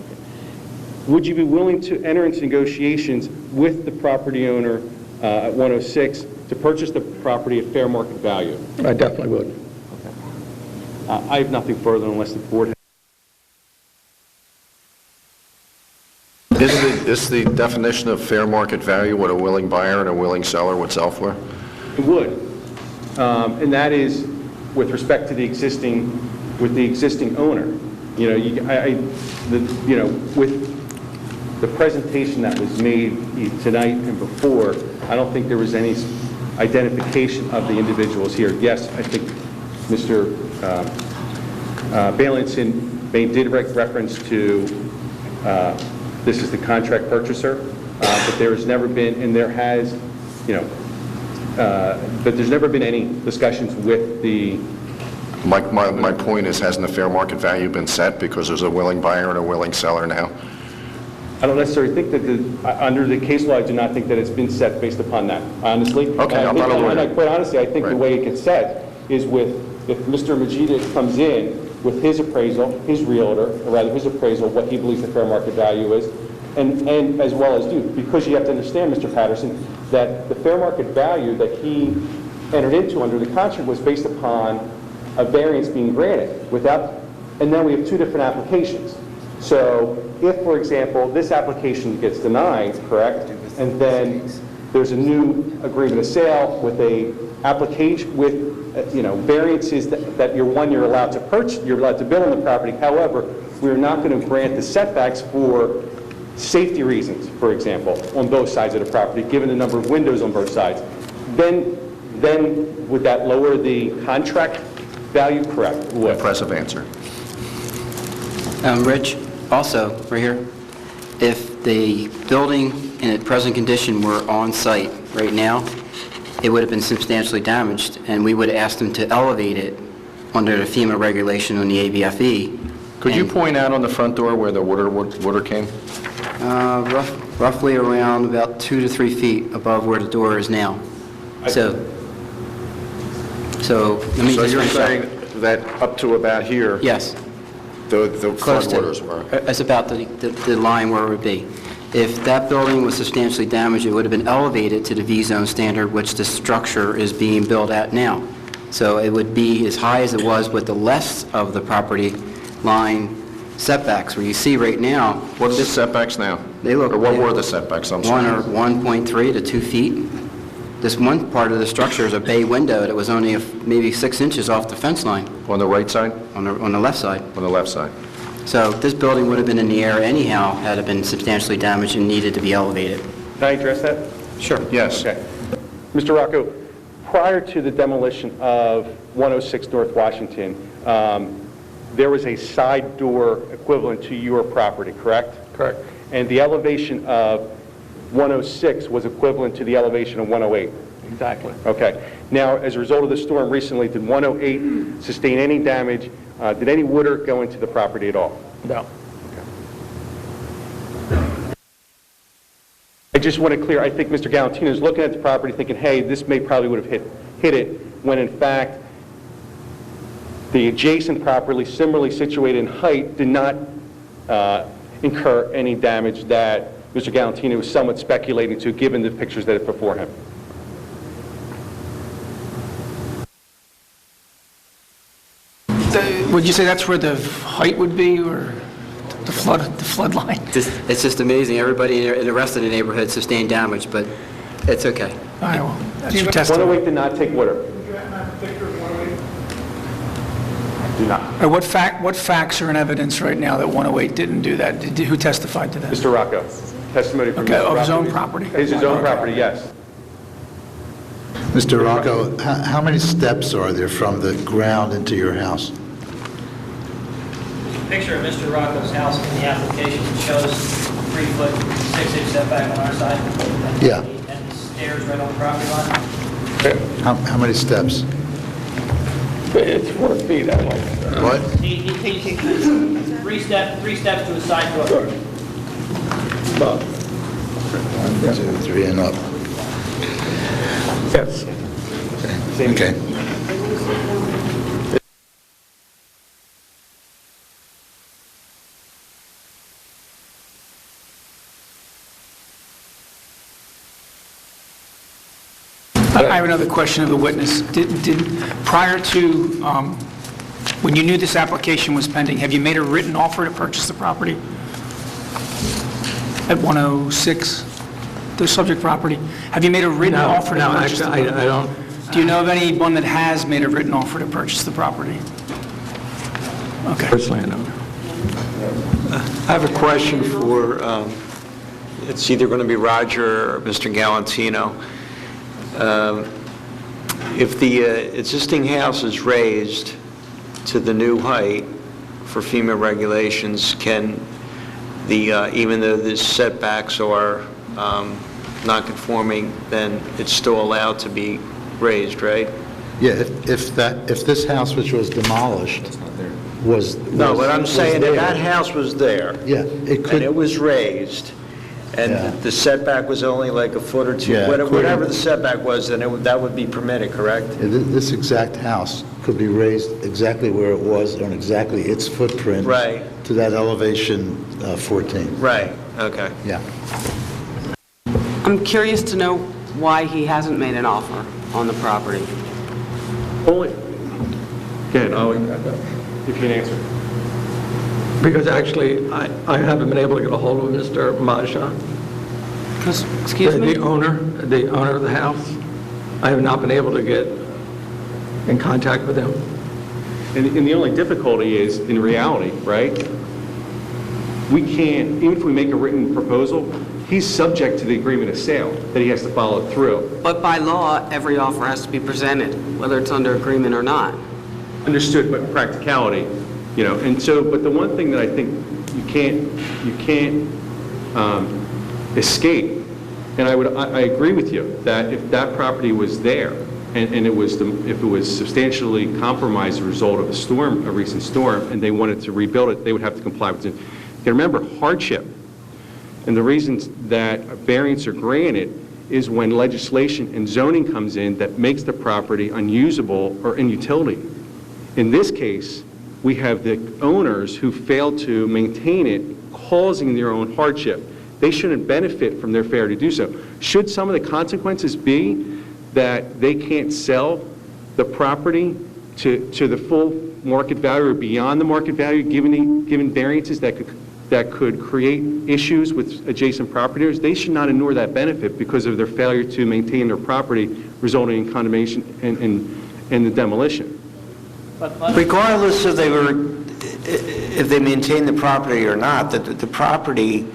Speaker 21: Would you be willing to enter into negotiations with the property owner at 106 to purchase the property at fair market value?
Speaker 7: I definitely would.
Speaker 21: Okay. I have nothing further unless the board has...
Speaker 1: Is the definition of fair market value what a willing buyer and a willing seller would sell for?
Speaker 21: It would. And that is with respect to the existing owner. With the presentation that was made tonight and before, I don't think there was any identification of the individuals here. Yes, I think Mr. Bailenson did reference to this is the contract purchaser, but there has never been, and there has, but there's never been any discussions with the...
Speaker 1: My point is, hasn't the fair market value been set because there's a willing buyer and a willing seller now?
Speaker 21: I don't necessarily think that under the case law, I do not think that it's been set based upon that, honestly.
Speaker 1: Okay, I'm not aware.
Speaker 21: Quite honestly, I think the way it gets set is if Mr. Majida comes in with his appraisal, his realtor, or rather his appraisal, what he believes the fair market value is, and as well as you, because you have to understand, Mr. Patterson, that the fair market value that he entered into under the contract was based upon a variance being granted and then we have 2 different applications. So if, for example, this application gets denied, correct, and then there's a new agreement of sale with a application with, variances that you're allowed to purchase, you're allowed to build on the property. However, we're not going to grant the setbacks for safety reasons, for example, on both sides of the property, given the number of windows on both sides. Then would that lower the contract value? Correct.
Speaker 1: Impressive answer.
Speaker 19: Rich, also, right here, if the building in its present condition were on site right now, it would have been substantially damaged, and we would have asked them to elevate it under the FEMA regulation on the ABFE.
Speaker 1: Could you point out on the front door where the water came?
Speaker 19: Roughly around about 2 to 3 feet above where the door is now. So let me just
Speaker 1: you're
Speaker 19: finish up.
Speaker 1: saying that up to about here?
Speaker 19: Yes.
Speaker 1: The
Speaker 19: Close to-
Speaker 1: floodwaters were?
Speaker 19: It's about the line where it would be. If that building was substantially damaged, it would have been elevated to the V-zone standard, which the structure is being built at now. So it would be as high as it was with the less of the property line setbacks, where you see right now...
Speaker 1: What are the setbacks now?
Speaker 19: What
Speaker 1: were the setbacks? I'm sorry.
Speaker 19: 1.3 to 2 feet. This one part of the structure is a bay window that was only maybe 6 inches off the fence line.
Speaker 1: On the right side?
Speaker 19: On the left side.
Speaker 1: On the left side.
Speaker 19: So this building would have been in the air anyhow had it been substantially damaged and needed to be elevated.
Speaker 21: Can I address that?
Speaker 19: Sure.
Speaker 1: Yes.
Speaker 21: Okay. Mr. Rocco, prior to the demolition of 106 North Washington, there was a side door equivalent to your property, correct?
Speaker 7: Correct.
Speaker 21: And the elevation of 106 was equivalent to the elevation of 108. Exactly. Okay. Now, as a result of the storm recently, did 108 sustain any damage? Did any water go into the property at all? No. I just want to clear, I think Mr. Galantino is looking at the property thinking, hey, this may probably would have hit it, when in fact, the adjacent property, similarly situated in height, did not incur any damage that Mr. Galantino was somewhat speculating to, given the pictures that are before him.
Speaker 2: Would you say that's where the height would be, or the flood line?
Speaker 19: It's just amazing. Everybody in the rest of the neighborhood sustained damage, but it's okay.
Speaker 2: All right, well, that's your testimony.
Speaker 21: 108 did not take water. Do not.
Speaker 2: What facts are in evidence right now that 108 didn't do that? Who testified to that?
Speaker 21: Mr. Rocco, testimony from
Speaker 2: Okay,
Speaker 21: Mr.
Speaker 2: of his
Speaker 21: Rocco.
Speaker 2: own property?
Speaker 21: His own property, yes.
Speaker 5: Mr. Rocco, how many steps are there from the ground into your house?
Speaker 6: Picture of Mr. Rocco's house in the application shows 3-foot, 6-inch setback on our side.
Speaker 5: Yeah.
Speaker 6: And the stairs right on the property line.
Speaker 5: How many steps?
Speaker 7: It's 4 feet that way.
Speaker 5: What?
Speaker 6: He three steps to his side door.
Speaker 5: 1, 2, 3, and up.
Speaker 7: Yes.
Speaker 5: Okay.
Speaker 2: I have another question of the witness. Prior to, when you knew this application was pending, have you made a written offer to purchase the property? At 106, the subject property? Have you made a written offer to purchase the property?
Speaker 7: No, I don't.
Speaker 2: Do you know of anyone that has made a written offer to purchase the property? Okay.
Speaker 7: Personally, I don't.
Speaker 13: I have a question for, it's either going to be Roger or Mr. Galantino. If the existing house is raised to the new height for FEMA regulations, can even though the setbacks are non-conforming, then it's still allowed to be raised, right?
Speaker 5: Yeah, if this house, which was demolished, was...
Speaker 13: No, but I'm saying if that house was there.
Speaker 5: Yeah, it could...
Speaker 13: And it was raised, and the setback was only like a foot or two, whatever the setback was, then that would be permitted, correct?
Speaker 5: This exact house could be raised exactly where it was on exactly its footprint.
Speaker 13: Right.
Speaker 5: To that elevation 14.
Speaker 13: Right, okay.
Speaker 5: Yeah.
Speaker 9: I'm curious to know why he hasn't made an offer on the property.
Speaker 21: Only, again, if you can answer.
Speaker 7: Because actually, I haven't been able to get a hold of Mr. Maja.
Speaker 9: Excuse me?
Speaker 7: The owner of the house. I have not been able to get in contact with him.
Speaker 21: And the only difficulty is, in reality, right, we can't, even if we make a written proposal, he's subject to the agreement of sale, that he has to follow through.
Speaker 9: But by law, every offer has to be presented, whether it's under agreement or not.
Speaker 21: Understood, but practicality, you know, and so, but the one thing that I think you can't escape, and I agree with you, that if that property was there, and if it was substantially compromised as a result of a recent storm, and they wanted to rebuild it, they would have to comply with it. You can remember, hardship, and the reasons that variants are granted is when legislation and zoning comes in that makes the property unusable or inutility. In this case, we have the owners who failed to maintain it, causing their own hardship. They shouldn't benefit from their failure to do so. Should some of the consequences be that they can't sell the property to the full market value or beyond the market value, given variances that could create issues with adjacent property owners, they should not ignore that benefit because of their failure to maintain their property, resulting in condemnation and the demolition.
Speaker 13: Regardless if they maintain the property or not, the property,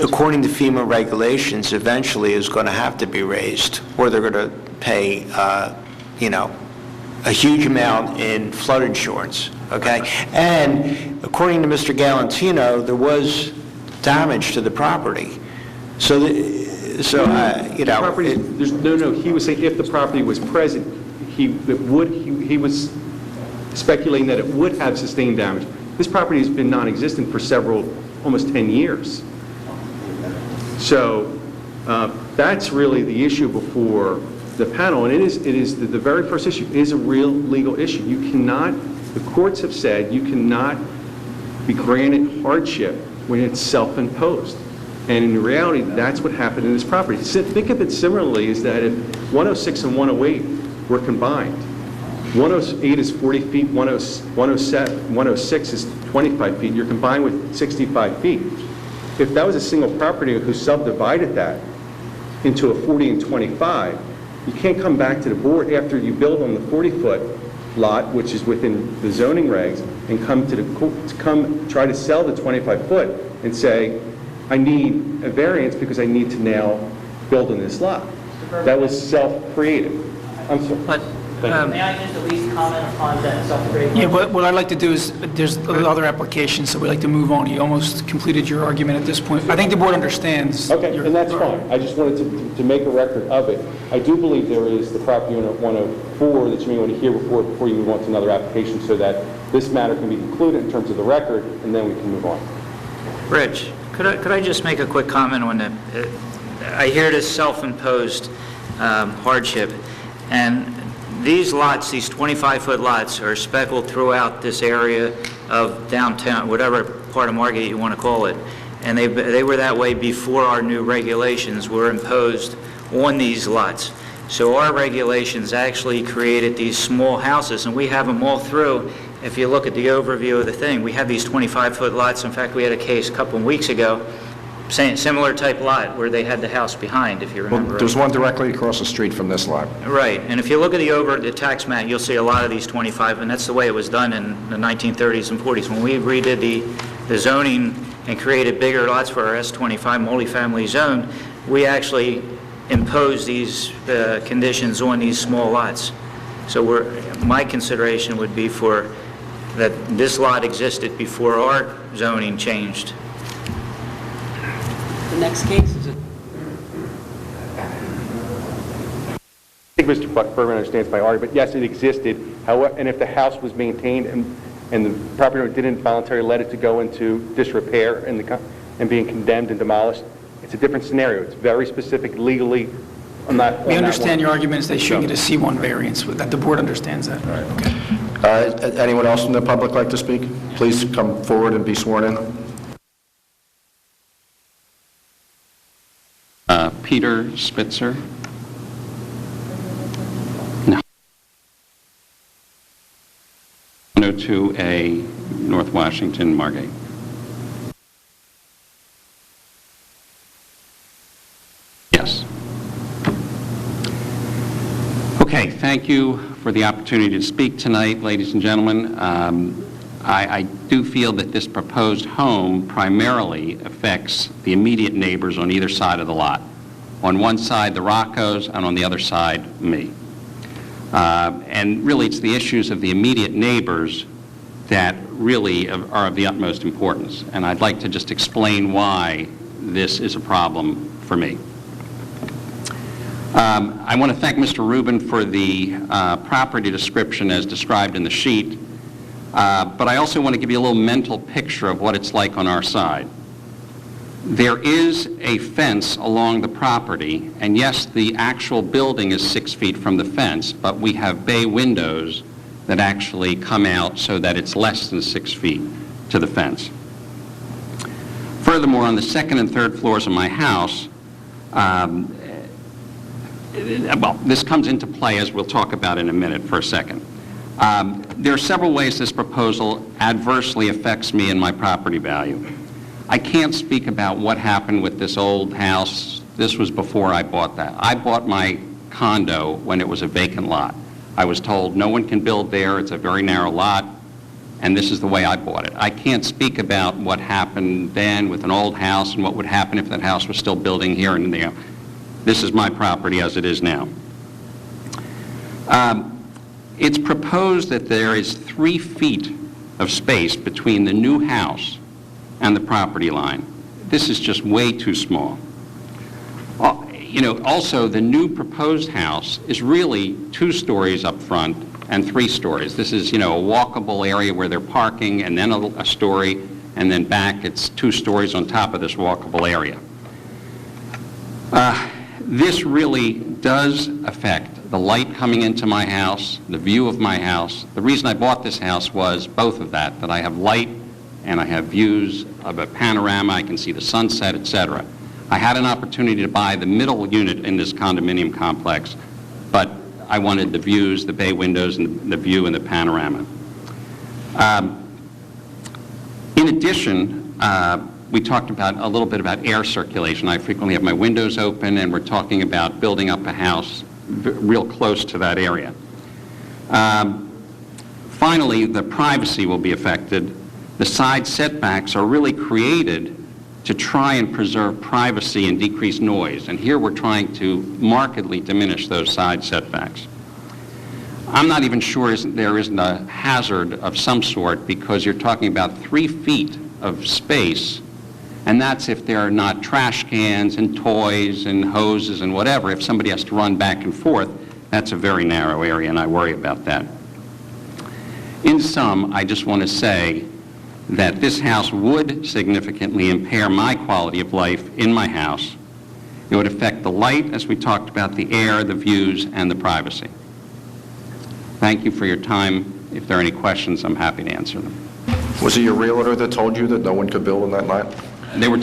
Speaker 13: according to FEMA regulations, eventually is going to have to be raised, or they're going to pay, a huge amount in flood insurance, okay? And according to Mr. Galantino, there was damage to the property.
Speaker 21: So, he was saying if the property was present, he was speculating that it would have sustained damage. This property has been non-existent for almost 10 years. So that's really the issue before the panel, and it is the very first issue is a real legal issue. You cannot, the courts have said, you cannot be granted hardship when it's self-imposed. And in reality, that's what happened in this property. Think of it similarly, is that if 106 and 108 were combined, 108 is 40 feet, 106 is 25 feet, you're combined with 65 feet. If that was a single property who subdivided that into a 40 and 25, you can't come back to the board after you build on the 40-foot lot, which is within the zoning regs, and come try to sell the 25-foot and say, I need a variance because I need to now build on this lot. That was self-created. I'm sorry.
Speaker 6: May I just at least comment upon that self-created?
Speaker 2: Yeah, but what I'd like to do is, there's other applications, so we'd like to move on. You almost completed your argument at this point. I think the board understands.
Speaker 21: Okay, and that's fine. I just wanted to make a record of it. I do believe there is the property owner 104 that you may want to hear before you move on to another application, so that this matter can be concluded in terms of the record, and then we can move on.
Speaker 15: Rich, could I just make a quick comment on that? I hear this self-imposed hardship, and these lots, these 25-foot lots, are speckled throughout this area of downtown, whatever part of Margate you want to call it, and they were that way before our new regulations were imposed on these lots. So our regulations actually created these small houses, and we have them all through. If you look at the overview of the thing, we have these 25-foot lots. In fact, we had a case a couple of weeks ago, similar type lot, where they had the house behind, if you remember.
Speaker 1: Well, there's one directly across the street from this lot.
Speaker 15: Right, and if you look at the tax map, you'll see a lot of these 25, and that's the way it was done in the 1930s and 40s. When we redid the zoning and created bigger lots for our S25 multifamily zone, we actually imposed these conditions on these small lots. So my consideration would be that this lot existed before our zoning changed.
Speaker 9: The next case is
Speaker 21: I think Mr. Bergman understands my argument. Yes, it existed. However, and if the house was maintained and the property owner didn't voluntarily let it to go into disrepair and being condemned and demolished, it's a different scenario. It's very specific legally.
Speaker 2: We understand your argument is they shouldn't get a C1 variance, that the board understands that.
Speaker 1: Okay. Anyone else from the public like to speak? Please come forward and be sworn in.
Speaker 16: Peter Spitzer. No. 102A North Washington, Margate. Yes. Okay, thank you for the opportunity to speak tonight, ladies and gentlemen. I do feel that this proposed home primarily affects the immediate neighbors on either side of the lot. On one side, the Roccos, and on the other side, me. And really, it's the issues of the immediate neighbors that really are of the utmost importance. And I'd like to just explain why this is a problem for me. I want to thank Mr. Rubin for the property description as described in the sheet, but I also want to give you a little mental picture of what it's like on our side. There is a fence along the property, and yes, the actual building is 6 feet from the fence, but we have bay windows that actually come out so that it's less than 6 feet to the fence. Furthermore, on the second and third floors of my house, well, this comes into play as we'll talk about in a minute for a second. There are several ways this proposal adversely affects me and my property value. I can't speak about what happened with this old house. This was before I bought that. I bought my condo when it was a vacant lot. I was told no one can build there, it's a very narrow lot, and this is the way I bought it. I can't speak about what happened then with an old house and what would happen if that house was still building here and there. This is my property as it is now. It's proposed that there is 3 feet of space between the new house and the property line. This is just way too small. Also, the new proposed house is really 2 stories up front and 3 stories. This is, a walkable area where they're parking, and then a story, and then back it's 2 stories on top of this walkable area. This really does affect the light coming into my house, the view of my house. The reason I bought this house was both of that I have light and I have views of a panorama, I can see the sunset, etc. I had an opportunity to buy the middle unit in this condominium complex, but I wanted the views, the bay windows, and the view and the panorama. In addition, we talked a little bit about air circulation. I frequently have my windows open, and we're talking about building up a house real close to that area. Finally, the privacy will be affected. The side setbacks are really created to try and preserve privacy and decrease noise, and here we're trying to markedly diminish those side setbacks. I'm not even sure there isn't a hazard of some sort, because you're talking about 3 feet of space, and that's if there are not trash cans and toys and hoses and whatever. If somebody has to run back and forth, that's a very narrow area, and I worry about that. In sum, I just want to say that this house would significantly impair my quality of life in my house. It would affect the light, as we talked about, the air, the views, and the privacy. Thank you for your time. If there are any questions, I'm happy to answer them.
Speaker 1: Was it your realtor that told you that no one could build on that lot?
Speaker 16: I was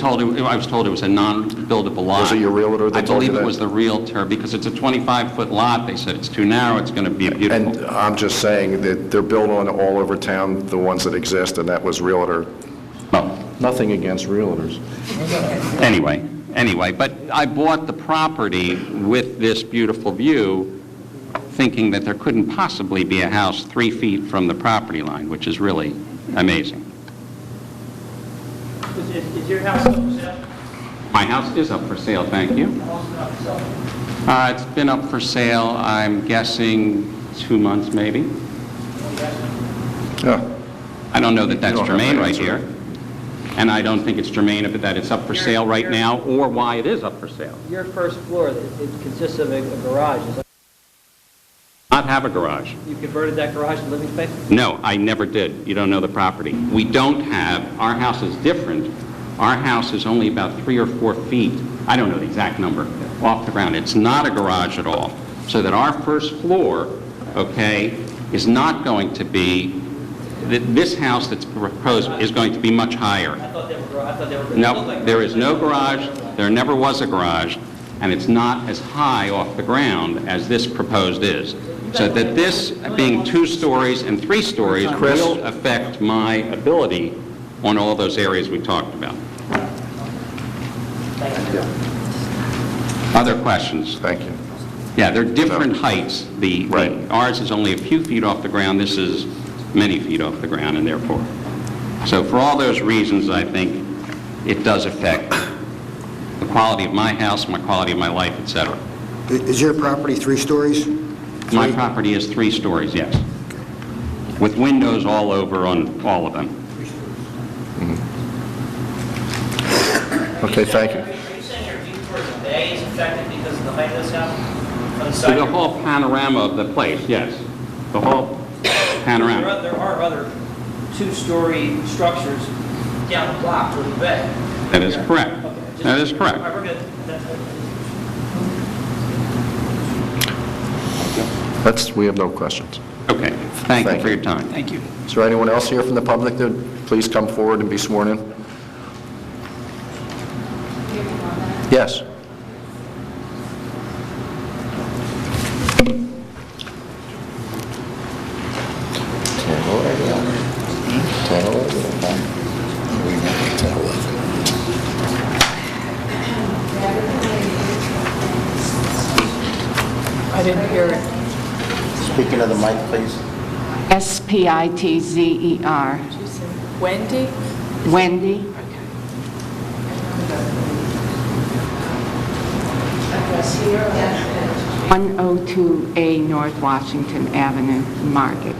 Speaker 16: told it was a non-buildable lot.
Speaker 1: Was it your realtor that told you that?
Speaker 16: I believe it was the realtor, because it's a 25-foot lot. They said it's too narrow, it's going to be beautiful.
Speaker 1: And I'm just saying that they're built on all over town, the ones that exist, and that was realtor.
Speaker 16: Well,
Speaker 1: nothing against realtors.
Speaker 16: Anyway, but I bought the property with this beautiful view, thinking that there couldn't possibly be a house 3 feet from the property line, which is really amazing.
Speaker 6: Is your house up for sale?
Speaker 16: My house is up for sale, thank you.
Speaker 6: How long has it been up for sale?
Speaker 16: It's been up for sale, I'm guessing 2 months maybe.
Speaker 1: Yeah.
Speaker 16: I don't know that that's germane right here. And I don't think it's germane that it's up for sale right now, or why it is up for sale.
Speaker 6: Your first floor, it consists of a garage. Is that
Speaker 16: Not have a garage.
Speaker 6: you converted that garage to living space?
Speaker 16: No, I never did. You don't know the property. We don't have, our house is different. Our house is only about 3 or 4 feet, I don't know the exact number, off the ground. It's not a garage at all. So that our first floor, okay, is not going to be, this house that's proposed is going to be much higher.
Speaker 6: I thought they were
Speaker 16: No, there is no garage, there never was a garage, and it's not as high off the ground as this proposed is. So that this being 2 stories and 3 stories will affect my ability on all those areas we talked about. Other questions?
Speaker 1: Thank you.
Speaker 16: Yeah, they're different heights. Ours is only a few feet off the ground, this is many feet off the ground, and therefore. So for all those reasons, I think it does affect the quality of my house, my quality of my life, etc.
Speaker 11: Is your property 3 stories?
Speaker 16: My property is 3 stories, yes, with windows all over on all of them.
Speaker 1: Okay, thank you.
Speaker 6: Are you saying your view towards the bay is affected because of the height of this house? From the
Speaker 16: So
Speaker 6: side?
Speaker 16: the whole panorama of the place, yes, the whole panorama.
Speaker 6: There are other 2-story structures down the block toward the bay.
Speaker 16: That is correct. That is correct.
Speaker 6: All right, we're good.
Speaker 1: We have no questions.
Speaker 16: Okay, thank you for your time.
Speaker 2: Thank you.
Speaker 1: Is there anyone else here from the public that please come forward and be sworn in? Yes.
Speaker 4: I didn't hear it.
Speaker 3: Speaking of the mic, please.
Speaker 8: Spitzer.
Speaker 4: Wendy?
Speaker 8: Wendy. 102A North Washington Avenue, Market.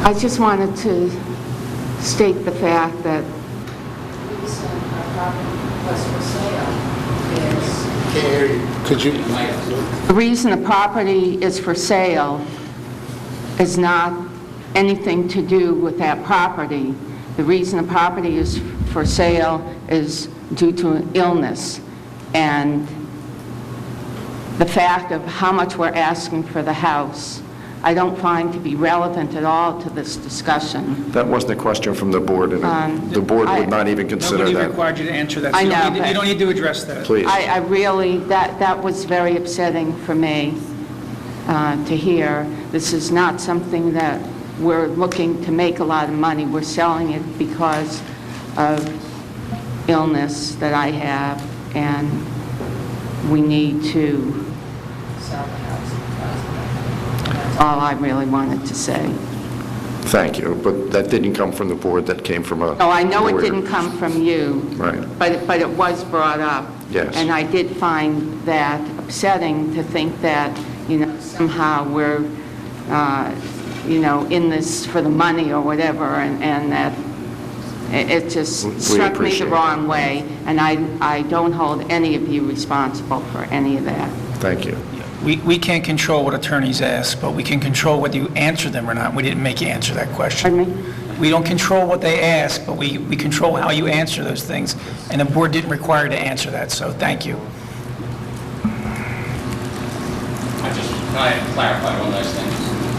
Speaker 8: I just wanted to state the fact that the reason the property is for sale is not anything to do with that property. The reason the property is for sale is due to an illness. And the fact of how much we're asking for the house, I don't find to be relevant at all to this discussion.
Speaker 1: That wasn't a question from the board, and the board would not even consider
Speaker 2: Nobody
Speaker 1: that.
Speaker 2: required you to answer that.
Speaker 8: I
Speaker 2: so
Speaker 8: know,
Speaker 2: you don't need to address that.
Speaker 1: Please.
Speaker 8: I really, that was very upsetting for me to hear. This is not something that we're looking to make a lot of money. We're selling it because of illness that I have, and we need to sell the house. That's all I really wanted to say.
Speaker 1: Thank you, but that didn't come from the board, that came from a
Speaker 8: Oh, I know it
Speaker 1: lawyer.
Speaker 8: didn't come from you.
Speaker 1: Right.
Speaker 8: But it was brought up.
Speaker 1: Yes.
Speaker 8: And I did find that upsetting to think that, somehow we're, in this for the money or whatever, and that it just
Speaker 1: We
Speaker 8: struck me
Speaker 1: appreciate
Speaker 8: the wrong way, and I don't hold any of you responsible for any of that.
Speaker 1: Thank you.
Speaker 2: We can't control what attorneys ask, but we can control whether you answer them or not. We didn't make you answer that question.
Speaker 8: Pardon me?
Speaker 2: We don't control what they ask, but we control how you answer those things, and the board didn't require you to answer that, so thank you.
Speaker 16: Can I clarify one last thing?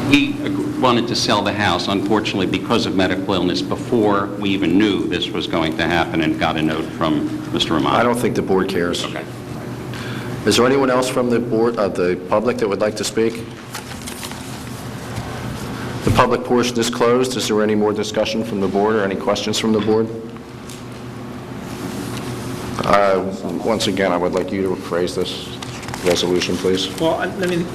Speaker 16: We wanted to sell the house, unfortunately, because of medical illness before we even knew this was going to happen and got a note from Mr. Romano.
Speaker 1: I don't think the board cares.
Speaker 16: Okay.
Speaker 1: Is there anyone else from the board, the public that would like to speak? The public portion is closed. Is there any more discussion from the board or any questions from the board? Once again, I would like you to phrase this resolution, please.
Speaker 2: Well, let me,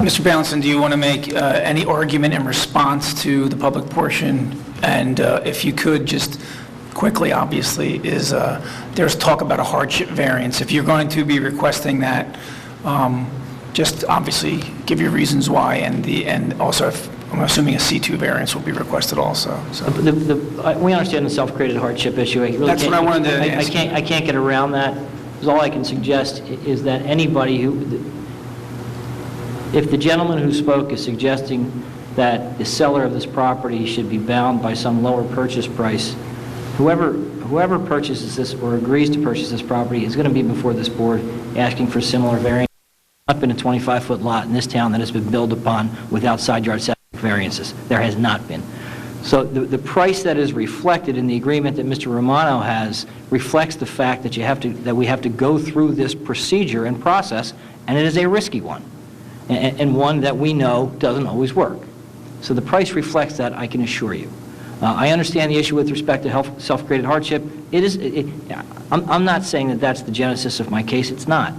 Speaker 2: Mr. Balanson, do you want to make any argument in response to the public portion? And if you could, just quickly, obviously, is there's talk about a hardship variance. If you're going to be requesting that, just obviously give your reasons why, and also, I'm assuming a C2 variance will be requested also. So.
Speaker 6: We understand the self-created hardship issue.
Speaker 2: That's what I wanted to ask.
Speaker 6: I can't get around that. Because all I can suggest is that anybody if the gentleman who spoke is suggesting that the seller of this property should be bound by some lower purchase price, whoever purchases this or agrees to purchase this property is going to be before this board asking for similar variance. There's not been a 25-foot lot in this town that has been built upon without side yard setback variances. There has not been. So the price that is reflected in the agreement that Mr. Romano has reflects the fact that we have to go through this procedure and process, and it is a risky one, and one that we know doesn't always work. So the price reflects that, I can assure you. I understand the issue with respect to self-created hardship. I'm not saying that that's the genesis of my case. It's not.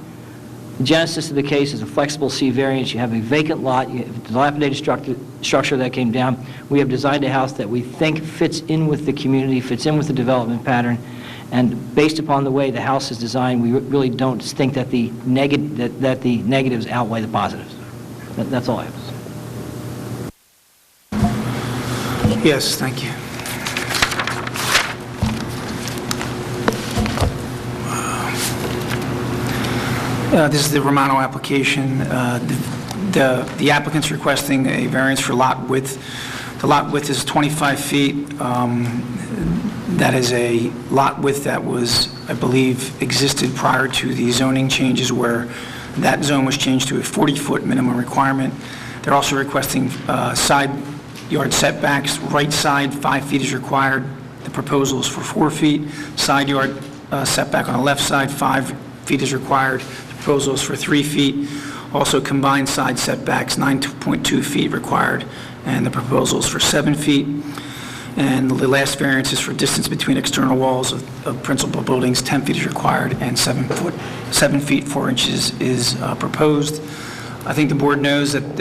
Speaker 6: The genesis of the case is a flexible C variance. You have a vacant lot, you have a dilapidated structure that came down. We have designed a house that we think fits in with the community, fits in with the development pattern, and based upon the way the house is designed, we really don't think that the negatives outweigh the positives. That's all I have to say.
Speaker 2: Yes, thank you. This is the Romano application. The applicant's requesting a variance for lot width. The lot width is 25 feet. That is a lot width that was, I believe, existed prior to the zoning changes where that zone was changed to a 40-foot minimum requirement. They're also requesting side yard setbacks. Right side, 5 feet is required. The proposal is for 4 feet. Side yard setback on the left side, 5 feet is required. The proposal is for 3 feet. Also combined side setbacks, 9.2 feet required, and the proposal is for 7 feet. And the last variance is for distance between external walls of principal buildings, 10 feet is required, and 7 feet 4 inches is proposed. I think the board knows that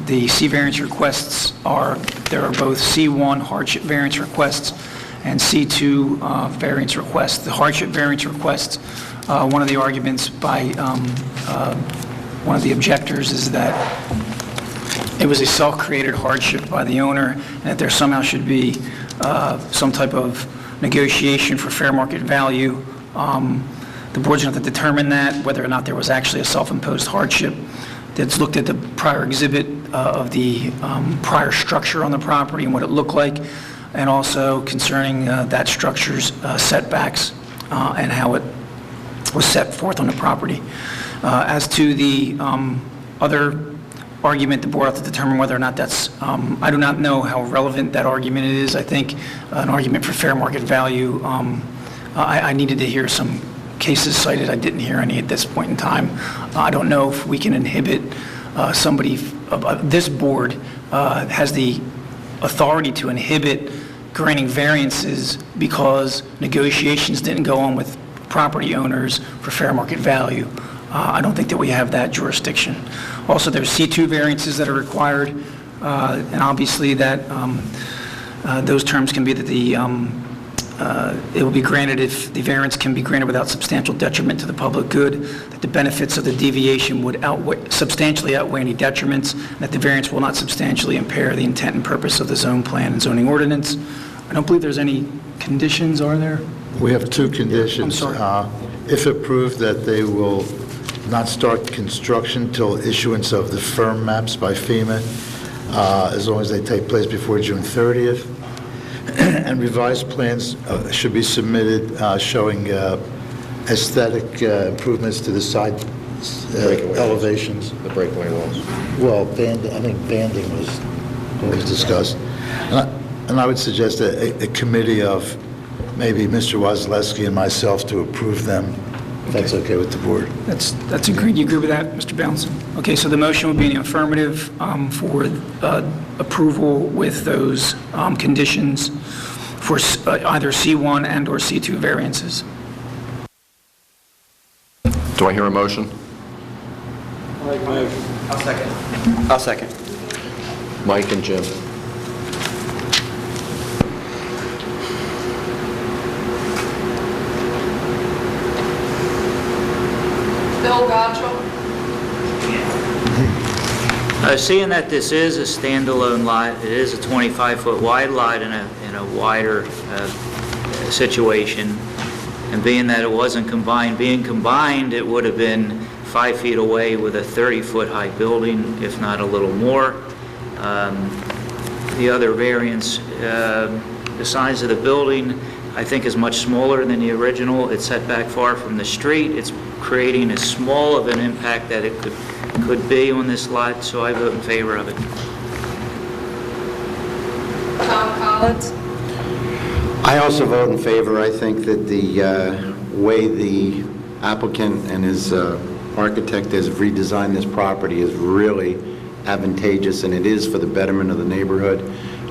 Speaker 2: the C variance requests there are both C1 hardship variance requests and C2 variance requests. The hardship variance requests, one of the arguments by one of the objectors is that it was a self-created hardship by the owner, and that there somehow should be some type of negotiation for fair market value. The board's going to have to determine that, whether or not there was actually a self-imposed hardship. That's looked at the prior exhibit of the prior structure on the property and what it looked like, and also concerning that structure's setbacks and how it was set forth on the property. As to the other argument, the board have to determine whether or not that's, I do not know how relevant that argument is. I think an argument for fair market value, I needed to hear some cases cited. I didn't hear any at this point in time. I don't know if we can inhibit somebody, this board has the authority to inhibit granting variances because negotiations didn't go on with property owners for fair market value. I don't think that we have that jurisdiction. Also, there's C2 variances that are required, and obviously that those terms can be that the it will be granted if the variance can be granted without substantial detriment to the public good, that the benefits of the deviation would substantially outweigh any detriments, and that the variance will not substantially impair the intent and purpose of the zone plan and zoning ordinance. I don't believe there's any conditions, are there?
Speaker 5: We have two conditions.
Speaker 2: I'm sorry.
Speaker 5: If approved, that they will not start construction till issuance of the firm maps by FEMA, as long as they take place before June 30th. And revised plans should be submitted showing aesthetic improvements to the side elevations.
Speaker 1: The breakaway walls.
Speaker 5: Well, I think banding was discussed. And I would suggest a committee of maybe Mr. Wozleski and myself to approve them, if that's okay with the board.
Speaker 2: That's agreed. You agree with that, Mr. Balanson? Okay, so the motion would be in the affirmative for approval with those conditions for either C1 and or C2 variances.
Speaker 1: Do I hear a motion?
Speaker 19: I'll second.
Speaker 1: Mike and Jim.
Speaker 4: Bill Gotchell?
Speaker 15: Seeing that this is a standalone lot, it is a 25-foot wide lot in a wider situation, and being that it wasn't combined, it would have been 5 feet away with a 30-foot high building, if not a little more. The other variance, the size of the building, I think is much smaller than the original. It's set back far from the street. It's creating as small of an impact that it could be on this lot, so I vote in favor of it.
Speaker 4: Tom Collins?
Speaker 3: I also vote in favor. I think that the way the applicant and his architect has redesigned this property is really advantageous, and it is for the betterment of the neighborhood.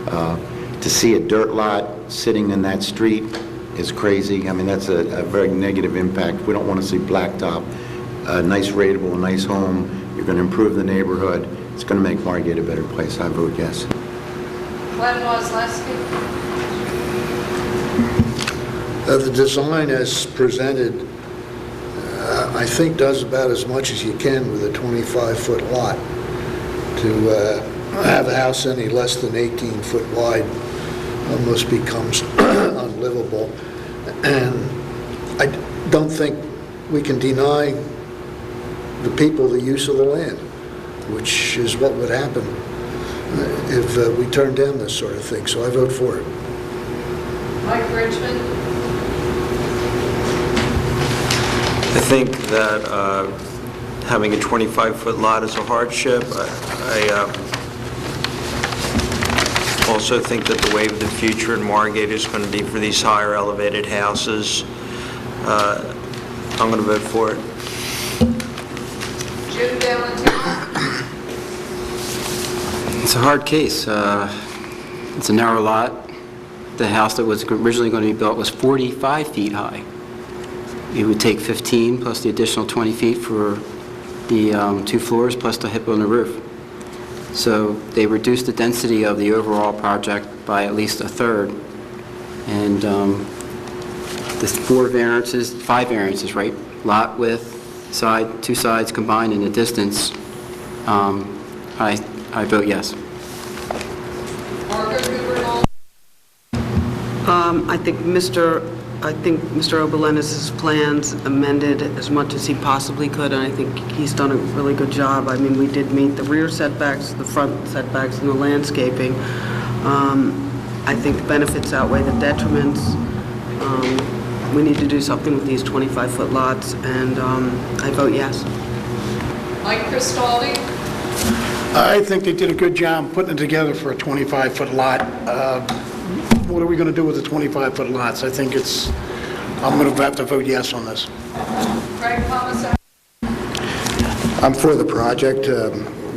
Speaker 3: To see a dirt lot sitting in that street is crazy. I mean, that's a very negative impact. We don't want to see blacktop. A nice rateable, nice home. You're going to improve the neighborhood. It's going to make Margate a better place. I vote yes.
Speaker 4: Glenn Wozleski?
Speaker 12: The design as presented, I think does about as much as you can with a 25-foot lot. To have a house any less than 18 foot wide almost becomes unlivable. And I don't think we can deny the people the use of the land, which is what would happen if we turn down this sort of thing. So I vote for it.
Speaker 4: Mike Richmond?
Speaker 10: I think that having a 25-foot lot is a hardship. I also think that the wave of the future in Margate is going to be for these higher elevated houses. I'm going to vote for it.
Speaker 4: Jim Valentino?
Speaker 19: It's a hard case. It's a narrow lot. The house that was originally going to be built was 45 feet high. It would take 15 plus the additional 20 feet for the 2 floors plus the hip on the roof. So they reduced the density of the overall project by at least a third. And the 5 variances, right? Lot width, 2 sides combined in the distance. I I vote yes.
Speaker 9: I think Mr. Oberlenis' plans amended as much as he possibly could, and I think he's done a really good job. I mean, we did meet the rear setbacks, the front setbacks, and the landscaping. I think the benefits outweigh the detriments. We need to do something with these 25-foot lots, and I vote yes.
Speaker 17: Mike Cristaldi?
Speaker 11: I think they did a good job putting it together for a 25-foot lot. What are we going to do with the 25-foot lots? I think I'm going to have to vote yes on this.
Speaker 17: Craig Commissar?
Speaker 11: I'm for the project.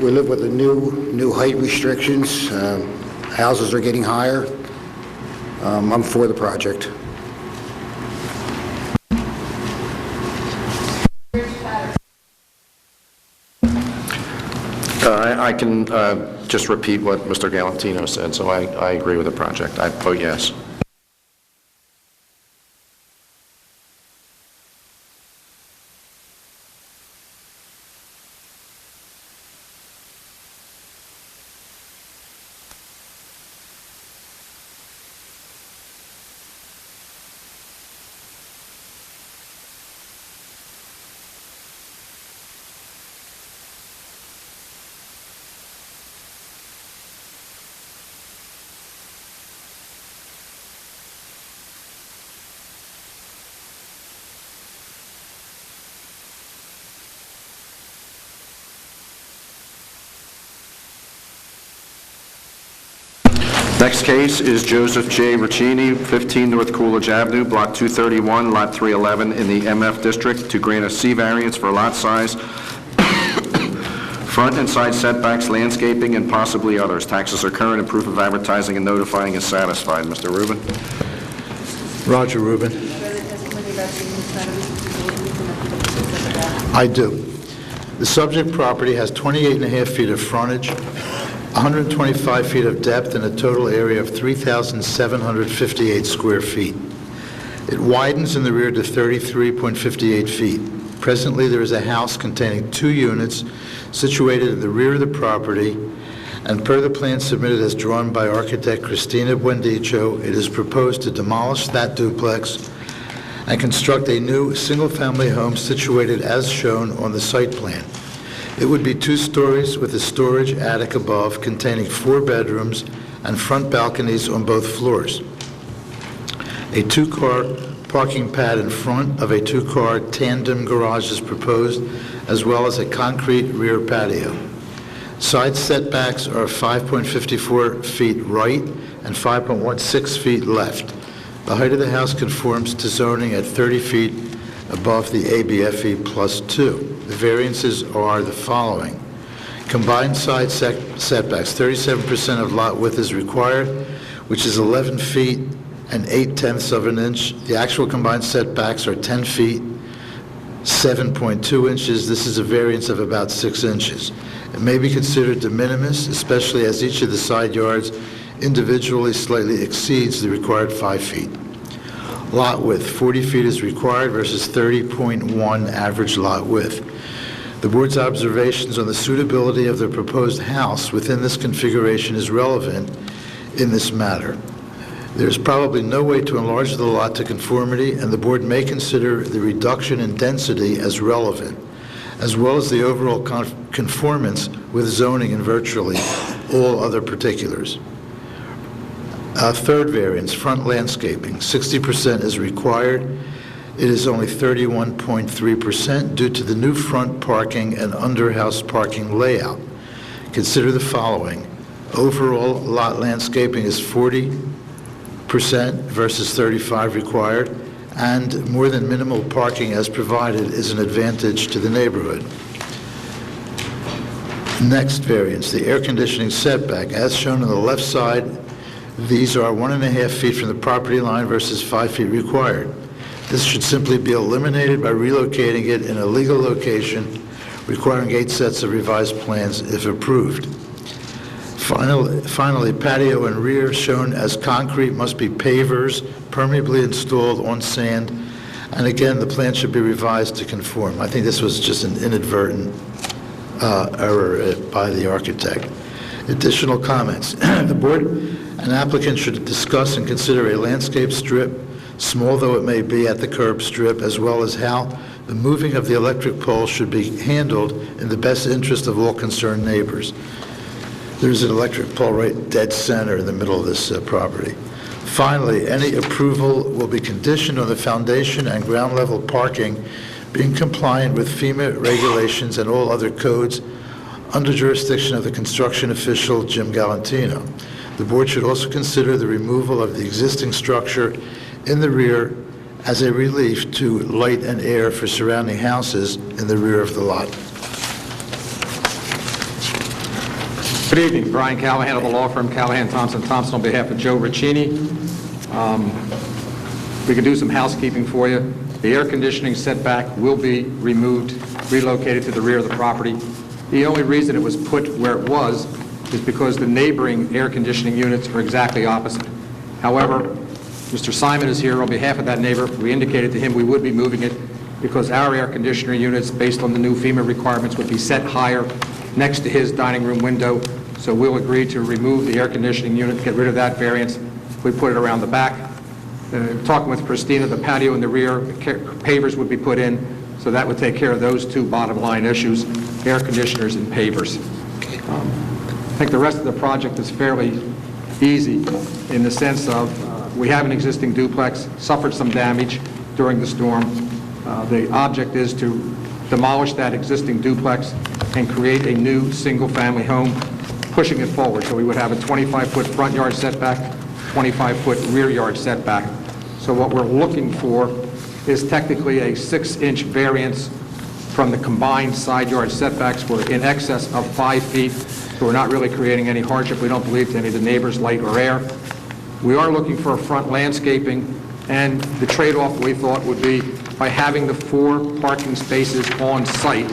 Speaker 11: We live with the new height restrictions. Houses are getting higher. I'm for the project.
Speaker 1: I can just repeat what Mr. Galantino said, so I agree with the project. I vote yes. Next case is Joseph J. Riccini, 15 North Coolidge Avenue, Block 231, Lot 311, in the MF District, to grant a C variance for lot size, front and side setbacks, landscaping, and possibly others. Taxes are current, and proof of advertising and notifying is satisfied. Mr. Rubin?
Speaker 5: Roger Rubin. I do. The subject property has 28.5 feet of frontage, 125 feet of depth, and a total area of 3,758 square feet. It widens in the rear to 33.58 feet. Presently, there is a house containing 2 units situated in the rear of the property, and per the plan submitted as drawn by architect Christina Buendicho, it is proposed to demolish that duplex and construct a new single-family home situated as shown on the site plan. It would be 2 stories with a storage attic above containing 4 bedrooms and front balconies on both floors. A 2-car parking pad in front of a 2-car tandem garage is proposed, as well as a concrete rear patio. Side setbacks are 5.54 feet right and 5.16 feet left. The height of the house conforms to zoning at 30 feet above the ABFE +2. The variances are the following. Combined side setbacks, 37% of lot width is required, which is 11 feet and 8/10ths of an inch. The actual combined setbacks are 10 feet, 7.2 inches. This is a variance of about 6 inches. It may be considered de minimis, especially as each of the side yards individually slightly exceeds the required 5 feet. Lot width, 40 feet is required versus 30.1 average lot width. The board's observations on the suitability of the proposed house within this configuration is relevant in this matter. There is probably no way to enlarge the lot to conformity, and the board may consider the reduction in density as relevant, as well as the overall conformance with zoning in virtually all other particulars. Third variance, front landscaping, 60% is required. It is only 31.3% due to the new front parking and under-house parking layout. Consider the following. Overall lot landscaping is 40% versus 35% required, and more than minimal parking as provided is an advantage to the neighborhood. Next variance, the air conditioning setback, as shown on the left side. These are 1.5 feet from the property line versus 5 feet required. This should simply be eliminated by relocating it in a legal location, requiring 8 sets of revised plans if approved. Finally, patio and rear shown as concrete must be pavers permeably installed on sand, and again, the plan should be revised to conform. I think this was just an inadvertent error by the architect. Additional comments. The board and applicant should discuss and consider a landscape strip, small though it may be, at the curb strip, as well as how the moving of the electric pole should be handled in the best interest of all concerned neighbors. There's an electric pole right dead center in the middle of this property. Finally, any approval will be conditioned on the foundation and ground level parking being compliant with FEMA regulations and all other codes under jurisdiction of the construction official, Jim Galantino. The board should also consider the removal of the existing structure in the rear as a relief to light and air for surrounding houses in the rear of the lot.
Speaker 18: Good evening. Brian Callahan of the law firm Callahan Thompson Thompson on behalf of Joe Riccini. We can do some housekeeping for you. The air conditioning setback will be removed, relocated to the rear of the property. The only reason it was put where it was is because the neighboring air conditioning units are exactly opposite. However, Mr. Simon is here on behalf of that neighbor. We indicated to him we would be moving it because our air conditioner units, based on the new FEMA requirements, would be set higher next to his dining room window. So we'll agree to remove the air conditioning unit, get rid of that variance. We put it around the back. Talking with Christina, the patio in the rear, pavers would be put in, so that would take care of those two bottom line issues, air conditioners and pavers. I think the rest of the project is fairly easy in the sense of we have an existing duplex, suffered some damage during the storm. The object is to demolish that existing duplex and create a new single-family home, pushing it forward. So we would have a 25-foot front yard setback, 25-foot rear yard setback. So what we're looking for is technically a 6-inch variance from the combined side yard setbacks. We're in excess of 5 feet, so we're not really creating any hardship, we don't believe, to any of the neighbors, light or air. We are looking for a front landscaping, and the trade-off we thought would be by having the 4 parking spaces on site.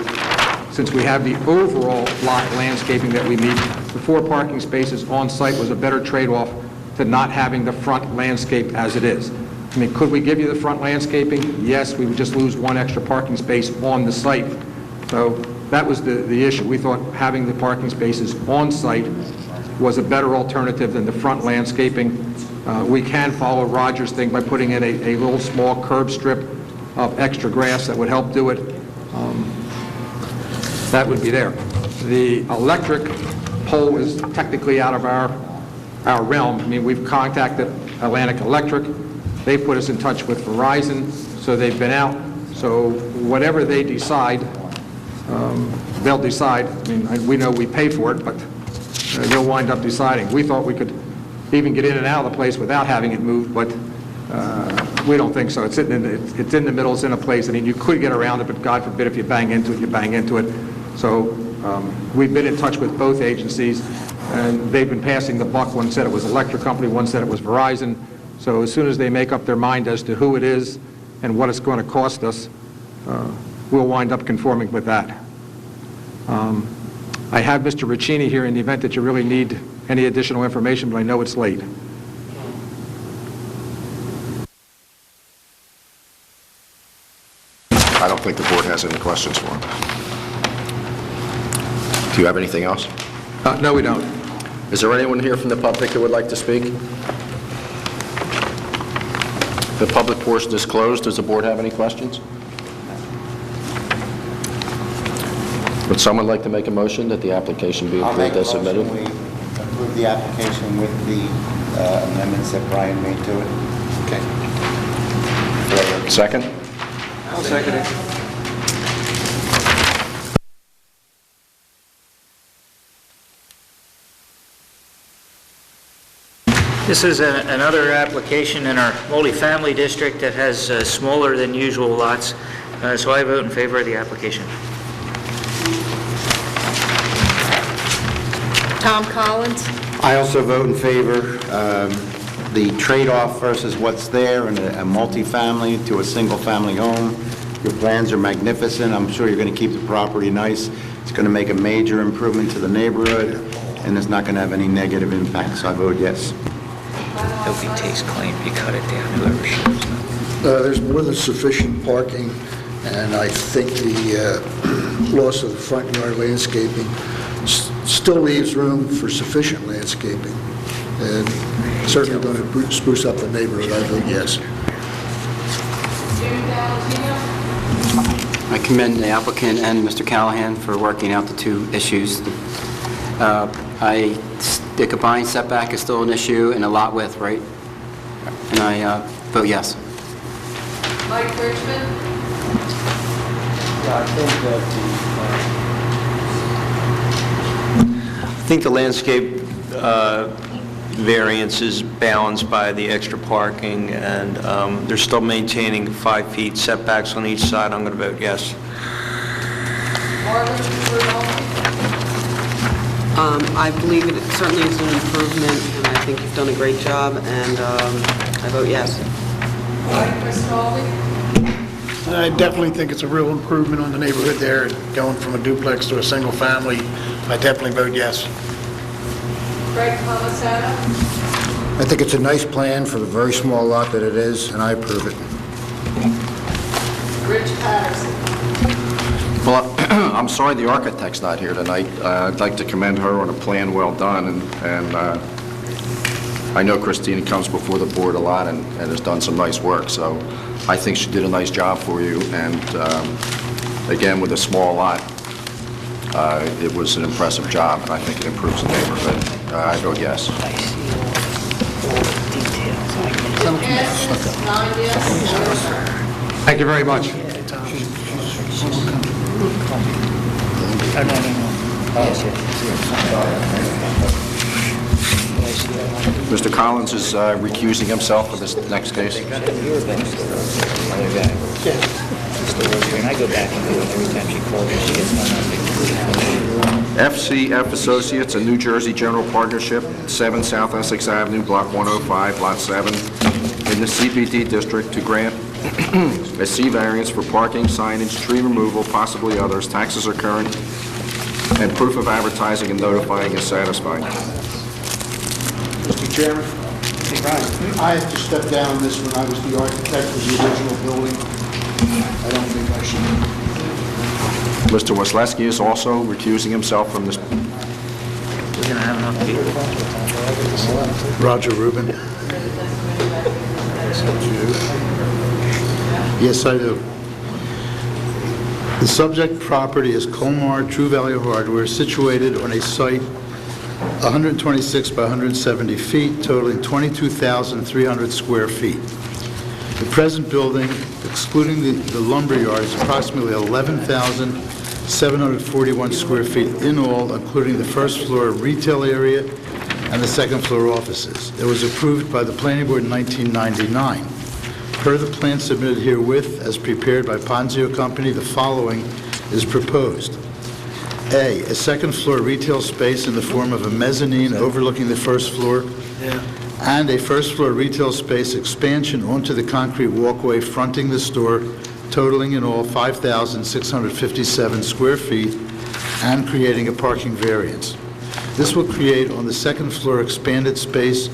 Speaker 18: Since we have the overall lot landscaping that we need, the 4 parking spaces on site was a better trade-off to not having the front landscape as it is. I mean, could we give you the front landscaping? Yes, we would just lose 1 extra parking space on the site. So that was the issue. We thought having the parking spaces on site was a better alternative than the front landscaping. We can follow Roger's thing by putting in a little small curb strip of extra grass that would help do it. That would be there. The electric pole is technically out of our realm. I mean, we've contacted Atlantic Electric. They put us in touch with Verizon, so they've been out. So whatever they decide, they'll decide. I mean, we know we pay for it, but they'll wind up deciding. We thought we could even get in and out of the place without having it moved, but we don't think so. It's in the middle, it's in a place. I mean, you could get around it, but God forbid if you bang into it, you bang into it. So we've been in touch with both agencies, and they've been passing the buck. One said it was electric company, one said it was Verizon. So as soon as they make up their mind as to who it is and what it's going to cost us, we'll wind up conforming with that. I have Mr. Riccini here in the event that you really need any additional information, but I know it's late.
Speaker 1: I don't think the board has any questions for him. Do you have anything else?
Speaker 18: No, we don't.
Speaker 1: Is there anyone here from the public that would like to speak? The public portion is closed. Does the board have any questions? Would someone like to make a motion that the application be approved as submitted?
Speaker 3: I'll make a motion we approve the application with the amendments that Brian made to it.
Speaker 1: Okay. Second?
Speaker 18: I'll second it.
Speaker 15: This is another application in our multifamily district that has smaller than usual lots, so I vote in favor of the application.
Speaker 4: Tom Collins?
Speaker 3: I also vote in favor. The trade-off versus what's there in a multifamily to a single-family home. Your plans are magnificent. I'm sure you're going to keep the property nice. It's going to make a major improvement to the neighborhood, and it's not going to have any negative impact, so I vote yes.
Speaker 15: Nobody takes claim, you cut it down, whoever shows up.
Speaker 12: There's more than sufficient parking And I think the loss of the front yard landscaping still leaves room for sufficient landscaping. And certainly going to spruce up the neighborhood, I vote yes.
Speaker 19: I commend the applicant and Mr. Callahan for working out the two issues. The combined setback is still an issue and a lot width, right? And I vote yes.
Speaker 17: Mike Richmond?
Speaker 10: I think the landscape variance is balanced by the extra parking, and they're still maintaining 5 feet setbacks on each side. I'm going to vote yes.
Speaker 17: Marvin Rinaldi?
Speaker 9: I believe it certainly is an improvement, and I think you've done a great job, and I vote yes.
Speaker 17: Mike Cristaldi?
Speaker 11: I definitely think it's a real improvement on the neighborhood there, going from a duplex to a single family. I definitely vote yes.
Speaker 17: Craig Palmisano?
Speaker 11: I think it's a nice plan for the very small lot that it is, and I approve it.
Speaker 17: Rich Patterson?
Speaker 1: Well, I'm sorry the architect's not here tonight. I'd like to commend her on a plan well done, and I know Christina comes before the board a lot and has done some nice work, so I think she did a nice job for you, and again, with a small lot, it was an impressive job, and I think it improves the neighborhood. I vote yes.
Speaker 17: Yes, 9 yes, 4 no.
Speaker 18: Thank you very much.
Speaker 1: Mr. Collins is recusing himself for this next case.
Speaker 14: And I go back and do it every time she calls her, she gets
Speaker 1: FCF Associates, a New Jersey general partnership, 7 South Essex Avenue, Block 105, Lot 7, in the CBD district to grant a C variance for parking, signage, tree removal, possibly others. Taxes are current, and proof of advertising and notifying is satisfied.
Speaker 11: Mr. Chairman, I had to step down this when I was the architect of the original building. I don't think I should.
Speaker 1: Mr. Wesleski is also recusing himself from this.
Speaker 15: We're going to have enough people.
Speaker 5: Roger Rubin. Yes, I do. The subject property is Colmar True Value Hardware, situated on a site 126 by 170 feet, totaling 22,300 square feet. The present building, excluding the lumber yard, is approximately 11,741 square feet in all, including the first floor retail area and the second floor offices. It was approved by the Planning Board in 1999. Per the plan submitted herewith, as prepared by Ponzio Company, the following is proposed. A second floor retail space in the form of a mezzanine overlooking the first floor, and a first floor retail space expansion onto the concrete walkway fronting the store, totaling in all 5,657 square feet, and creating a parking variance. This will create on the second floor expanded space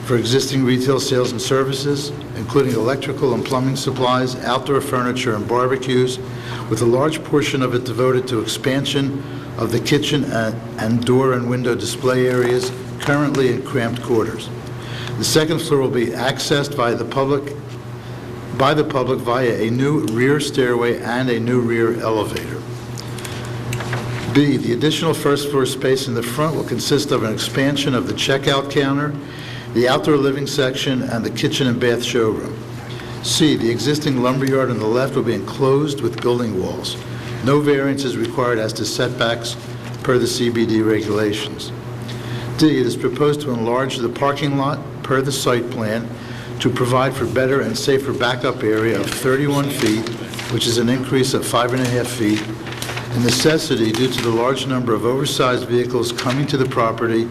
Speaker 5: for existing retail sales and services, including electrical and plumbing supplies, outdoor furniture, and barbecues, with a large portion of it devoted to expansion of the kitchen and door and window display areas currently in cramped quarters. The second floor will be accessed by the public via a new rear stairway and a new rear elevator. B, the additional first floor space in the front will consist of an expansion of the checkout counter, the outdoor living section, and the kitchen and bath showroom. C, the existing lumberyard on the left will be enclosed with building walls. No variance is required as to setbacks per the CBD regulations. D, it is proposed to enlarge the parking lot per the site plan to provide for better and safer backup area of 31 feet, which is an increase of 5.5 feet, a necessity due to the large number of oversized vehicles coming to the property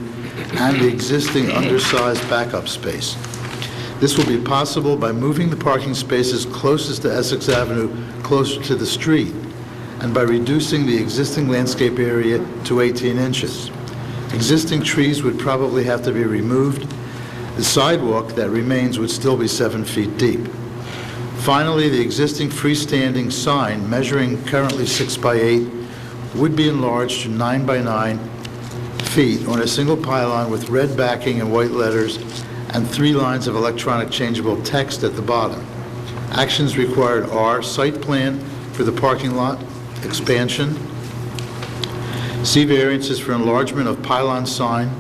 Speaker 5: and the existing undersized backup space. This will be possible by moving the parking spaces closest to Essex Avenue closer to the street and by reducing the existing landscape area to 18 inches. Existing trees would probably have to be removed. The sidewalk that remains would still be 7 feet deep. finally, the existing freestanding sign measuring currently 6 by 8 would be enlarged to 9 by 9 feet on a single pylon with red backing and white letters and 3 lines of electronic changeable text at the bottom. Actions required are site plan for the parking lot expansion, C variances for enlargement of pylon sign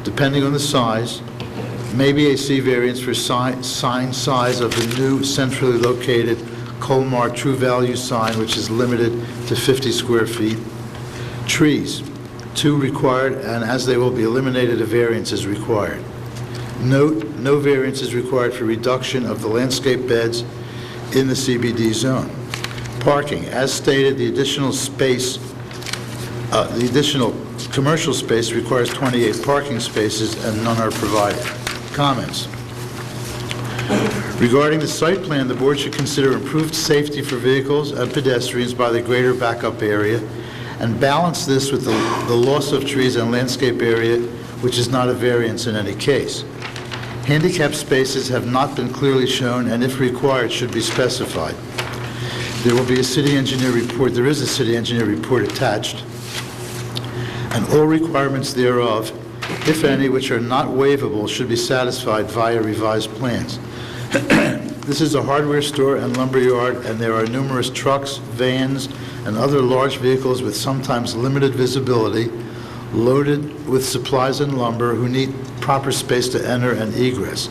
Speaker 5: depending on the size, maybe a C variance for sign size of the new centrally located Colmar True Value sign, which is limited to 50 square feet. Trees, 2 required, and as they will be eliminated, a variance is required. Note, no variance is required for reduction of the landscape beds in the CBD zone. Parking, as stated, the additional commercial space requires 28 parking spaces and none are provided. Comments? Regarding the site plan, the board should consider improved safety for vehicles and pedestrians by the greater backup area and balance this with the loss of trees and landscape area, which is not a variance in any case. Handicap spaces have not been clearly shown and if required should be specified. There will be a city engineer report, there is a city engineer report attached, and all requirements thereof, if any, which are not waivable, should be satisfied via revised plans. This is a hardware store and lumber yard, and there are numerous trucks, vans, and other large vehicles with sometimes limited visibility, loaded with supplies and lumber, who need proper space to enter and egress.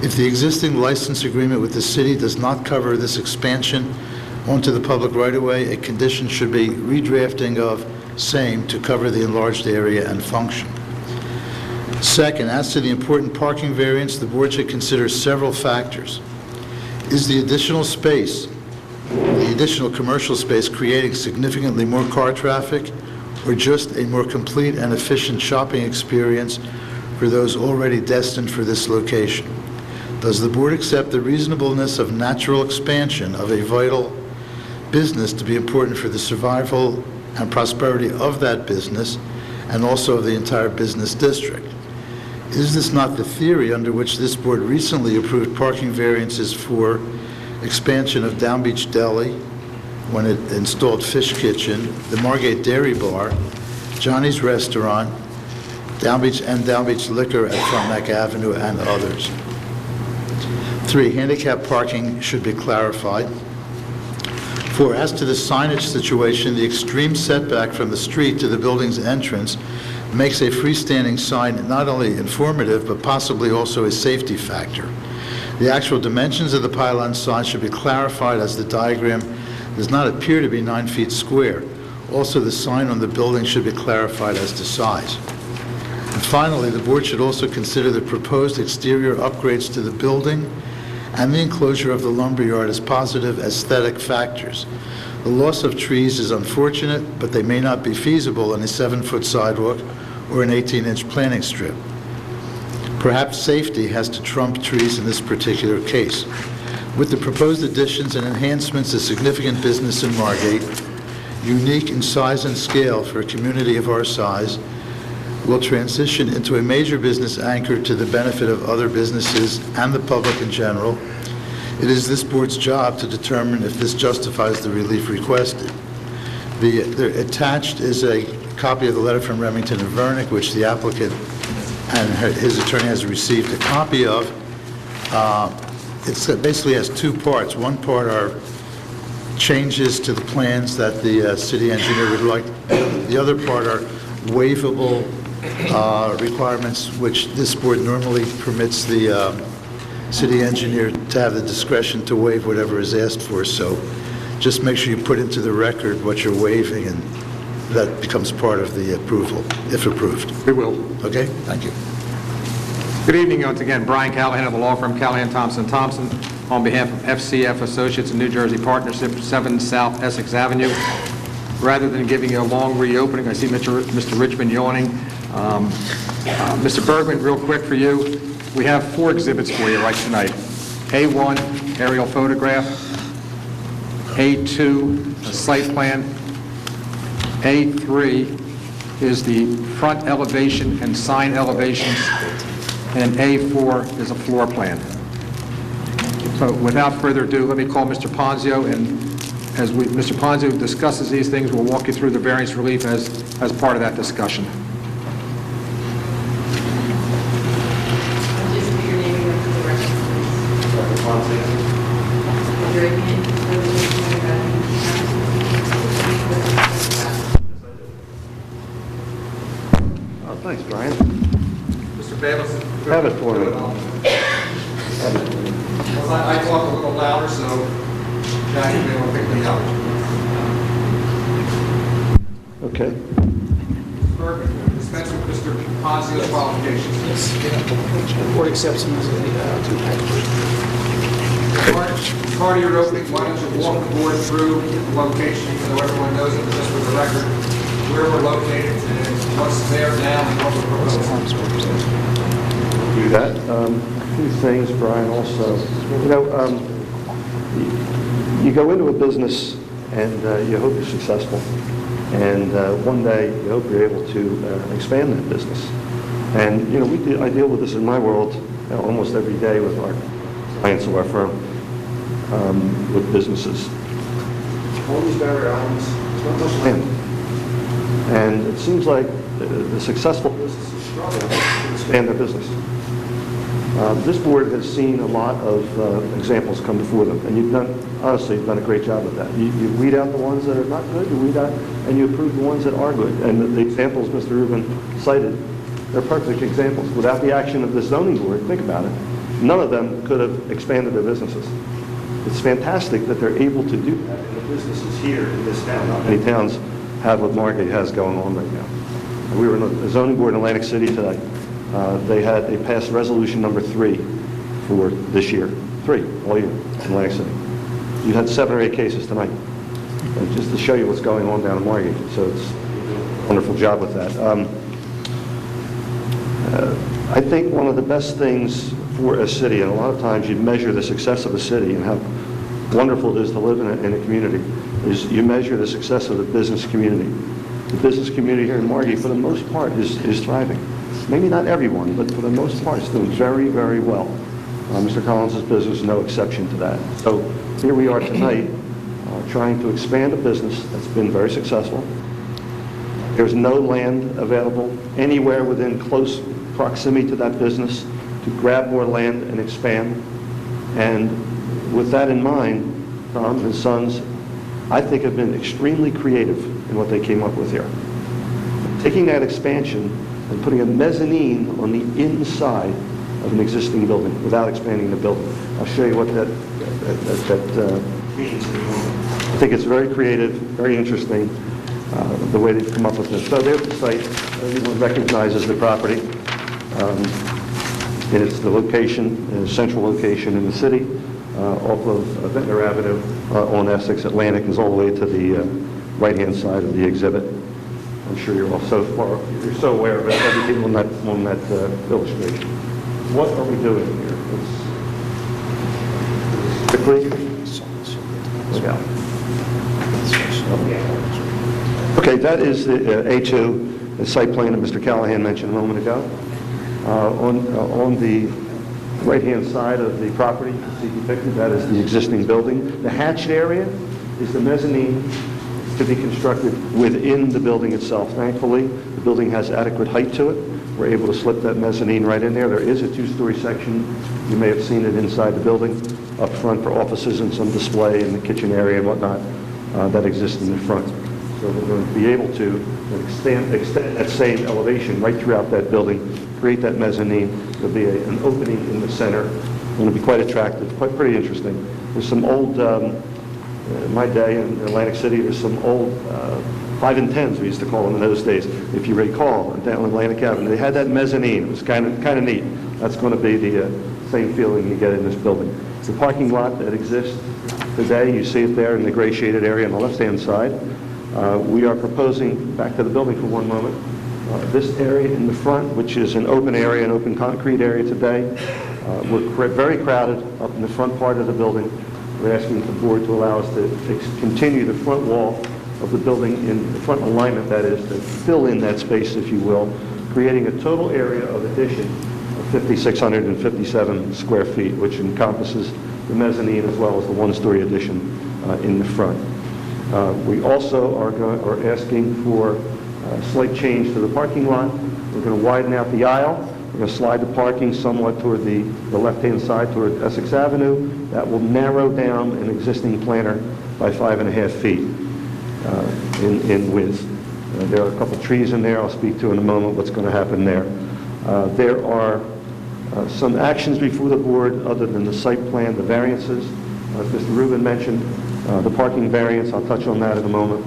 Speaker 5: If the existing license agreement with the city does not cover this expansion onto the public right-of-way, a condition should be redrafting of same to cover the enlarged area and function. Second, as to the important parking variance, the board should consider several factors. Is the additional space, the additional commercial space, creating significantly more car traffic or just a more complete and efficient shopping experience for those already destined for this location? Does the board accept the reasonableness of natural expansion of a vital business to be important for the survival and prosperity of that business and also of the entire business district? Is this not the theory under which this board recently approved parking variances for expansion of Down Beach Deli when it installed Fish Kitchen, the Margate Dairy Bar, Johnny's Restaurant, Down Beach Liquor at Frontenac Avenue, and others? 3, handicap parking should be clarified. 4, as to the signage situation, the extreme setback from the street to the building's entrance makes a freestanding sign not only informative, but possibly also a safety factor. The actual dimensions of the pylon sign should be clarified, as the diagram does not appear to be 9 feet square. Also, the sign on the building should be clarified as to size. And finally, the board should also consider the proposed exterior upgrades to the building and the enclosure of the lumberyard as positive aesthetic factors. The loss of trees is unfortunate, but they may not be feasible in a 7-foot sidewalk or an 18-inch planting strip. Perhaps safety has to trump trees in this particular case. With the proposed additions and enhancements, a significant business in Margate, unique in size and scale for a community of our size, will transition into a major business anchor to the benefit of other businesses and the public in general. It is this board's job to determine if this justifies the relief requested. Attached is a copy of the letter from Remington and Vernick, which the applicant and his attorney has received a copy of. It basically has 2 parts. One part are changes to the plans that the city engineer would like. The other part are waivable requirements, which this board normally permits the city engineer to have the discretion to waive whatever is asked for. So just make sure you put into the record what you're waiving, and that becomes part of the approval, if approved.
Speaker 18: We will.
Speaker 5: Okay, thank you.
Speaker 18: Good evening once again. Brian Callahan of the law firm Callahan Thompson Thompson on behalf of FCF Associates and New Jersey Partnership, 7 South Essex Avenue. Rather than giving you a long reopening, I see Mr. Richmond yawning. Mr. Bergman, real quick for you, we have 4 exhibits for you right tonight. A1, aerial photograph. A2, a site plan. A3 is the front elevation and sign elevations. And A4 is a floor plan. So without further ado, let me call Mr. Ponzio, and as Mr. Ponzio discusses these things, we'll walk you through the variance relief as part of that discussion.
Speaker 17: Just for your name and for the record, please. Your opinion,
Speaker 20: Oh, thanks, Brian.
Speaker 18: Mr. Bailiff.
Speaker 20: Have it for me.
Speaker 18: I talk a little louder, so Jackie may want to pick me up.
Speaker 20: Okay.
Speaker 18: Bergman, dispense with Mr. Ponzio's qualifications.
Speaker 2: Yes. The board accepts him as a
Speaker 18: Part of your opening, why don't you walk the board through the location, even though everyone knows it, but just for the record, where we're located and what's there now and what we're proposing.
Speaker 20: Do that. A few things, Brian, also. You know, you go into a business and you hope you're successful. And one day, you hope you're able to expand that business. And, you know, I deal with this in my world almost every day with our clients of our firm, with businesses. All these barrier islands, there's not much land. And it seems like the successful businesses struggle to expand their business. This board has seen a lot of examples come before them, and you've done a great job with that. You weed out the ones that are not good, you weed out, and you approve the ones that are good. And the examples Mr. Rubin cited, they're perfect examples. Without the action of the zoning board, think about it, none of them could have expanded their businesses. It's fantastic that they're able to do that, and the businesses here in this town, not many towns have what Margate has going on right now. We were in the zoning board in Atlantic City today. They passed resolution number 3 for this year. 3, all year, in Atlantic City. You had 7 or 8 cases tonight. And just to show you what's going on down in Margate. So it's a wonderful job with that. I think one of the best things for a city, and a lot of times you measure the success of a city and how wonderful it is to live in a community, is you measure the success of the business community. The business community here in Margate, for the most part, is thriving. Maybe not everyone, but for the most part, it's doing very, very well. Mr. Collins' business is no exception to that. So here we are tonight trying to expand a business that's been very successful. There's no land available anywhere within close proximity to that business to grab more land and expand. And with that in mind, Tom and Sons, I think, have been extremely creative in what they came up with here. Taking that expansion and putting a mezzanine on the inside of an existing building without expanding the building. I'll show you what that means. I think it's very creative, very interesting, the way they've come up with this. So there's the site. Everyone recognizes the property. It's the location, a central location in the city, off of Ventnor Avenue on Essex. Atlantic is all the way to the right-hand side of the exhibit. I'm sure you're all you're so aware of everything on that illustration. What are we doing here? Quickly. Look out. Okay, that is the A2, the site plan that Mr. Callahan mentioned a moment ago. On the right-hand side of the property, you see depicted, that is the existing building. The hatched area is the mezzanine to be constructed within the building itself. Thankfully, the building has adequate height to it. We're able to slip that mezzanine right in there. There is a 2-story section. You may have seen it inside the building, up front for offices and some display in the kitchen area and whatnot that exists in the front. So we're going to be able to extend that same elevation right throughout that building, create that mezzanine. There'll be an opening in the center. It's going to be quite attractive, pretty interesting. There's some old, in my day in Atlantic City, there's some old 5 and 10s, we used to call them in those days. If you recall, down Atlantic Avenue, they had that mezzanine. It was kind of neat. That's going to be the same feeling you get in this building. The parking lot that exists today, you see it there in the gray shaded area on the left-hand side. We are proposing, back to the building for one moment, this area in the front, which is an open area, an open concrete area today. We're very crowded up in the front part of the building. We're asking the board to allow us to continue the front wall of the building in the front alignment, that is, to fill in that space, if you will, creating a total area of addition of 5,657 square feet, which encompasses the mezzanine as well as the one-story addition in the front. We also are asking for a slight change to the parking lot. We're going to widen out the aisle. We're going to slide the parking somewhat toward the left-hand side, toward Essex Avenue. That will narrow down an existing planter by 5.5 feet in width. There are a couple trees in there I'll speak to in a moment what's going to happen there. There are some actions before the board other than the site plan, the variances. As Mr. Rubin mentioned, the parking variance, I'll touch on that in a moment.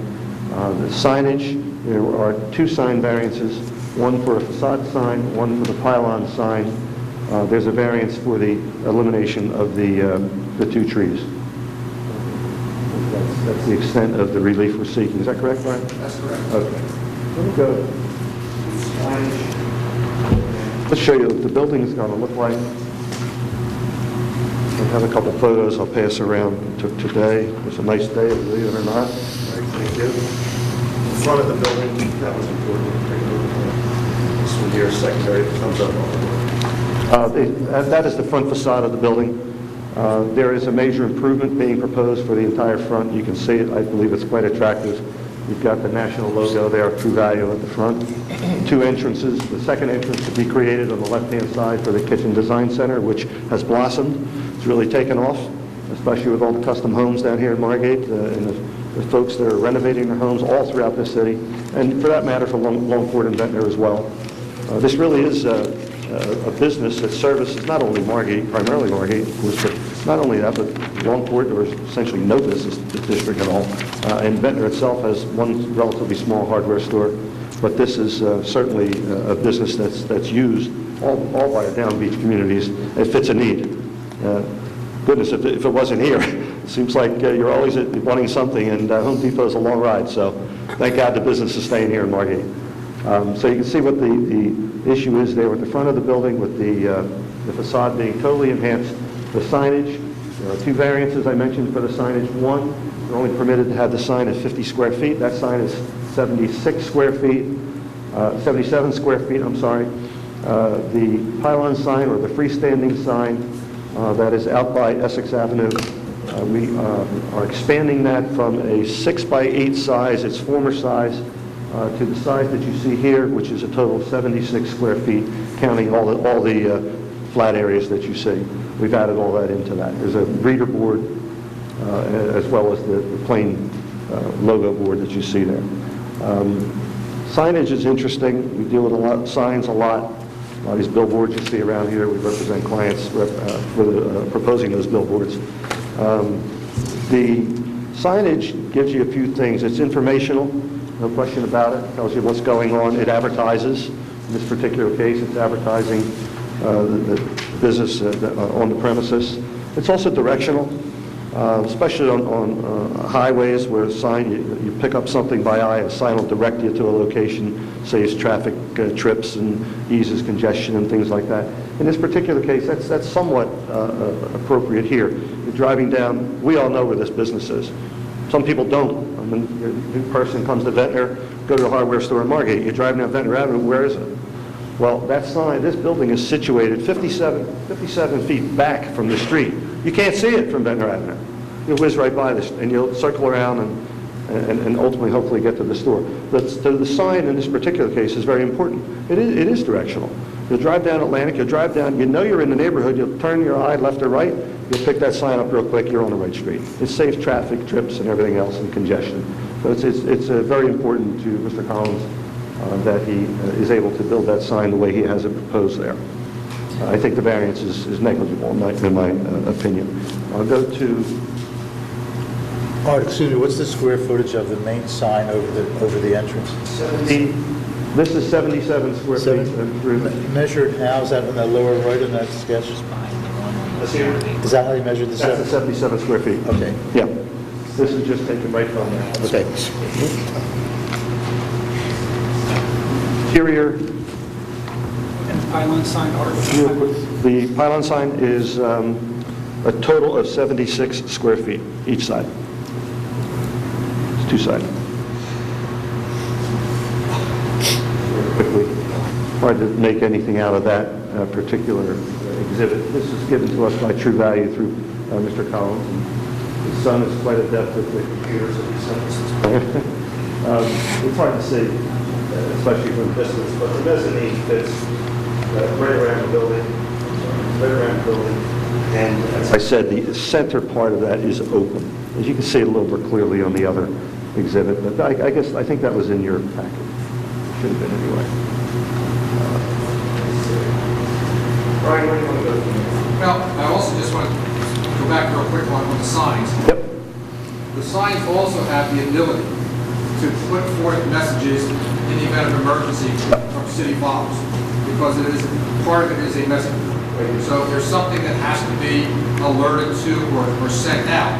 Speaker 20: The signage, there are 2 sign variances, one for a facade sign, one for the pylon sign. There's a variance for the elimination of the 2 trees. That's the extent of the relief we're seeking. Is that correct, Brian?
Speaker 12: That's correct.
Speaker 20: Okay. Let me go to signage. Let's show you what the building is going to look like. I have a couple photos I'll pass around today. It was a nice day, believe it or not. Thank you. The front of the building, that was important. This one here, secondary, comes up. That is the front facade of the building. There is a major improvement being proposed for the entire front. You can see it. I believe it's quite attractive. You've got the national logo there, True Value at the front. 2 entrances. The second entrance to be created on the left-hand side for the Kitchen Design Center, which has blossomed. It's really taken off, especially with all the custom homes down here in Margate and the folks that are renovating their homes all throughout the city, and for that matter for Longport and Ventnor as well. This really is a business that services not only Margate, primarily Margate, of course, but not only that, but Longport, or essentially no business district at all. And Ventnor itself has one relatively small hardware store, but this is certainly a business that's used all by our down beach communities. It fits a need. Goodness, if it wasn't here, it seems like you're always wanting something, and Home Depot is a long ride, so thank God the business is staying here in Margate. So you can see what the issue is there with the front of the building, with the facade being totally enhanced. The signage, there are 2 variances I mentioned for the signage. One, you're only permitted to have the sign at 50 square feet. That sign is 77 square feet, I'm sorry. The pylon sign, or the freestanding sign, that is out by Essex Avenue, we are expanding that from a 6x8 size, its former size, to the size that you see here, which is a total of 76 square feet, counting all the flat areas that you see. We've added all that into that. There's a reader board as well as the plain logo board that you see there. Signage is interesting. We deal with signs a lot. A lot of these billboards you see around here, we represent clients proposing those billboards. The signage gives you a few things. It's informational. No question about it. It tells you what's going on. It advertises. In this particular case, it's advertising the business on the premises. It's also directional, especially on highways where a sign, you pick up something by eye, a sign will direct you to a location, saves traffic trips and eases congestion and things like that. In this particular case, that's somewhat appropriate here. You're driving down, we all know where this business is. Some people don't. I mean, a new person comes to Ventnor, go to a hardware store in Margate. You're driving down Ventnor Avenue, where is it? Well, that sign, this building is situated 57 feet back from the street. You can't see it from Ventnor Avenue. You'll whiz right by this, and you'll circle around and ultimately, hopefully, get to the store. The sign in this particular case is very important. It is directional. You'll drive down Atlantic, you'll drive down, you know you're in the neighborhood, you'll turn your eye left or right, you'll pick that sign up real quick, you're on the right street. It saves traffic, trips, and everything else, and congestion. So it's very important to Mr. Collins that he is able to build that sign the way he has it proposed there. I think the variance is negligible in my opinion. I'll go to...
Speaker 7: Art, excuse me, what's the square footage of the main sign over the entrance?
Speaker 20: This is 77 square feet.
Speaker 7: Measured how? Is that on the lower right in that sketch? Is that how you measured the
Speaker 20: That's the 77 square feet.
Speaker 7: Okay.
Speaker 20: Yeah. This is just taken right from there.
Speaker 7: Okay.
Speaker 20: Interior.
Speaker 2: And the pylon sign, Art?
Speaker 20: The pylon sign is a total of 76 square feet each side. It's two-sided. Quickly, hard to make anything out of that. particular exhibit. This was given to us by True Value through Mr. Collins. And his son is quite adept at the computers, so he sent us this plan. It's hard to see, especially from distance, but the mezzanine fits right around the building, and as I said, the center part of that is open. As you can see a little bit clearly on the other exhibit, but I think that was in your packet. Should have been anyway. Brian, where do you want to go?
Speaker 18: Well, I also just want to go back real quick on the signs.
Speaker 20: Yep.
Speaker 18: The signs also have the ability to put forth messages in the event of emergency from city fathers, because it is, part of it is a message. So if there's something that has to be alerted to or sent out,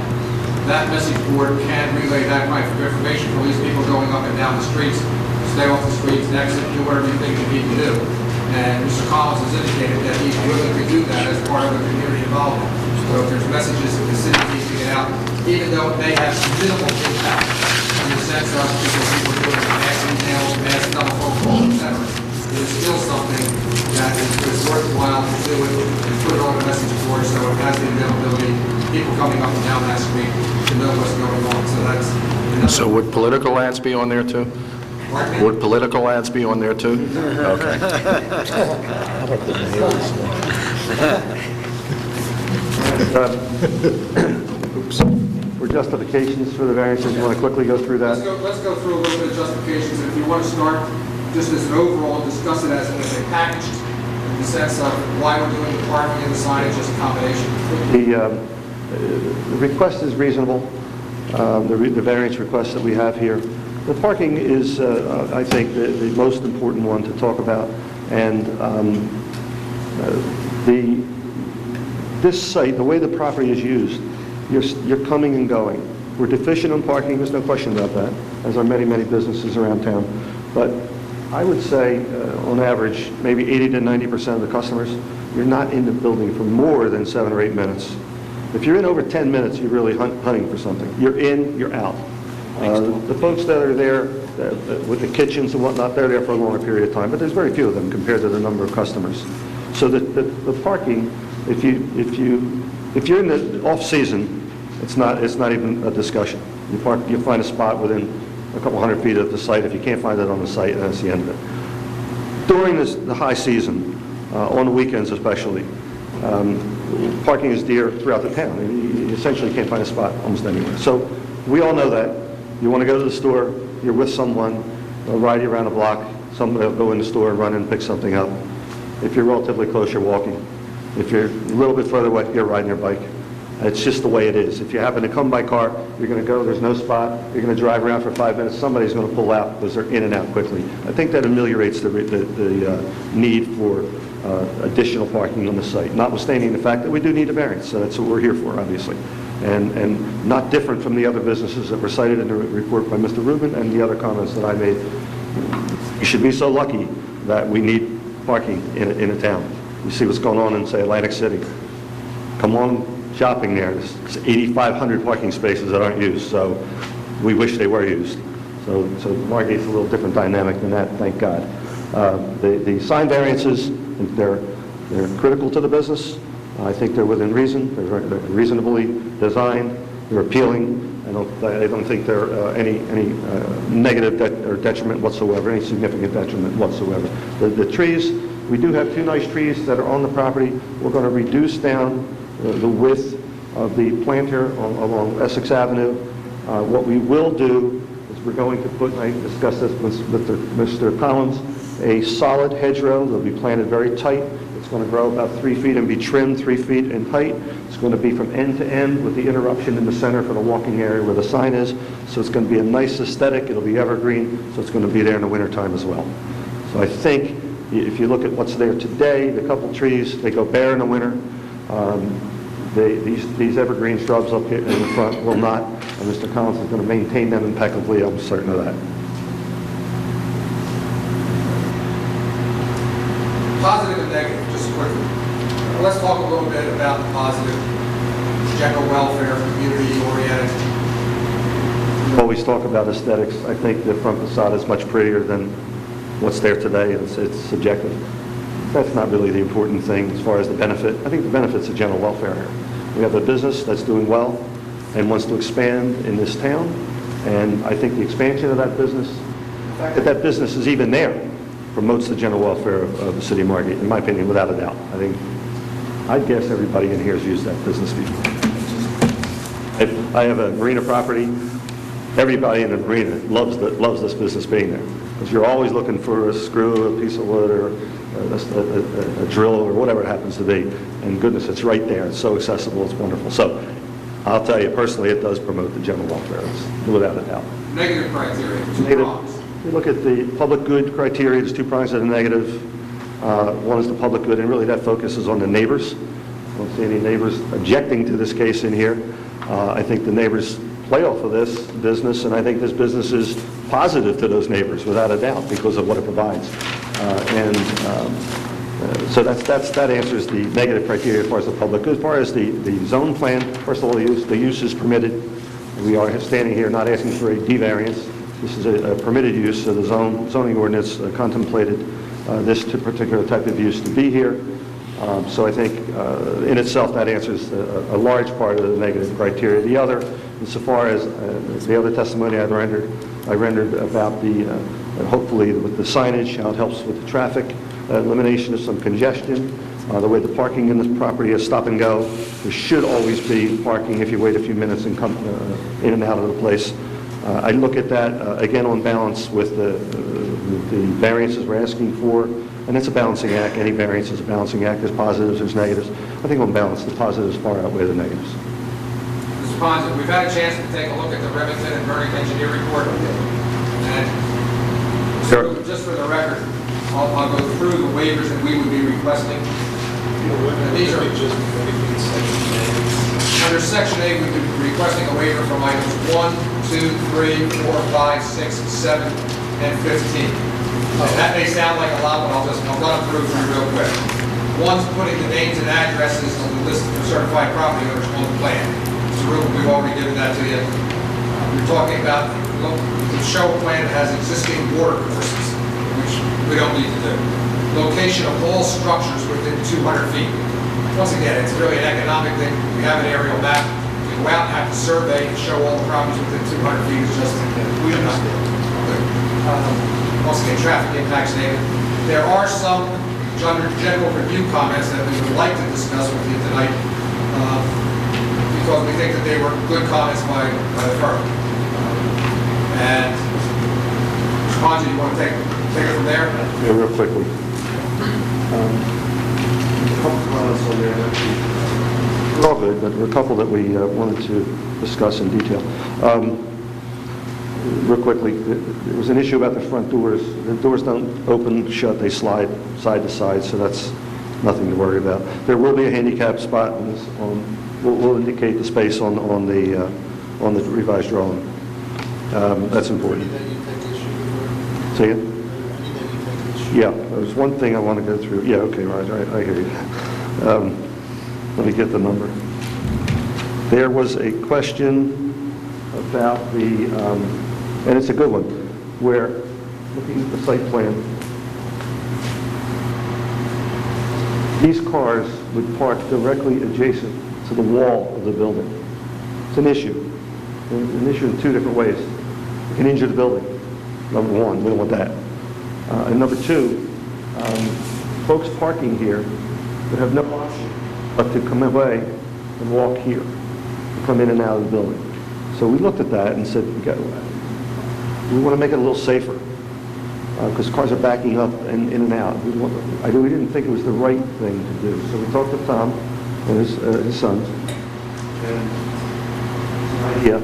Speaker 18: that message board can relay that type of information for these people going up and down the streets. Stay off the streets, exit, do whatever you think you need to do. And Mr. Collins has indicated that he's willing to do that as part of the community involvement. So if there's messages that the city needs to get out, even though it may have minimal impact in the sense of people doing mass emails, mass telephone calls, etc., it is still something that is worthwhile to do it and put it on a message board so it has the availability, people coming up and down that street to know what's going on. So that's...
Speaker 1: So would political ads be on there too? Would political ads be on there too? Okay.
Speaker 20: Oops. For justifications for the variances, you want to quickly go through that?
Speaker 18: Let's go through a little bit of justifications. If you want to start just as an overall, discuss it as a package in the sense of why we're doing the parking and the signage as a combination.
Speaker 20: The request is reasonable, the variance request that we have here. The parking is, I think, the most important one to talk about, and this site, the way the property is used, you're coming and going. We're deficient on parking, there's no question about that, as are many, many businesses around town. But I would say, on average, maybe 80 to 90% of the customers, you're not in the building for more than 7 or 8 minutes. If you're in over 10 minutes, you're really hunting for something. You're in, you're out. The folks that are there with the kitchens and whatnot, they're there for a longer period of time, but there's very few of them compared to the number of customers. So the parking, if you're in the off-season, it's not even a discussion. You find a spot within a couple hundred feet of the site. If you can't find it on the site, that's the end of it. During the high season, on the weekends especially, parking is dear throughout the town. You essentially can't find a spot almost anywhere. So we all know that. You want to go to the store, you're with someone, they'll ride you around the block, somebody will go in the store and run in and pick something up. If you're relatively close, you're walking. If you're a little bit further away, you're riding your bike. It's just the way it is. If you happen to come by car, you're going to go, there's no spot, you're going to drive around for 5 minutes, somebody's going to pull out because they're in and out quickly. I think that ameliorates the need for additional parking on the site, notwithstanding the fact that we do need a variance. So that's what we're here for, obviously. And not different from the other businesses that were cited in the report by Mr. Rubin and the other comments that I made. You should be so lucky that we need parking in a town. You see what's going on in, say, Atlantic City. Come on shopping there. There's 8,500 parking spaces that aren't used, so we wish they were used. So Margate's a little different dynamic than that, thank God. The sign variances, they're critical to the business. I think they're within reason. They're reasonably designed. They're appealing. I don't think they're any negative or detriment whatsoever, any significant detriment whatsoever. The trees, we do have 2 nice trees that are on the property. We're going to reduce down the width of the planter along Essex Avenue. What we will do is we're going to put, I discussed this with Mr. Collins, a solid hedgerow. They'll be planted very tight. It's going to grow about 3 feet and be trimmed 3 feet in height. It's going to be from end to end with the interruption in the center for the walking area where the sign is. So it's going to be a nice aesthetic. It'll be evergreen, so it's going to be there in the wintertime as well. So I think if you look at what's there today, the couple trees, they go bare in the winter. These evergreen shrubs up here in the front will not, and Mr. Collins is going to maintain them impeccably. I'm certain of that.
Speaker 18: Positive and negative, just quickly. Let's talk a little bit about the positive, general welfare, community-oriented.
Speaker 20: We always talk about aesthetics. I think the front facade is much prettier than what's there today. It's subjective. That's not really the important thing as far as the benefit. I think the benefit's the general welfare here. We have a business that's doing well and wants to expand in this town, and I think the expansion of that business, the fact that that business is even there, promotes the general welfare of the city of Margate, in my opinion, without a doubt. I'd guess everybody in here has used that business before. I have a marina property. Everybody in the marina loves this business being there, because you're always looking for a screw, a piece of wood, or a drill, or whatever it happens to be. And goodness, it's right there. It's so accessible. It's wonderful. So I'll tell you personally, it does promote the general welfare, without a doubt.
Speaker 18: Negative criteria.
Speaker 20: Negative. You look at the public good criteria, there's two prongs that are negative. One is the public good, and really that focuses on the neighbors. I don't see any neighbors objecting to this case in here. I think the neighbors play off of this business, and I think this business is positive to those neighbors, without a doubt, because of what it provides. So that answers the negative criteria as far as the public good. As far as the zone plan, first of all, the use is permitted. We are standing here not asking for a D variance. This is a permitted use, so the zoning ordinance contemplated this particular type of use to be here. So I think in itself that answers a large part of the negative criteria. The other, insofar as the other testimony I rendered about hopefully with the signage, how it helps with the traffic, elimination of some congestion, the way the parking in this property is stop and go. There should always be parking if you wait a few minutes and come in and out of the place. I look at that, again, on balance with the variances we're asking for, and it's a balancing act. Any variance is a balancing act. There's positives, there's negatives. I think on balance, the positives far outweigh the negatives.
Speaker 18: Mr. Ponzio, we've had a chance to take a look at the Remington and Burdick engineer report. And
Speaker 20: Sure.
Speaker 18: Just for the record, I'll go through the waivers that we would be requesting. These are under Section A, we'd be requesting a waiver from items 1, 2, 3, 4, 5, 6, 7, and 15. And that may sound like a lot, but I'll run them through real quick. One's putting the names and addresses on the list of certified property owners on the plan. Mr. Rubin, we've already given that to you. We're talking about the show plan that has existing water courses, which we don't need to do. Location of all structures within 200 feet. Once again, it's really an economic thing. We have an aerial map. We go out and have to survey and show all the properties within 200 feet. It's just, we are not there. Once again, traffic impact statement. There are some general review comments that we would like to discuss with you tonight because we think that they were good comments by the firm. And Mr. Ponzio, you want to take it from there?
Speaker 20: Yeah, real quickly. A couple comments on there. They're all good, but there were a couple that we wanted to discuss in detail. Real quickly, there was an issue about the front doors. The doors don't open, shut, they slide side to side, so that's nothing to worry about. There will be a handicap spot on this. We'll indicate the space on the revised drawing. That's important. Say it? Yeah, there's one thing I want to go through. Yeah, okay, Roger, I hear you. Let me get the number. There was a question about and it's a good one, where, looking at the site plan, these cars would park directly adjacent to the wall of the building. It's an issue. An issue in two different ways. It can injure the building. Number one, we don't want that. And number two, folks parking here would have no option but to come away and walk here, and come in and out of the building. So we looked at that and said, we want to make it a little safer, because cars are backing up and in and out. We didn't think it was the right thing to do. So we talked to Tom and his sons, and idea.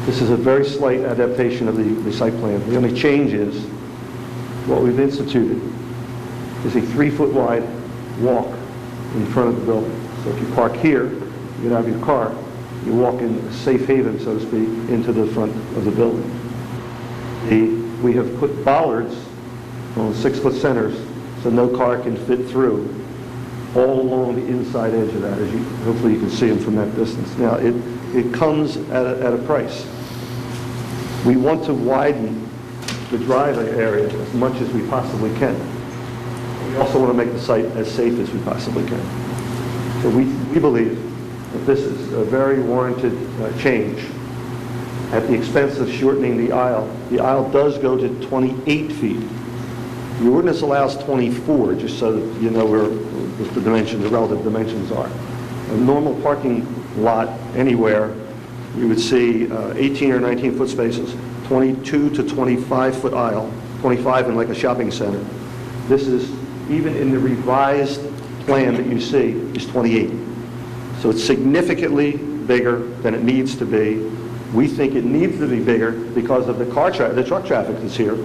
Speaker 20: This is a very slight adaptation of the site plan. The only change is what we've instituted is a 3-foot wide walk in front of the building. So if you park here, you get out of your car, you walk in a safe haven, so to speak, into the front of the building. We have put bollards on 6-foot centers so no car can fit through all along the inside edge of that. Hopefully you can see them from that distance. Now, it comes at a price. We want to widen the driveway area as much as we possibly can. We We also want to make the site as safe as we possibly can. So we believe that this is a very warranted change at the expense of shortening the aisle. The aisle does go to 28 feet. The ordinance allows 24, just so that you know where the dimensions, the relative dimensions are. A normal parking lot anywhere, you would see 18 or 19-foot spaces, 22 to 25-foot aisle, 25 in like a shopping center. This is, even in the revised plan that you see, is 28. So it's significantly bigger than it needs to be. We think it needs to be bigger because of the truck traffic that's here.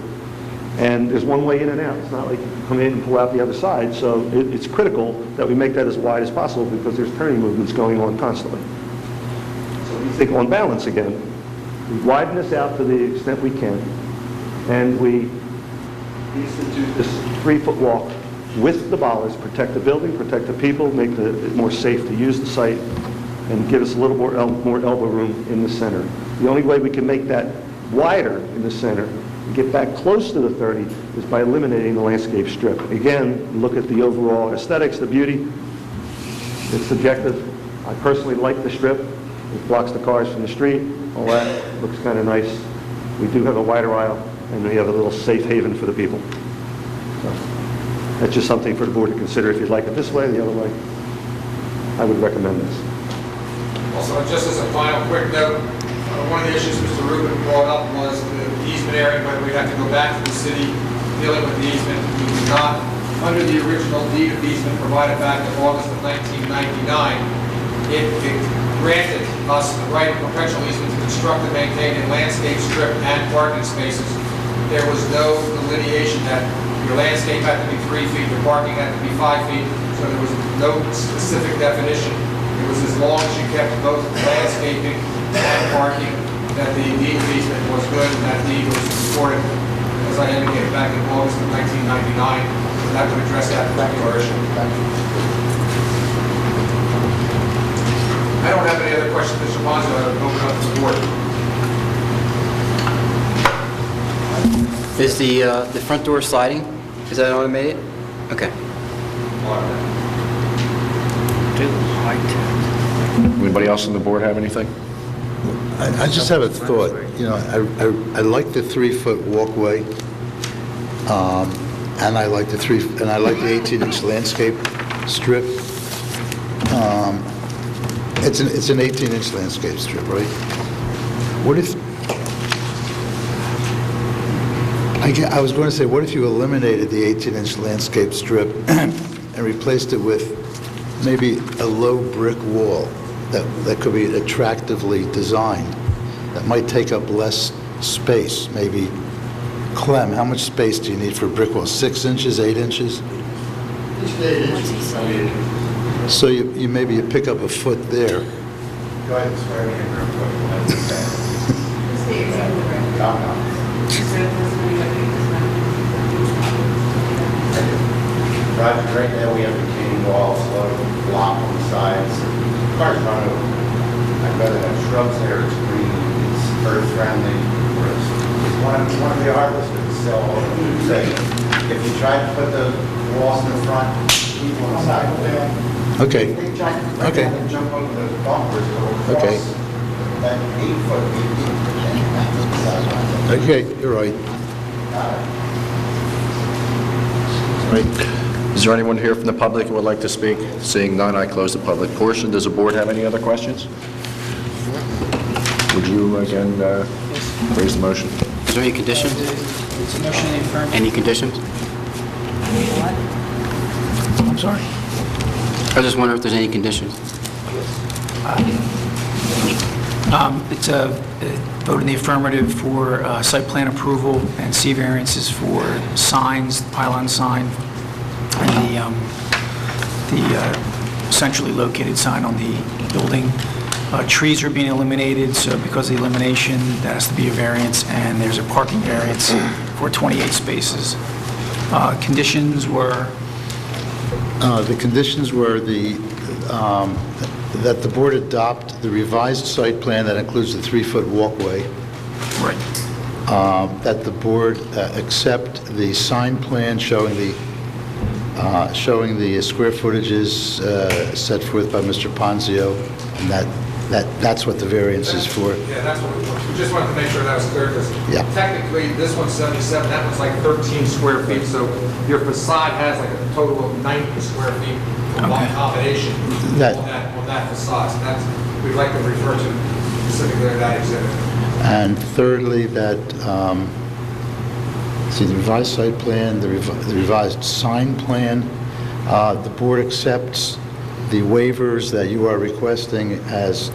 Speaker 20: And there's one way in and out. It's not like you can come in and pull out the other side. So it's critical that we make that as wide as possible because there's turning movements going on constantly. So we think on balance again, we widen this out to the extent we can, and we institute this 3-foot walk with the bollards, protect the building, protect the people, make it more safe to use the site, and give us a little more elbow room in the center. The only way we can make that wider in the center and get back close to the 30 is by eliminating the landscape strip. Again, look at the overall aesthetics, the beauty. It's subjective. I personally like the strip. It blocks the cars from the street. All that looks kind of nice. We do have a wider aisle, and we have a little safe haven for the people. So that's just something for the board to consider. If you'd like it this way or the other way, I would recommend this.
Speaker 13: Also, just as a final quick note, one of the issues Mr. Rubin brought up was the easement area, whether we have to go back to the city dealing with the easement. We did not, under the original deed of easement provided back in August of 1999, it granted us the right of perpetual easement to construct and maintain a landscape strip and parking spaces. There was no delineation that your landscape had to be 3 feet, your parking had to be 5 feet, so there was no specific definition. It was as long as you kept both landscaping and parking that the deed of easement was good, and that deed was recorded, as I indicated, back in August of 1999. So that would address that particular issue. I don't have any other questions, Mr. Bonzo. I would open up to the board.
Speaker 19: Is the front door sliding? Is that automated? Okay.
Speaker 1: Anybody else on the board have anything?
Speaker 5: I just have a thought. You know, I like the 3-foot walkway, and I like the 18-inch landscape strip. It's an 18-inch landscape strip, right? What if I was going to say, what if you eliminated the 18-inch landscape strip and replaced it with maybe a low brick wall that could be attractively designed, that might take up less space, maybe. Clem, how much space do you need for a brick wall? 6 inches, 8 inches?
Speaker 12: 8 inches.
Speaker 5: So you maybe you pick up a foot there.
Speaker 3: Go ahead and swear me in real Right now we have retaining walls, a lot of block on the sides. Cars run over. I'd rather have shrubs there, it's green, it's earth friendly. One of the artists would sell, say, if you try to put the walls in the front, people on the side will fail.
Speaker 5: Okay.
Speaker 3: They jump,
Speaker 5: Okay.
Speaker 3: they jump over the bumpers, go across
Speaker 5: Okay.
Speaker 3: that 8-foot.
Speaker 5: Okay, you're right.
Speaker 1: Right. Is there anyone here from the public who would like to speak? Seeing none, I close the public portion. Does the board have any other questions? Would you again raise the motion?
Speaker 19: Is there any conditions?
Speaker 2: It's a motion in the affirmative.
Speaker 19: Any conditions?
Speaker 2: I'm sorry.
Speaker 19: I just wonder if there's any conditions.
Speaker 2: It's a vote in the affirmative for site plan approval and C variances for signs, pylon sign, and the centrally located sign on the building. Trees are being eliminated, so because of the elimination, that has to be a variance, and there's a parking variance for 28 spaces. Conditions were?
Speaker 5: The conditions were that the board adopt the revised site plan that includes the 3-foot walkway.
Speaker 2: Right.
Speaker 5: That the board accept the sign plan showing the showing the square footages set forth by Mr. Ponzio, and that's what the variance is for.
Speaker 13: Yeah, that's what we just wanted to make sure that was clear, because
Speaker 5: Yeah.
Speaker 13: technically, this one's 77, that one's like 13 square feet, so your facade has like a total of 90 square feet of accommodation on that facade. So that's, we'd like to refer to specifically that exhibit.
Speaker 5: And thirdly, that, see, the revised site plan, the revised sign plan, the board accepts the waivers that you are requesting as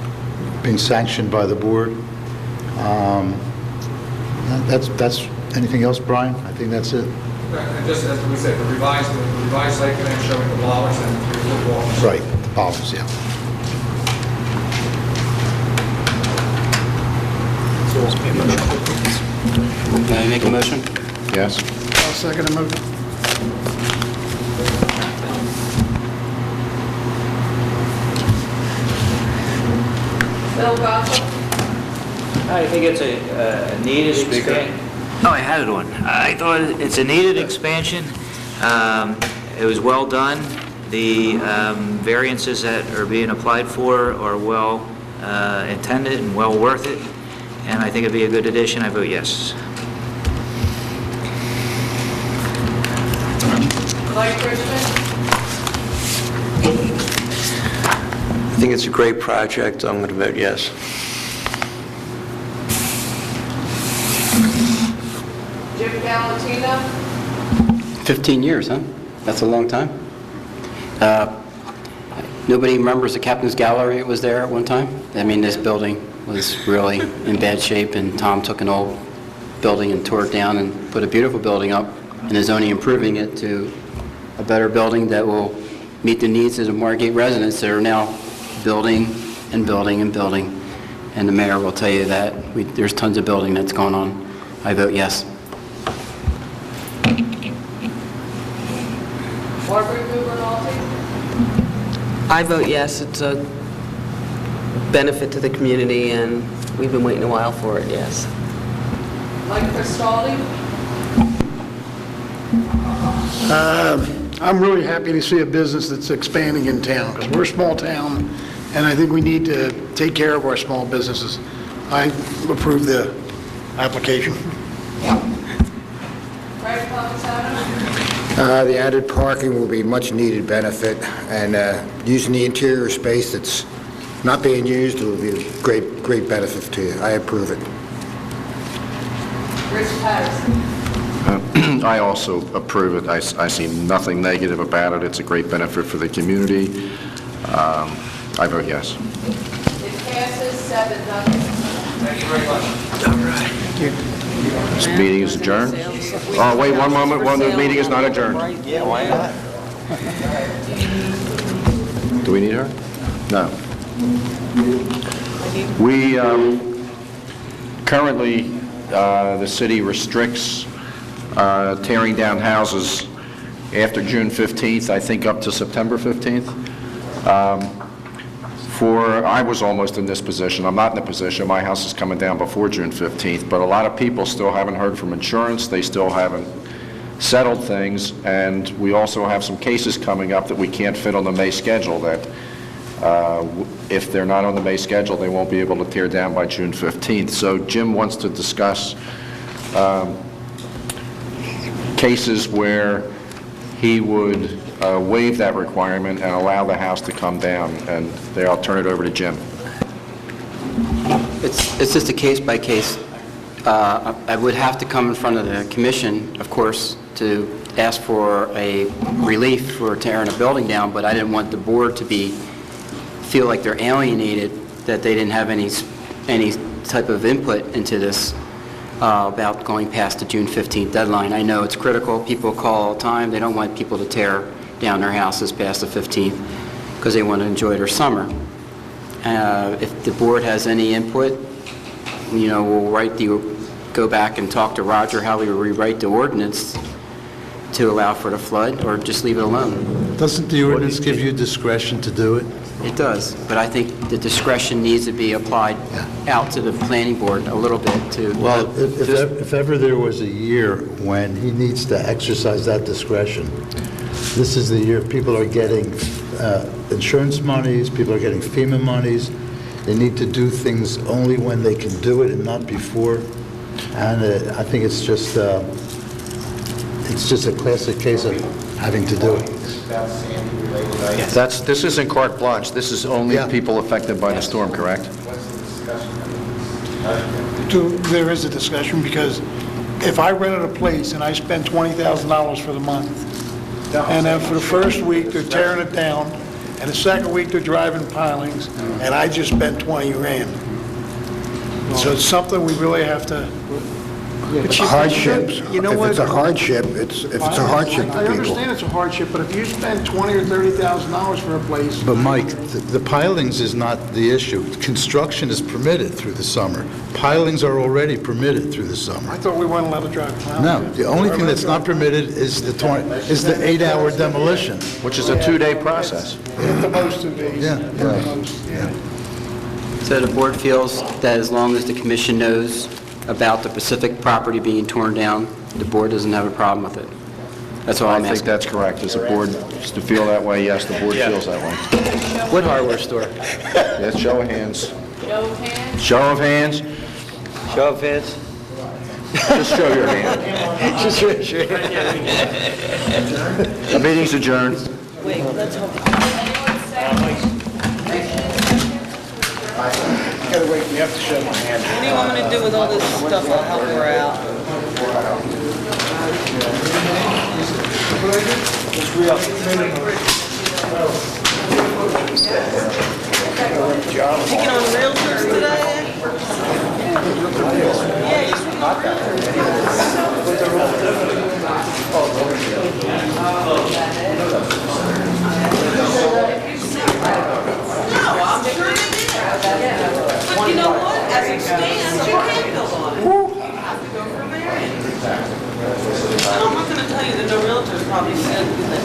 Speaker 5: being sanctioned by the board. That's, anything else, Brian? I think that's it.
Speaker 13: And just as we said, the revised site plan showing the bollards and the 3-foot walls.
Speaker 5: Right, the bollards, yeah.
Speaker 19: Can I make a motion?
Speaker 1: Yes.
Speaker 11: I'll second the motion.
Speaker 4: Bill Gossett?
Speaker 15: I think it's a needed expansion. Oh, I had it on. I thought it's a needed expansion. It was well done. The variances that are being applied for are well intended and well worth it, and I think it'd be a good addition. I vote yes.
Speaker 4: Mike Richmond?
Speaker 10: I think it's a great project. I'm going to vote yes.
Speaker 4: Jim Galantino?
Speaker 19: 15 years, huh? That's a long time. Nobody remembers the Captain's Gallery that was there at one time? I mean, this building was really in bad shape, and Tom took an old building and tore it down and put a beautiful building up, and is only improving it to a better building that will meet the needs of the Margate residents that are now building and building and building. And the mayor will tell you that there's tons of building that's going on. I vote yes.
Speaker 4: Margaret Gubernati?
Speaker 9: I vote yes. It's a benefit to the community, and we've been waiting a while for it, yes.
Speaker 4: Mike Cristaldi?
Speaker 11: I'm really happy to see a business that's expanding in town, because we're a small town, and I think we need to take care of our small businesses. I approve the application.
Speaker 4: Craig Palmisano?
Speaker 11: The added parking will be much needed benefit, and using the interior space that's not being used will be a great benefit to you. I approve it.
Speaker 4: Rich Patterson?
Speaker 1: I also approve it. I see nothing negative about it. It's a great benefit for the community. I vote yes.
Speaker 4: It passes 7-0.
Speaker 13: Thank you very much.
Speaker 1: All right. This meeting is adjourned. Oh, wait, one moment. The meeting is not adjourned.
Speaker 10: Yeah, why not?
Speaker 1: Do we need her? No. We, currently, the city restricts tearing down houses after June 15th, I think up to September 15th. I was almost in this position. I'm not in the position. My house is coming down before June 15th, but a lot of people still haven't heard from insurance. They still haven't settled things, and we also have some cases coming up that we can't fit on the May schedule that if they're not on the May schedule, they won't be able to tear down by June 15th. So Jim wants to discuss cases where he would waive that requirement and allow the house to come down, and there, I'll turn it over to Jim.
Speaker 19: It's just a case-by-case. I would have to come in front of the commission, of course, to ask for a relief for tearing a building down, but I didn't want the board to feel like they're alienated, that they didn't have any type of input into this about going past the June 15th deadline. I know it's critical. People call all the time. They don't want people to tear down their houses past the 15th because they want to enjoy their summer. If the board has any input, we'll go back and talk to Roger how we rewrite the ordinance to allow for the flood, or just leave it alone.
Speaker 5: Doesn't the ordinance give you discretion to do it?
Speaker 19: It does, but I think the discretion needs to be applied out to the planning board a little bit to...
Speaker 5: Well, if ever there was a year when he needs to exercise that discretion, This is the year people are getting insurance monies, people are getting FEMA monies. They need to do things only when they can do it and not before. And I think it's just a classic case of having to do it.
Speaker 1: This isn't carte blanche, this is only people affected by the storm, correct?
Speaker 21: There is a discussion, because if I rented a place and I spent $20,000 for the month, and then for the first week they're tearing it down, and the second week they're driving pilings, and I just spent 20 grand. So it's something we really have to...
Speaker 11: Hardship. You know what? If it's a hardship, it's a hardship for
Speaker 21: I
Speaker 11: people.
Speaker 21: understand it's a hardship, but if you spend $20,000 or $30,000 for a place...
Speaker 5: But Mike, the pilings is not the issue. Construction is permitted through the summer. Pilings are already permitted through the summer.
Speaker 21: I thought we weren't allowed to drive pilings.
Speaker 5: No, the only thing that's not permitted is the 8-hour demolition.
Speaker 1: Which is a 2-day process.
Speaker 21: At the most 2 days.
Speaker 5: Yeah,
Speaker 21: At the most.
Speaker 19: So the board feels that as long as the commission knows about the Pacific property being torn down, the board doesn't have a problem with it. That's all I'm
Speaker 1: I think
Speaker 19: asking.
Speaker 1: that's correct. Does the board to feel that way? Yes, the board feels that way.
Speaker 19: What hardware store?
Speaker 1: Yes, show of hands.
Speaker 4: Show of hands?
Speaker 1: Show of hands?
Speaker 19: Show of hands?
Speaker 1: Just show your hand.
Speaker 19: Just raise your hand.
Speaker 1: The meeting's adjourned.
Speaker 9: Wait, let's hope.
Speaker 21: You gotta wait, you have to show my hand.
Speaker 9: What do you want me to do with all this stuff? I'll help her out. Taking on realtors today? Yeah, you No, I'm sure they did. But you know what? As it stands, you can't build on it. You have to go for a variance. And I'm not going to tell you that no realtors probably said that.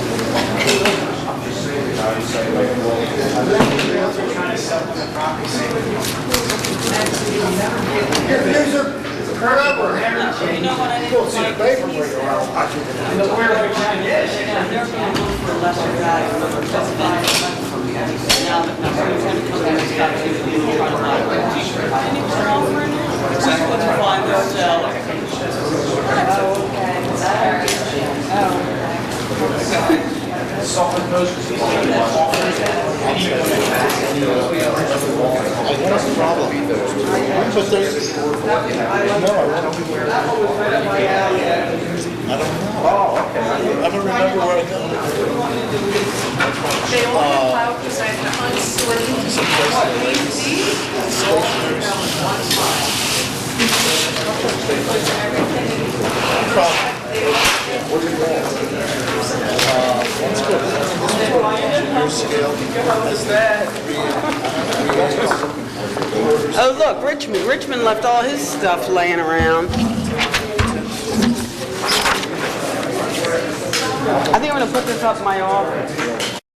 Speaker 9: You know what I didn't like? They're going to look for a lesser value. Now that nobody's going to come in and stop you from trying to buy it cheaper. And you turn off for now. We couldn't find the seller.
Speaker 5: What's the problem? I don't know. Oh, okay. I don't remember where I got it.
Speaker 4: They only allow design on
Speaker 9: Oh, look, Richmond. Richmond left all his stuff laying around. I think I'm going to put this up in my office.